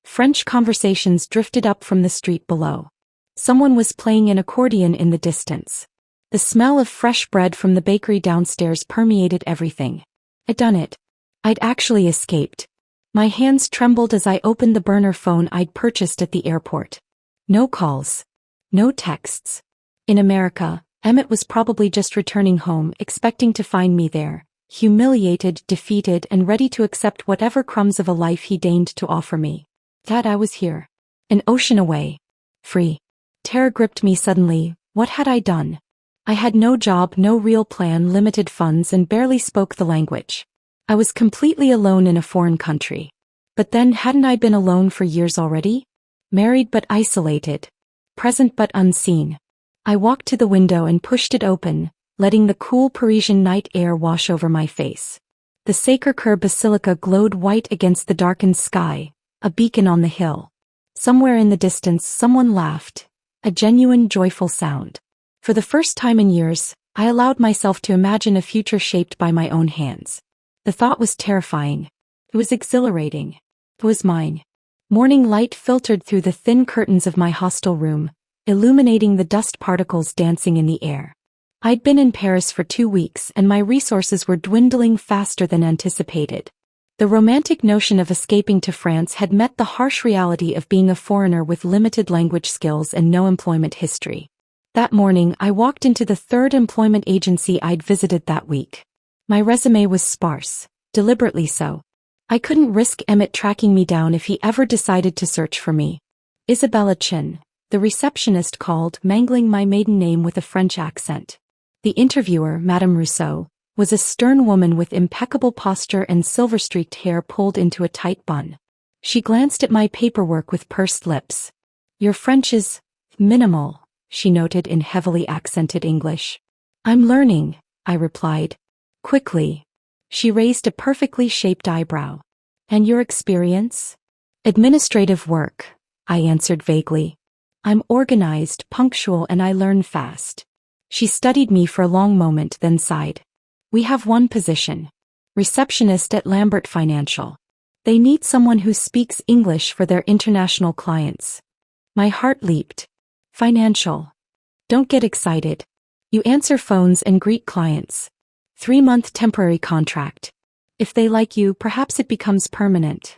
French conversations drifted up from the street below. Someone was playing an accordion in the distance. The smell of fresh bread from the bakery downstairs permeated everything. I'd done it. I'd actually escaped. My hands trembled as I opened the burner phone I'd purchased at the airport. No calls. No texts. In America, Emmett was probably just returning home, expecting to find me there, humiliated, defeated, and ready to accept whatever crumbs of a life he deigned to offer me. That I was here. An ocean away. Free. Terror gripped me suddenly. What had I done? I had no job, no real plan, limited funds, and barely spoke the language. I was completely alone in a foreign country. But then, hadn't I been alone for years already? Married but isolated. Present but unseen. I walked to the window and pushed it open, letting the cool Parisian night air wash over my face. The Sacré-Cœur Basilica glowed white against the darkened sky, a beacon on the hill. Somewhere in the distance someone laughed, a genuine joyful sound. For the first time in years, I allowed myself to imagine a future shaped by my own hands. The thought was terrifying. It was exhilarating. It was mine. Morning light filtered through the thin curtains of my hostel room, illuminating the dust particles dancing in the air. I'd been in Paris for 2 weeks and my resources were dwindling faster than anticipated. The romantic notion of escaping to France had met the harsh reality of being a foreigner with limited language skills and no employment history. That morning, I walked into the third employment agency I'd visited that week. My resume was sparse, deliberately so. I couldn't risk Emmett tracking me down if he ever decided to search for me. Isabella Chin, the receptionist called, mangling my maiden name with a French accent. The interviewer, Madame Rousseau, was a stern woman with impeccable posture and silver-streaked hair pulled into a tight bun. She glanced at my paperwork with pursed lips. "Your French is minimal," she noted in heavily accented English. "I'm learning," I replied. Quickly. She raised a perfectly shaped eyebrow. "And your experience?" "Administrative work," I answered vaguely. "I'm organized, punctual, and I learn fast." She studied me for a long moment, then sighed. "We have one position. Receptionist at Lambert Financial. They need someone who speaks English for their international clients." My heart leaped. Financial. Don't get excited. You answer phones and greet clients. 3-month temporary contract. If they like you, perhaps it becomes permanent.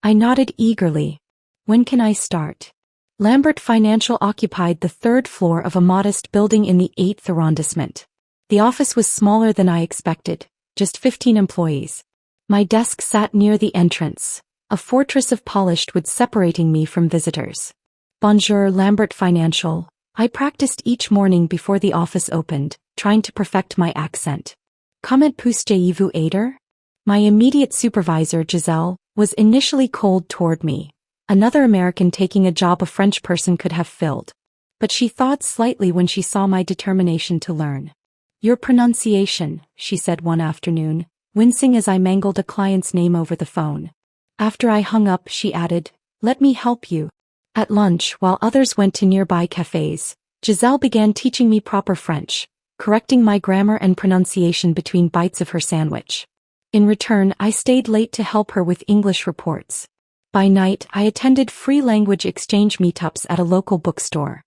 I nodded eagerly. "When can I start?" Lambert Financial occupied the 3rd floor of a modest building in the 8th arrondissement. The office was smaller than I expected, just 15 employees. My desk sat near the entrance, a fortress of polished wood separating me from visitors. "Bonjour, Lambert Financial," I practiced each morning before the office opened, trying to perfect my accent. "Comment puis-je vous aider?" My immediate supervisor, Giselle, was initially cold toward me, another American taking a job a French person could have filled. But she thawed slightly when she saw my determination to learn. "Your pronunciation," she said one afternoon, wincing as I mangled a client's name over the phone. After I hung up, she added, "Let me help you." At lunch, while others went to nearby cafes, Giselle began teaching me proper French, correcting my grammar and pronunciation between bites of her sandwich. In return, I stayed late to help her with English reports. By night, I attended free language exchange meetups at a local bookstore.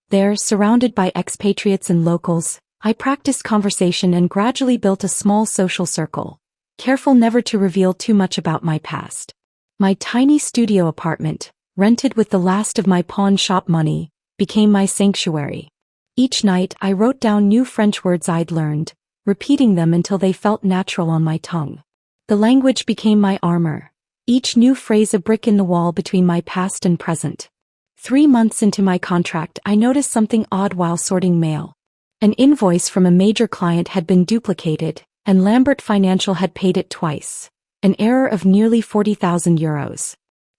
There, surrounded by expatriates and locals, I practiced conversation and gradually built a small social circle, careful never to reveal too much about my past. My tiny studio apartment, rented with the last of my pawn shop money, became my sanctuary. Each night I wrote down new French words I'd learned, repeating them until they felt natural on my tongue. The language became my armor, each new phrase a brick in the wall between my past and present. 3 months into my contract, I noticed something odd while sorting mail. An invoice from a major client had been duplicated, and Lambert Financial had paid it twice, an error of nearly €40,000.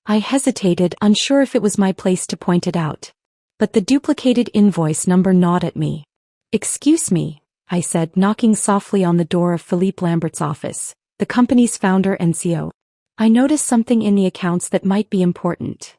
I hesitated, unsure if it was my place to point it out. But the duplicated invoice number gnawed at me. "Excuse me," I said, knocking softly on the door of Philippe Lambert's office, the company's founder and CEO. "I noticed something in the accounts that might be important."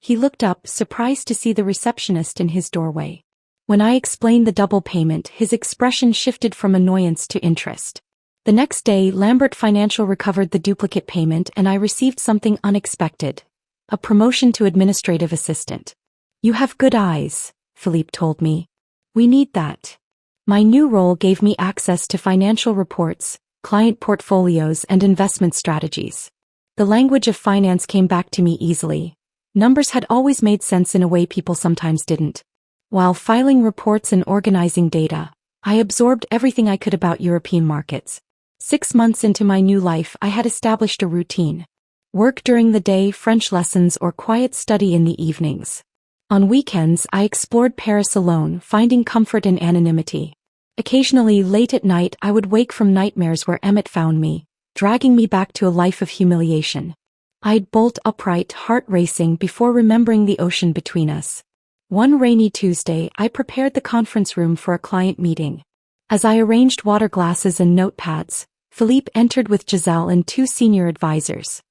He looked up, surprised to see the receptionist in his doorway. When I explained the double payment, his expression shifted from annoyance to interest. The next day, Lambert Financial recovered the duplicate payment and I received something unexpected: a promotion to administrative assistant. "You have good eyes," Philippe told me. "We need that." My new role gave me access to financial reports, client portfolios, and investment strategies. The language of finance came back to me easily. Numbers had always made sense in a way people sometimes didn't. While filing reports and organizing data, I absorbed everything I could about European markets. 6 months into my new life, I had established a routine. Work during the day, French lessons, or quiet study in the evenings. On weekends, I explored Paris alone, finding comfort in anonymity. Occasionally, late at night, I would wake from nightmares where Emmett found me, dragging me back to a life of humiliation. I'd bolt upright, heart racing, before remembering the ocean between us. One rainy Tuesday, I prepared the conference room for a client meeting. As I arranged water glasses and notepads, Philippe entered with Giselle and 2 senior advisors.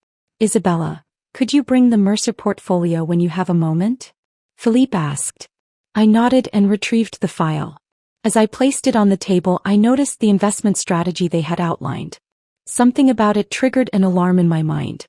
"Isabella, could you bring the Mercer portfolio when you have a moment?" Philippe asked. I nodded and retrieved the file. As I placed it on the table, I noticed the investment strategy they had outlined. Something about it triggered an alarm in my mind.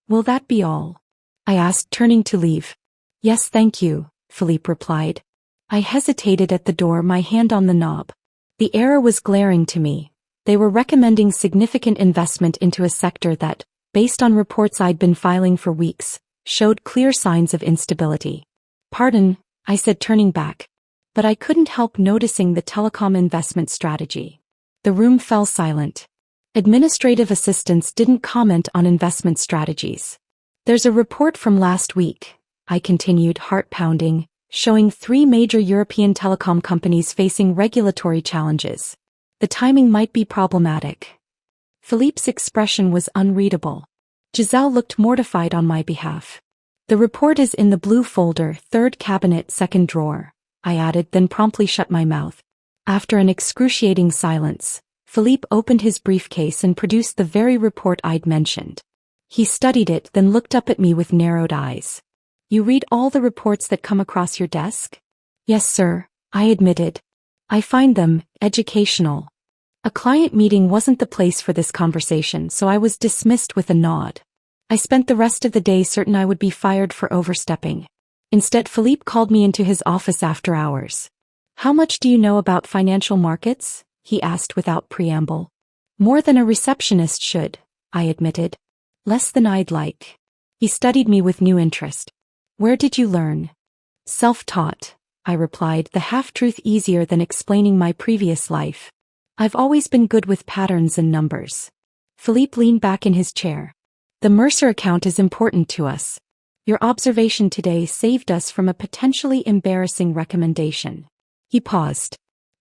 "Will that be all?" I asked, turning to leave. "Yes, thank you," Philippe replied. I hesitated at the door, my hand on the knob. The error was glaring to me. They were recommending significant investment into a sector that, based on reports I'd been filing for weeks, showed clear signs of instability. "Pardon," I said, turning back. But I couldn't help noticing the telecom investment strategy. The room fell silent. Administrative assistants didn't comment on investment strategies. "There's a report from last week," I continued, heart pounding, showing 3 major European telecom companies facing regulatory challenges. The timing might be problematic. Philippe's expression was unreadable. Giselle looked mortified on my behalf. "The report is in the blue folder, 3rd cabinet, 2nd drawer," I added, then promptly shut my mouth. After an excruciating silence, Philippe opened his briefcase and produced the very report I'd mentioned. He studied it, then looked up at me with narrowed eyes. "You read all the reports that come across your desk?" "Yes, sir," I admitted. "I find them educational." A client meeting wasn't the place for this conversation, so I was dismissed with a nod. I spent the rest of the day certain I would be fired for overstepping. Instead, Philippe called me into his office after hours. "How much do you know about financial markets?" he asked without preamble. "More than a receptionist should," I admitted. "Less than I'd like." He studied me with new interest. "Where did you learn?" "Self-taught," I replied, the half-truth easier than explaining my previous life. "I've always been good with patterns and numbers." Philippe leaned back in his chair. "The Mercer account is important to us. Your observation today saved us from a potentially embarrassing recommendation." He paused.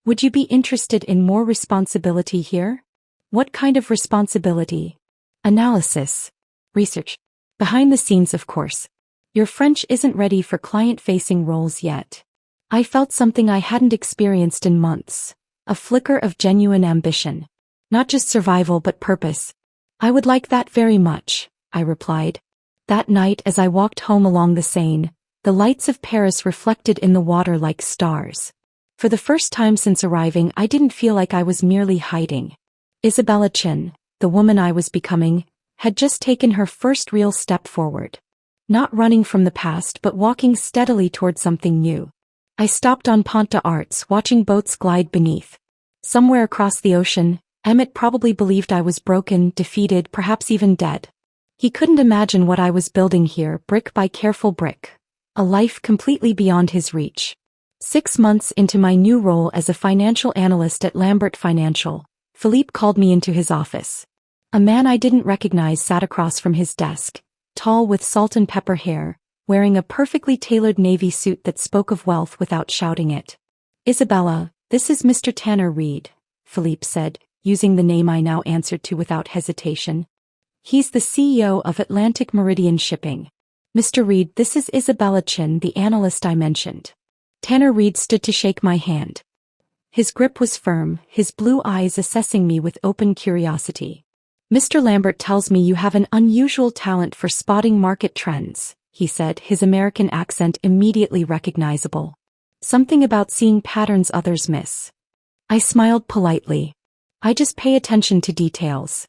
"Would you be interested in more responsibility here?" "What kind of responsibility?" "Analysis. Research. Behind the scenes, of course. Your French isn't ready for client-facing roles yet." I felt something I hadn't experienced in months. A flicker of genuine ambition. Not just survival but purpose. "I would like that very much," I replied. That night, as I walked home along the Seine, the lights of Paris reflected in the water like stars. For the first time since arriving, I didn't feel like I was merely hiding. Isabella Chin, the woman I was becoming, had just taken her first real step forward. Not running from the past but walking steadily toward something new. I stopped on Pont des Arts, watching boats glide beneath. Somewhere across the ocean, Emmett probably believed I was broken, defeated, perhaps even dead. He couldn't imagine what I was building here, brick by careful brick. A life completely beyond his reach. 6 months into my new role as a financial analyst at Lambert Financial, Philippe called me into his office. A man I didn't recognize sat across from his desk, tall with salt and pepper hair, wearing a perfectly tailored navy suit that spoke of wealth without shouting it. "Isabella, this is Mr. Tanner Reed," Philippe said, using the name I now answered to without hesitation. "He's the CEO of Atlantic Meridian Shipping. Mr. Reed, this is Isabella Chin, the analyst I mentioned." Tanner Reed stood to shake my hand. His grip was firm, his blue eyes assessing me with open curiosity. "Mr. Lambert tells me you have an unusual talent for spotting market trends," he said, his American accent immediately recognizable. "Something about seeing patterns others miss." I smiled politely. "I just pay attention to details."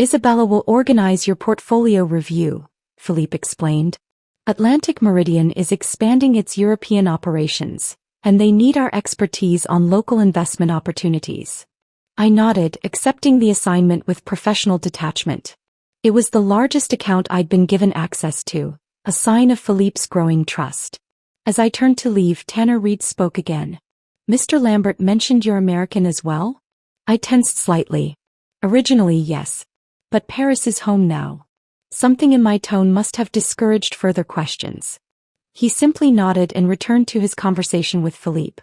"Isabella will organize your portfolio review," Philippe explained. "Atlantic Meridian is expanding its European operations, and they need our expertise on local investment opportunities." I nodded, accepting the assignment with professional detachment. It was the largest account I'd been given access to, a sign of Philippe's growing trust. As I turned to leave, Tanner Reed spoke again. "Mr. Lambert mentioned you're American as well?" I tensed slightly. "Originally, yes. But Paris is home now." Something in my tone must have discouraged further questions. He simply nodded and returned to his conversation with Philippe.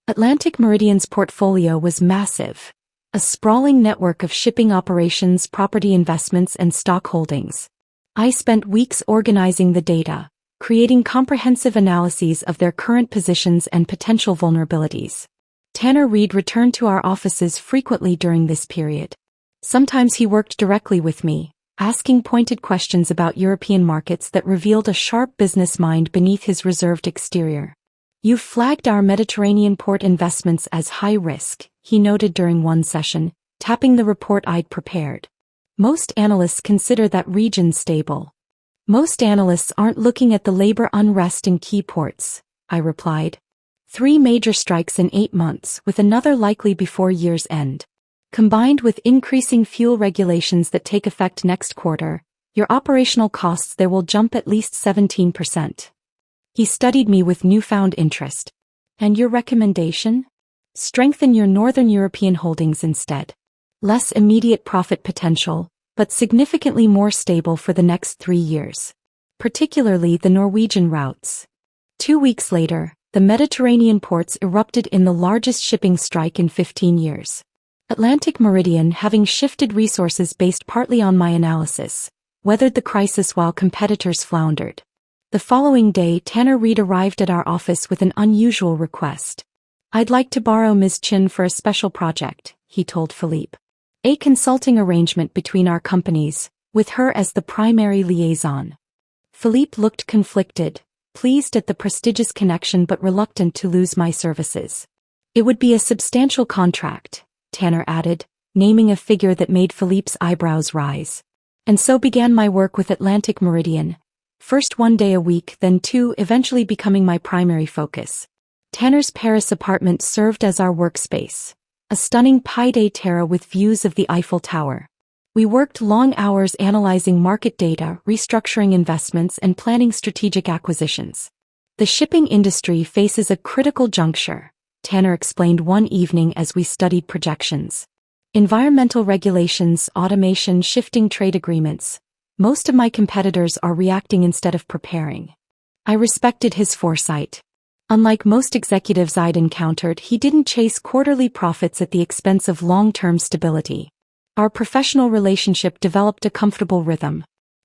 Atlantic Meridian's portfolio was massive. A sprawling network of shipping operations, property investments, and stock holdings. I spent weeks organizing the data, creating comprehensive analyses of their current positions and potential vulnerabilities. Tanner Reed returned to our offices frequently during this period. Sometimes he worked directly with me, asking pointed questions about European markets that revealed a sharp business mind beneath his reserved exterior. "You've flagged our Mediterranean port investments as high risk," he noted during one session, tapping the report I'd prepared. "Most analysts consider that region stable." "Most analysts aren't looking at the labor unrest in key ports," I replied. 3 major strikes in 8 months, with another likely before year's end. Combined with increasing fuel regulations that take effect next quarter, your operational costs there will jump at least 17%. He studied me with newfound interest. "And your recommendation?" "Strengthen your Northern European holdings instead. Less immediate profit potential, but significantly more stable for the next 3 years. Particularly the Norwegian routes." 2 weeks later, the Mediterranean ports erupted in the largest shipping strike in 15 years. Atlantic Meridian, having shifted resources based partly on my analysis, weathered the crisis while competitors floundered. The following day, Tanner Reed arrived at our office with an unusual request. "I'd like to borrow Ms. Chin for a special project," he told Philippe. "A consulting arrangement between our companies, with her as the primary liaison." Philippe looked conflicted, pleased at the prestigious connection but reluctant to lose my services. "It would be a substantial contract," Tanner added, naming a figure that made Philippe's eyebrows rise. And so began my work with Atlantic Meridian. First 1 day a week, then 2, eventually becoming my primary focus. Tanner's Paris apartment served as our workspace. A stunning pied terre with views of the Eiffel Tower. We worked long hours analyzing market data, restructuring investments, and planning strategic acquisitions. "The shipping industry faces a critical juncture," Tanner explained one evening as we studied projections. "Environmental regulations, automation, shifting trade agreements. Most of my competitors are reacting instead of preparing." I respected his foresight. Unlike most executives I'd encountered, he didn't chase quarterly profits at the expense of long-term stability. Our professional relationship developed a comfortable rhythm.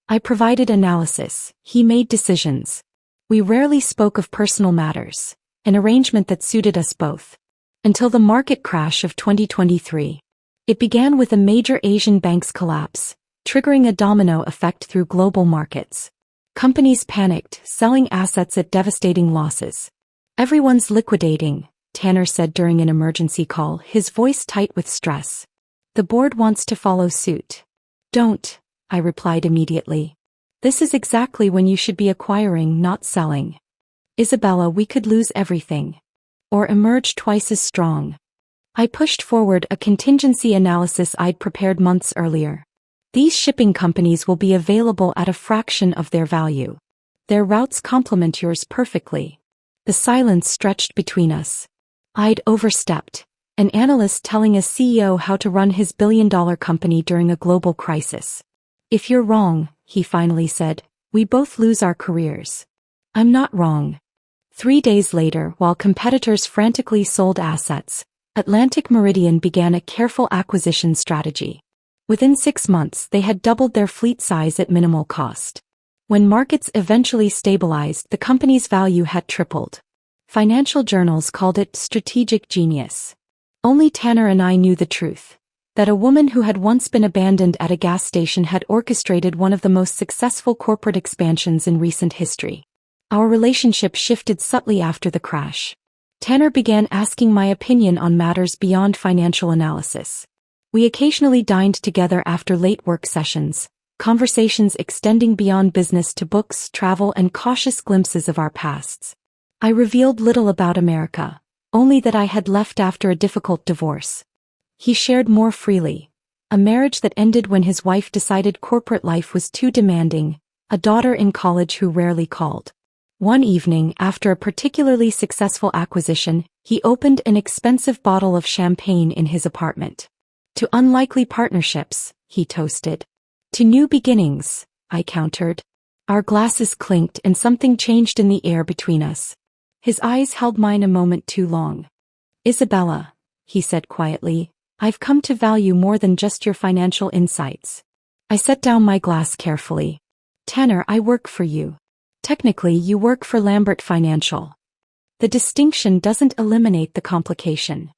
I provided analysis, he made decisions. We rarely spoke of personal matters, an arrangement that suited us both. Until the market crash of 2023. It began with a major Asian bank's collapse, triggering a domino effect through global markets. Companies panicked, selling assets at devastating losses. Everyone's liquidating, Tanner said during an emergency call, his voice tight with stress. The board wants to follow suit. Don't, I replied immediately. This is exactly when you should be acquiring, not selling. Isabella, we could lose everything. Or emerge twice as strong. I pushed forward a contingency analysis I'd prepared months earlier. These shipping companies will be available at a fraction of their value. Their routes complement yours perfectly. The silence stretched between us. I'd overstepped. An analyst telling a CEO how to run his billion-dollar company during a global crisis. If you're wrong, he finally said, we both lose our careers. I'm not wrong. 3 days later, while competitors frantically sold assets, Atlantic Meridian began a careful acquisition strategy. Within 6 months, they had doubled their fleet size at minimal cost. When markets eventually stabilized, the company's value had tripled. Financial journals called it strategic genius. Only Tanner and I knew the truth. That a woman who had once been abandoned at a gas station had orchestrated one of the most successful corporate expansions in recent history. Our relationship shifted subtly after the crash. Tanner began asking my opinion on matters beyond financial analysis. We occasionally dined together after late work sessions, conversations extending beyond business to books, travel, and cautious glimpses of our pasts. I revealed little about America, only that I had left after a difficult divorce. He shared more freely. A marriage that ended when his wife decided corporate life was too demanding, a daughter in college who rarely called. One evening, after a particularly successful acquisition, he opened an expensive bottle of champagne in his apartment. To unlikely partnerships, he toasted. To new beginnings, I countered. Our glasses clinked and something changed in the air between us. His eyes held mine a moment too long. Isabella, he said quietly, I've come to value more than just your financial insights. I set down my glass carefully. Tanner, I work for you. Technically, you work for Lambert Financial. The distinction doesn't eliminate the complication.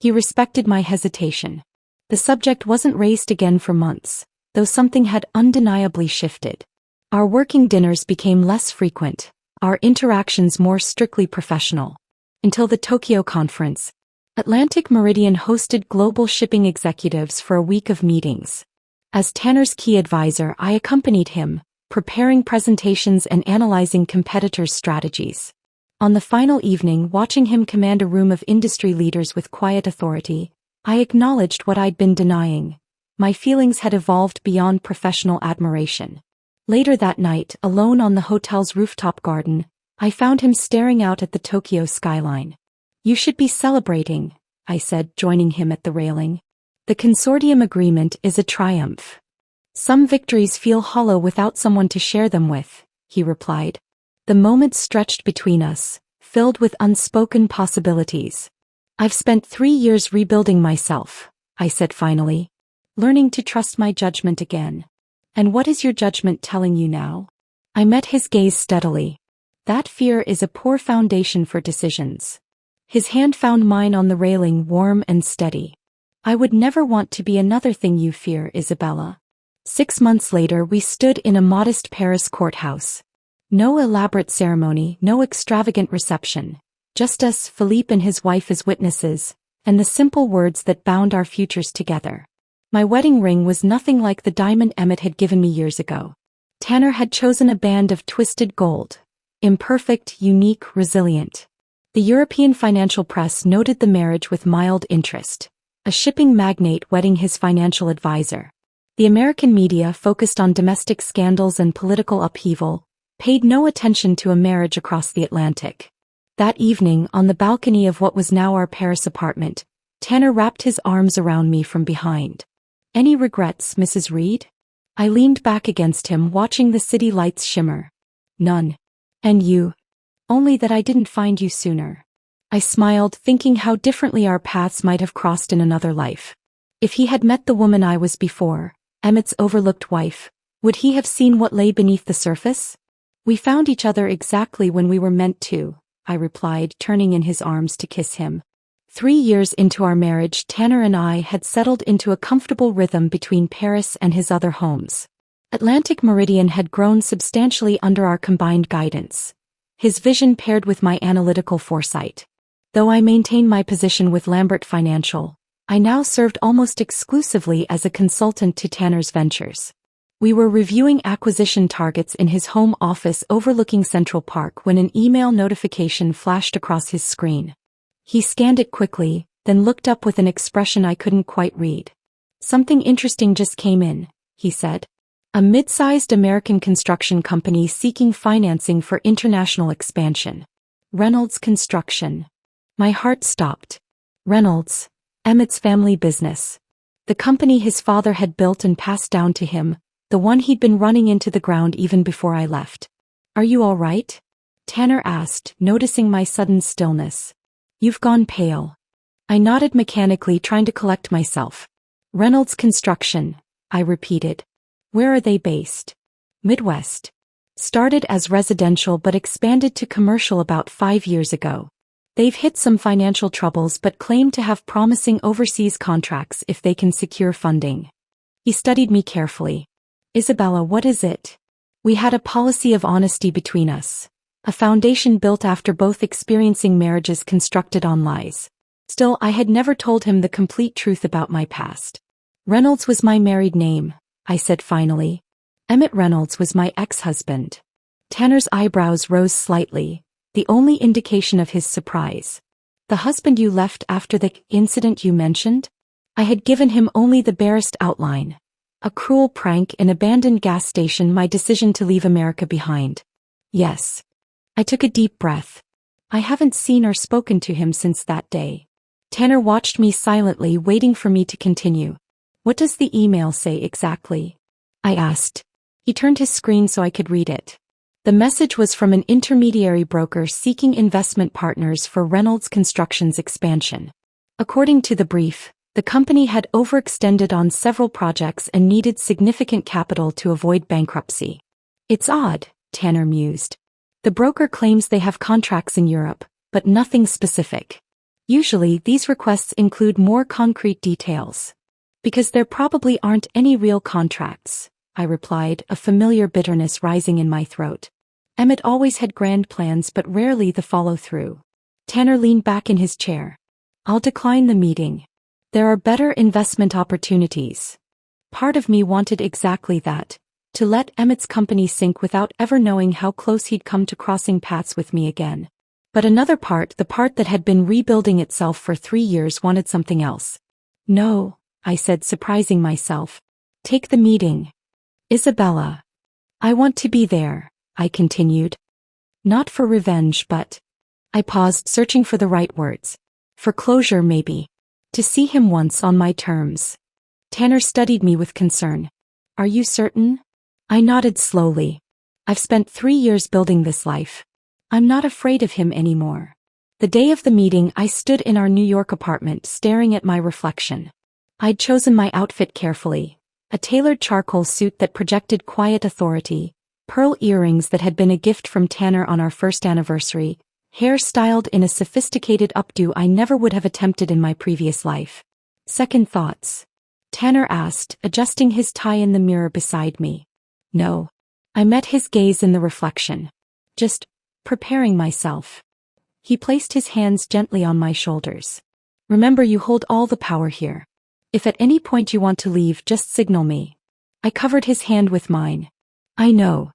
He respected my hesitation. The subject wasn't raised again for months, though something had undeniably shifted. Our working dinners became less frequent, our interactions more strictly professional. Until the Tokyo conference, Atlantic Meridian hosted global shipping executives for a week of meetings. As Tanner's key advisor, I accompanied him, preparing presentations and analyzing competitors' strategies. On the final evening, watching him command a room of industry leaders with quiet authority, I acknowledged what I'd been denying. My feelings had evolved beyond professional admiration. Later that night, alone on the hotel's rooftop garden, I found him staring out at the Tokyo skyline. You should be celebrating, I said, joining him at the railing. The consortium agreement is a triumph. Some victories feel hollow without someone to share them with, he replied. The moment stretched between us, filled with unspoken possibilities. I've spent 3 years rebuilding myself, I said finally, learning to trust my judgment again. And what is your judgment telling you now? I met his gaze steadily. That fear is a poor foundation for decisions. His hand found mine on the railing, warm and steady. I would never want to be another thing you fear, Isabella. 6 months later, we stood in a modest Paris courthouse. No elaborate ceremony, no extravagant reception. Just us, Philippe and his wife as witnesses, and the simple words that bound our futures together. My wedding ring was nothing like the diamond Emmett had given me years ago. Tanner had chosen a band of twisted gold. Imperfect, unique, resilient. The European financial press noted the marriage with mild interest. A shipping magnate wedding his financial advisor. The American media, focused on domestic scandals and political upheaval, paid no attention to a marriage across the Atlantic. That evening, on the balcony of what was now our Paris apartment, Tanner wrapped his arms around me from behind. Any regrets, Mrs. Reed? I leaned back against him, watching the city lights shimmer. None. And you? Only that I didn't find you sooner. I smiled, thinking how differently our paths might have crossed in another life. If he had met the woman I was before, Emmett's overlooked wife, would he have seen what lay beneath the surface? We found each other exactly when we were meant to, I replied, turning in his arms to kiss him. 3 years into our marriage, Tanner and I had settled into a comfortable rhythm between Paris and his other homes. Atlantic Meridian had grown substantially under our combined guidance. His vision paired with my analytical foresight. Though I maintained my position with Lambert Financial, I now served almost exclusively as a consultant to Tanner's ventures. We were reviewing acquisition targets in his home office overlooking Central Park when an email notification flashed across his screen. He scanned it quickly, then looked up with an expression I couldn't quite read. "Something interesting just came in," he said. "A mid-sized American construction company seeking financing for international expansion. Reynolds Construction." My heart stopped. Reynolds, Emmett's family business. The company his father had built and passed down to him, the one he'd been running into the ground even before I left. "Are you all right?" Tanner asked, noticing my sudden stillness. "You've gone pale." I nodded mechanically, trying to collect myself. "Reynolds Construction," I repeated. "Where are they based?" "Midwest. Started as residential but expanded to commercial about 5 years ago. They've hit some financial troubles but claim to have promising overseas contracts if they can secure funding." He studied me carefully. "Isabella, what is it?" We had a policy of honesty between us. A foundation built after both experiencing marriages constructed on lies. Still, I had never told him the complete truth about my past. "Reynolds was my married name," I said finally. "Emmett Reynolds was my ex-husband." Tanner's eyebrows rose slightly, the only indication of his surprise. "The husband you left after the incident you mentioned?" I had given him only the barest outline. A cruel prank, an abandoned gas station, my decision to leave America behind. "Yes." I took a deep breath. I haven't seen or spoken to him since that day. Tanner watched me silently, waiting for me to continue. "What does the email say exactly?" I asked. He turned his screen so I could read it. The message was from an intermediary broker seeking investment partners for Reynolds Construction's expansion. According to the brief, the company had overextended on several projects and needed significant capital to avoid bankruptcy. "It's odd," Tanner mused. "The broker claims they have contracts in Europe, but nothing specific. Usually these requests include more concrete details." "Because there probably aren't any real contracts," I replied, a familiar bitterness rising in my throat. Emmett always had grand plans but rarely the follow-through. Tanner leaned back in his chair. "I'll decline the meeting. There are better investment opportunities." Part of me wanted exactly that, to let Emmett's company sink without ever knowing how close he'd come to crossing paths with me again. But another part, the part that had been rebuilding itself for 3 years, wanted something else. "No," I said, surprising myself. "Take the meeting." "Isabella. I want to be there," I continued. "Not for revenge, but..." I paused, searching for the right words. "For closure, maybe. To see him once on my terms." Tanner studied me with concern. "Are you certain?" I nodded slowly. "I've spent 3 years building this life. I'm not afraid of him anymore." The day of the meeting, I stood in our New York apartment, staring at my reflection. I'd chosen my outfit carefully. A tailored charcoal suit that projected quiet authority, pearl earrings that had been a gift from Tanner on our first anniversary, hair styled in a sophisticated updo I never would have attempted in my previous life. "Second thoughts?" Tanner asked, adjusting his tie in the mirror beside me. "No." I met his gaze in the reflection. "Just preparing myself." He placed his hands gently on my shoulders. "Remember, you hold all the power here. If at any point you want to leave, just signal me." I covered his hand with mine. "I know."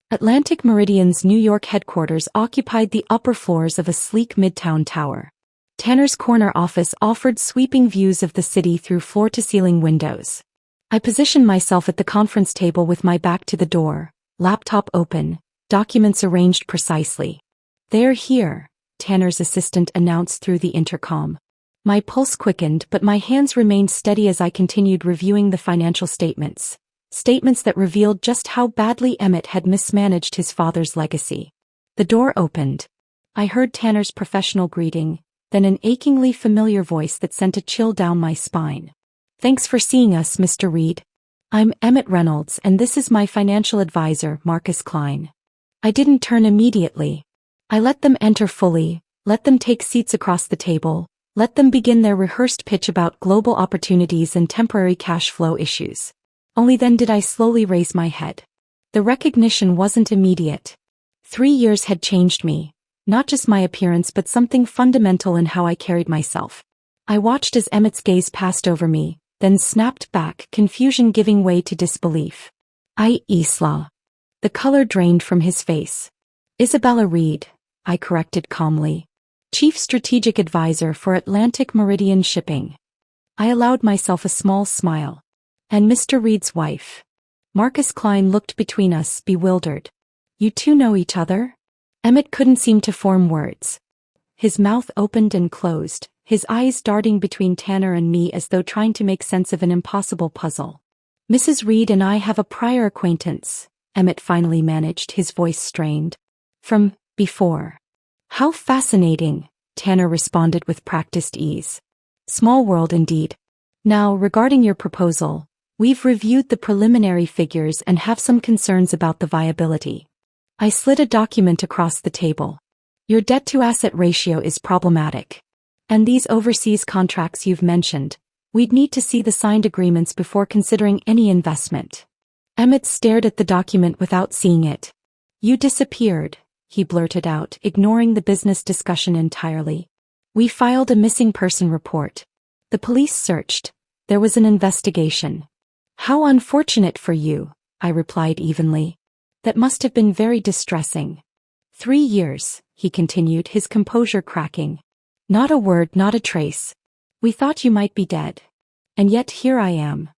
Atlantic Meridian's New York headquarters occupied the upper floors of a sleek midtown tower. Tanner's corner office offered sweeping views of the city through floor-to-ceiling windows. I positioned myself at the conference table with my back to the door, laptop open, documents arranged precisely. "They're here," Tanner's assistant announced through the intercom. My pulse quickened, but my hands remained steady as I continued reviewing the financial statements. Statements that revealed just how badly Emmett had mismanaged his father's legacy. The door opened. I heard Tanner's professional greeting, then an achingly familiar voice that sent a chill down my spine. "Thanks for seeing us, Mr. Reed. I'm Emmett Reynolds, and this is my financial advisor, Marcus Klein." I didn't turn immediately. I let them enter fully, let them take seats across the table, let them begin their rehearsed pitch about global opportunities and temporary cash flow issues. Only then did I slowly raise my head. The recognition wasn't immediate. 3 years had changed me, not just my appearance but something fundamental in how I carried myself. I watched as Emmett's gaze passed over me, then snapped back, confusion giving way to disbelief. Isla. The color drained from his face. Isabella Reed, I corrected calmly. Chief Strategic Advisor for Atlantic Meridian Shipping. I allowed myself a small smile. And Mr. Reed's wife. Marcus Klein looked between us, bewildered. You two know each other? Emmett couldn't seem to form words. His mouth opened and closed, his eyes darting between Tanner and me as though trying to make sense of an impossible puzzle. Mrs. Reed and I have a prior acquaintance, Emmett finally managed, his voice strained. From before. How fascinating, Tanner responded with practiced ease. Small world indeed. Now, regarding your proposal, we've reviewed the preliminary figures and have some concerns about the viability. I slid a document across the table. Your debt-to-asset ratio is problematic. And these overseas contracts you've mentioned, we'd need to see the signed agreements before considering any investment. Emmett stared at the document without seeing it. You disappeared, he blurted out, ignoring the business discussion entirely. We filed a missing person report. The police searched. There was an investigation. How unfortunate for you, I replied evenly. That must have been very distressing. 3 years, he continued, his composure cracking. Not a word, not a trace. We thought you might be dead. And yet here I am.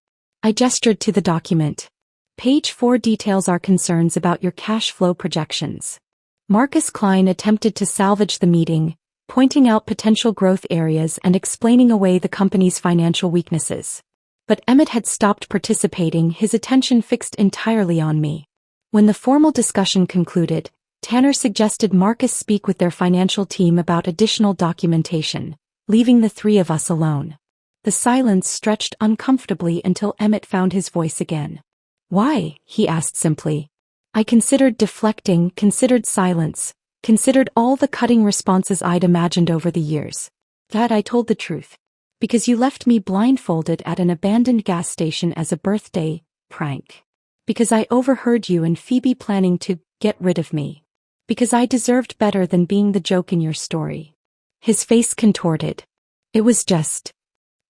I gestured to the document. Page 4 details our concerns about your cash flow projections. Marcus Klein attempted to salvage the meeting, pointing out potential growth areas and explaining away the company's financial weaknesses. But Emmett had stopped participating, his attention fixed entirely on me. When the formal discussion concluded, Tanner suggested Marcus speak with their financial team about additional documentation, leaving the three of us alone. The silence stretched uncomfortably until Emmett found his voice again. Why? He asked simply. I considered deflecting, considered silence, considered all the cutting responses I'd imagined over the years. That I told the truth. Because you left me blindfolded at an abandoned gas station as a birthday prank. Because I overheard you and Phoebe planning to get rid of me. Because I deserved better than being the joke in your story. His face contorted. It was just.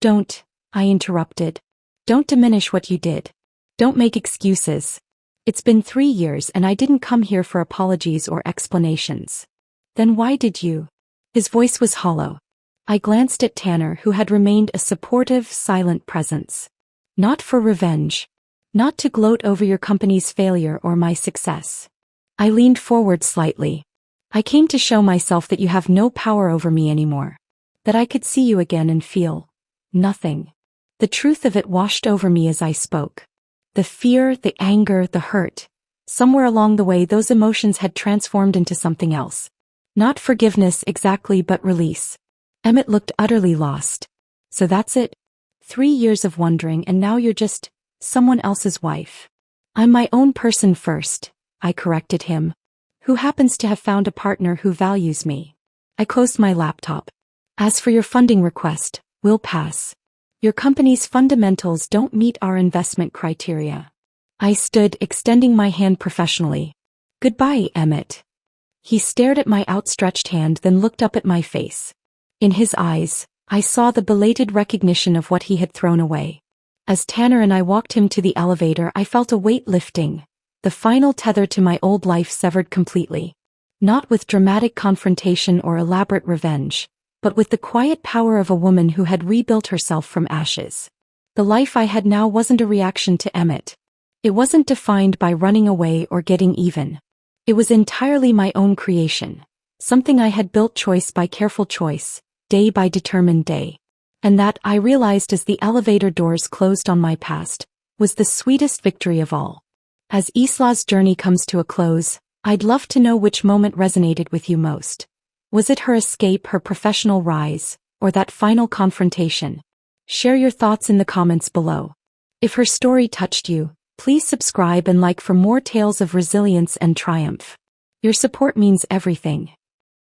Don't, I interrupted. Don't diminish what you did. Don't make excuses. It's been 3 years and I didn't come here for apologies or explanations. Then why did you? His voice was hollow. I glanced at Tanner, who had remained a supportive, silent presence. Not for revenge. Not to gloat over your company's failure or my success. I leaned forward slightly. I came to show myself that you have no power over me anymore. That I could see you again and feel nothing. The truth of it washed over me as I spoke. The fear, the anger, the hurt. Somewhere along the way those emotions had transformed into something else. Not forgiveness exactly, but release. Emmett looked utterly lost. So that's it? 3 years of wondering and now you're just someone else's wife. I'm my own person first, I corrected him. Who happens to have found a partner who values me. I closed my laptop. As for your funding request, we'll pass. Your company's fundamentals don't meet our investment criteria. I stood, extending my hand professionally. Goodbye, Emmett. He stared at my outstretched hand, then looked up at my face. In his eyes, I saw the belated recognition of what he had thrown away. As Tanner and I walked him to the elevator, I felt a weight lifting, the final tether to my old life severed completely. Not with dramatic confrontation or elaborate revenge, but with the quiet power of a woman who had rebuilt herself from ashes. The life I had now wasn't a reaction to Emmett. It wasn't defined by running away or getting even. It was entirely my own creation, something I had built choice by careful choice, day by determined day. And that, I realized as the elevator doors closed on my past, was the sweetest victory of all. As Isla's journey comes to a close, I'd love to know which moment resonated with you most. Was it her escape, her professional rise, or that final confrontation? Share your thoughts in the comments below. If her story touched you, please subscribe and like for more tales of resilience and triumph. Your support means everything.